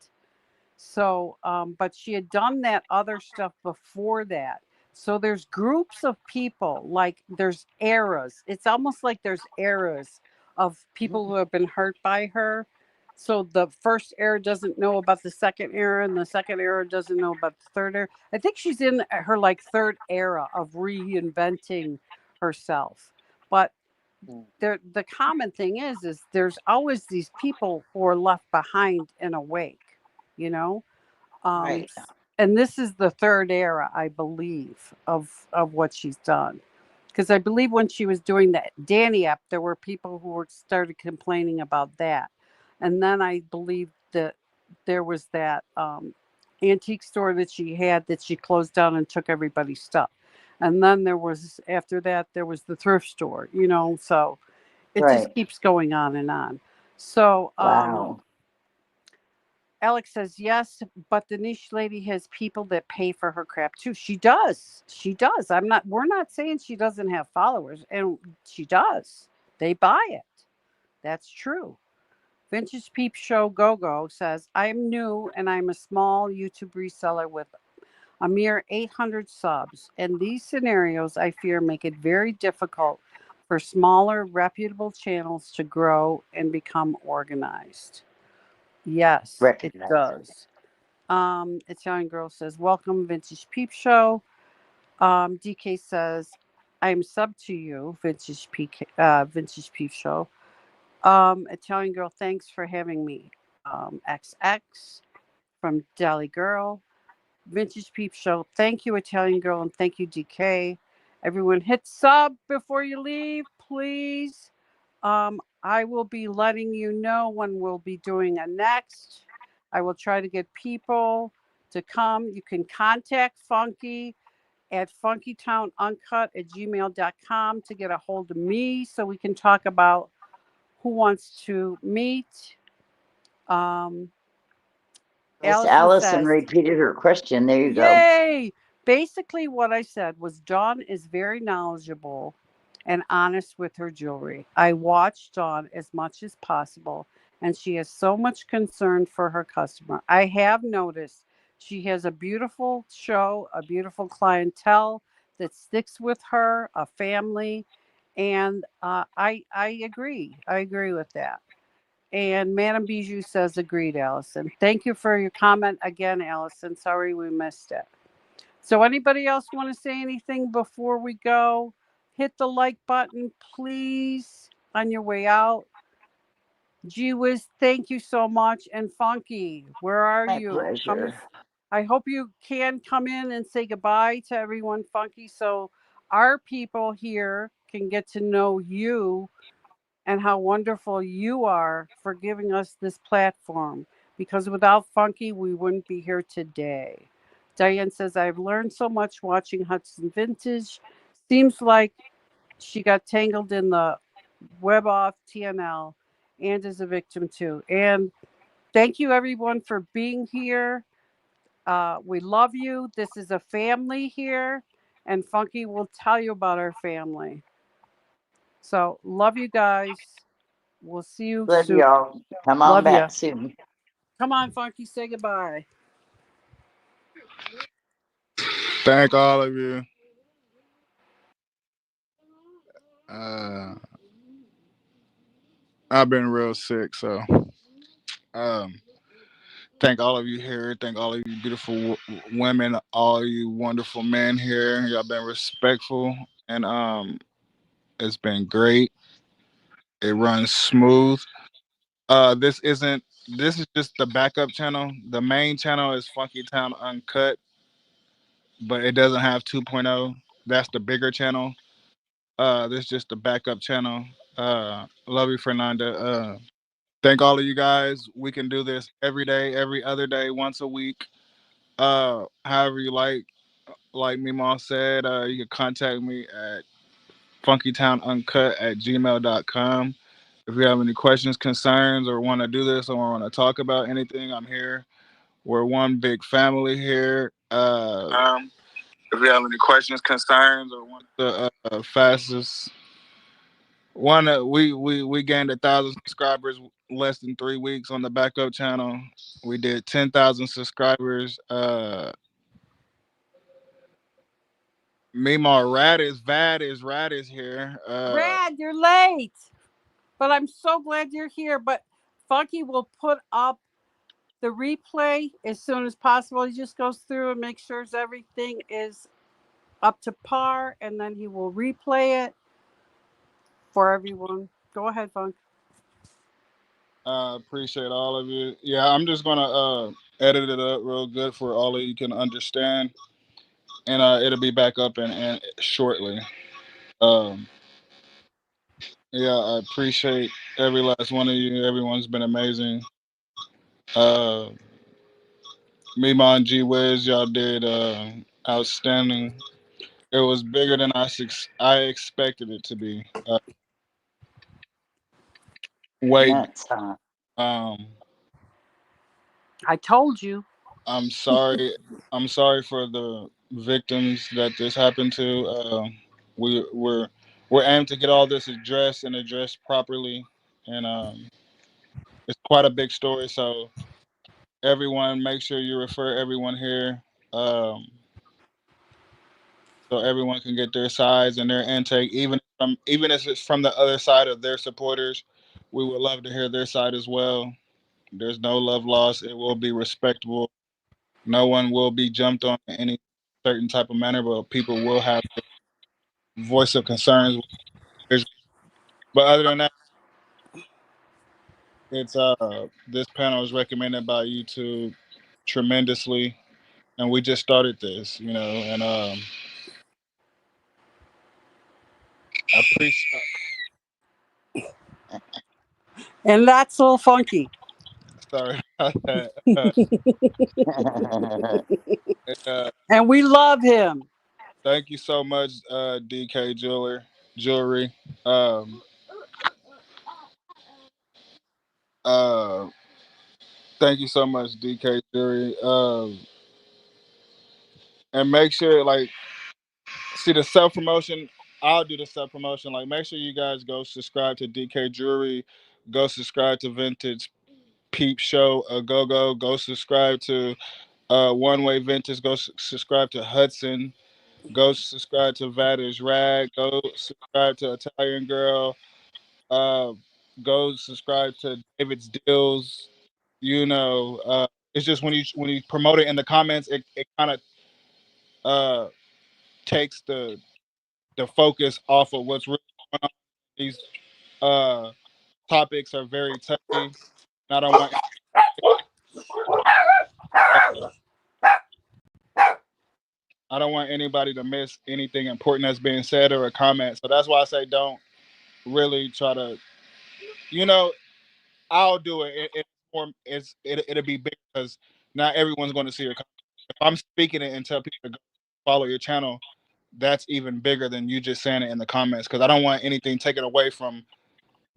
So, but she had done that other stuff before that. So there's groups of people, like there's eras. It's almost like there's eras of people who have been hurt by her. So the first era doesn't know about the second era, and the second era doesn't know about the third era. I think she's in her like third era of reinventing herself. But the common thing is there's always these people who are left behind in a wake, you know. Right. And this is the third era, I believe, of what she's done. Because I believe when she was doing that Danny app, there were people who were started complaining about that, and then I believe that there was that antique store that she had that she closed down and took everybody's stuff, and then there was after that there was the thrift store, you know. So it Right. just keeps going on and on. So Wow. Alex says yes, but the niche lady has people that pay for her crap too. She does. She does. We're not saying she doesn't have followers, and she does. They buy it. That's true. Vintage Peep Show Go Go says, I'm new and I'm a small YouTube reseller with a mere 800 subs. And these scenarios, I fear, make it very difficult for smaller, reputable channels to grow and become organized. Yes, it Recognize. does. Italian Girl says, welcome, Vintage Peep Show. DK says, I'm sub to you, Vintage Peep Show. Italian Girl, thanks for having me. XX from Deli Girl. Vintage Peep Show, thank you, Italian Girl, and thank you, DK. Everyone hit sub before you leave, please. I will be letting you know when we'll be doing a next. I will try to get people to come. You can contact Funky at funkytownuncut@gmail.com to get a hold of me so we can talk about who wants to meet. Um, Miss Allison Allison says, repeated her question. There you go. yay! Basically, what I said was Dawn is very knowledgeable and honest with her jewelry. I watch Dawn as much as possible, and she has so much concern for her customer. I have noticed she has a beautiful show, a beautiful clientele that sticks with her, a family, and I agree. I agree with that. And Madame Bijou says, agreed, Allison. Thank you for your comment again, Allison. Sorry we missed it. So anybody else want to say anything before we go? Hit the like button, please, on your way out. Gee whiz, thank you so much. And Funky, where are My you? pleasure. I hope you can come in and say goodbye to everyone, Funky, so our people here can get to know you and how wonderful you are for giving us this platform. Because without Funky, we wouldn't be here today. Diane says, I've learned so much watching Hudson Vintage. Seems like she got tangled in the web off TNL and is a victim too. And thank you, everyone, for being here. We love you. This is a family here, and Funky will tell you about our family. So, love you guys. We'll see you Love soon. y'all. Come on Love you. back soon. Come on, Funky, say goodbye. Thank all of you. Uh, I've been real sick, so um, thank all of you here. Thank all of you beautiful women, all you wonderful men here. Y'all been respectful, and it's been great. It runs smooth. This isn't. This is just the backup channel. The main channel is Funky Town Uncut, but it doesn't have 2.0. That's the bigger channel. This is just the backup channel. Love you, Fernanda. Thank all of you guys. We can do this every day, every other day, once a week. However you like. Like Mima said, you can contact me at funkytownuncut@gmail.com. If you have any questions, concerns, or want to do this or want to talk about anything, I'm here. We're one big family here. If you have any questions, concerns, or want the fastest one, we gained 1,000 subscribers less than 3 weeks on the backup channel. We did 10,000 subscribers Meemaw, Rad is here. Brad, you're late. But I'm so glad you're here. But Funky will put up the replay as soon as possible. He just goes through and makes sure everything is up to par, and then he will replay it for everyone. Go ahead, Funk. Appreciate all of you. Yeah, I'm just gonna edit it up real good for all of you can understand, and it'll be back up and shortly. Um, yeah, I appreciate every last one of you. Everyone's been amazing. Uh, Mima and G Wiz, y'all did outstanding. It was bigger than I expected it to be. Way. Nuts, huh? Um, I told you. I'm sorry. I'm sorry for the victims that this happened to. We're aimed to get all this addressed and addressed properly, and it's quite a big story. So everyone, make sure you refer everyone here, um, so everyone can get their sides and their intake, even if it's from the other side of their supporters. We would love to hear their side as well. There's no love lost. It will be respectable. No one will be jumped on in any certain type of manner, but people will have voice of concerns. But other than that, it's this panel is recommended by YouTube tremendously, and we just started this, and I appreciate. And that's a little funky. Sorry about that. And we love him. Thank you so much, DK Jewelry. Um, uh, Thank you so much, DK Jewelry. And make sure, like, see the self promotion. I'll do the self promotion. Like, make sure you guys go subscribe to DK Jewelry. Go subscribe to Vintage Peep Show. Go subscribe to One Way Vintage. Go subscribe to Hudson. Go subscribe to Vadder's Rag. Go subscribe to Italian Girl. Uh, Go subscribe to David's Deals. It's just when you promote it in the comments, it kind of takes the focus off of what's really going on. These topics are very touchy, and I don't want anybody to miss anything important that's being said or a comment. So that's why I say don't really try to, you know, I'll do it. It'll be big because not everyone's going to see your comment. If I'm speaking it and tell people to go follow your channel, that's even bigger than you just saying it in the comments, because I don't want anything taken away from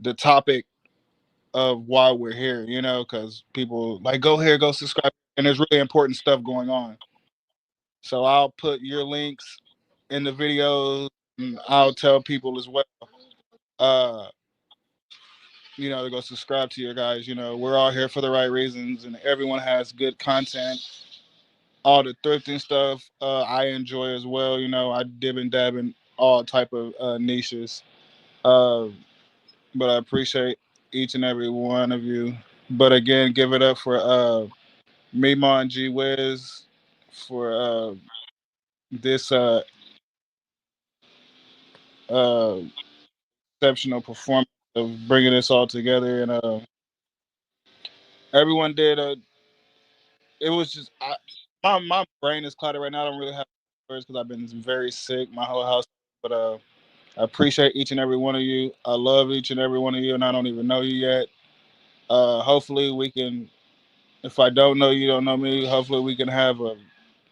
the topic of why we're here, because people like go here, go subscribe, and there's really important stuff going on. So I'll put your links in the videos, and I'll tell people as well, uh, to go subscribe to your guys. We're all here for the right reasons, and everyone has good content. All the thrifting stuff, I enjoy as well. I dib and dab in all type of niches. Uh, but I appreciate each and every one of you. But again, give it up for Mima and G Wiz for this uh, exceptional performance of bringing this all together. And everyone did. It was just my brain is clouded right now. I don't really have words because I've been very sick my whole house. But I appreciate each and every one of you. I love each and every one of you, and I don't even know you yet. Hopefully we can. If I don't know you, don't know me. Hopefully we can have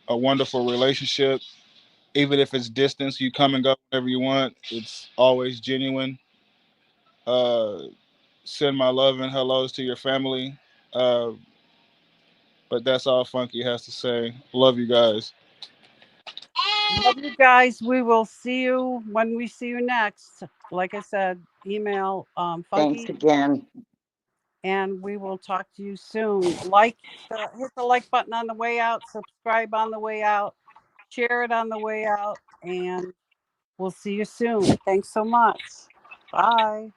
a wonderful relationship. Even if it's distance, you come and go whenever you want. It's always genuine. Uh, Send my love and hellos to your family. Uh, but that's all Funky has to say. Love you guys. Love you guys. We will see you when we see you next. Like I said, email Thanks Funky, again. and we will talk to you soon. Hit the like button on the way out, subscribe on the way out, share it on the way out, and we'll see you soon. Thanks so much. Bye.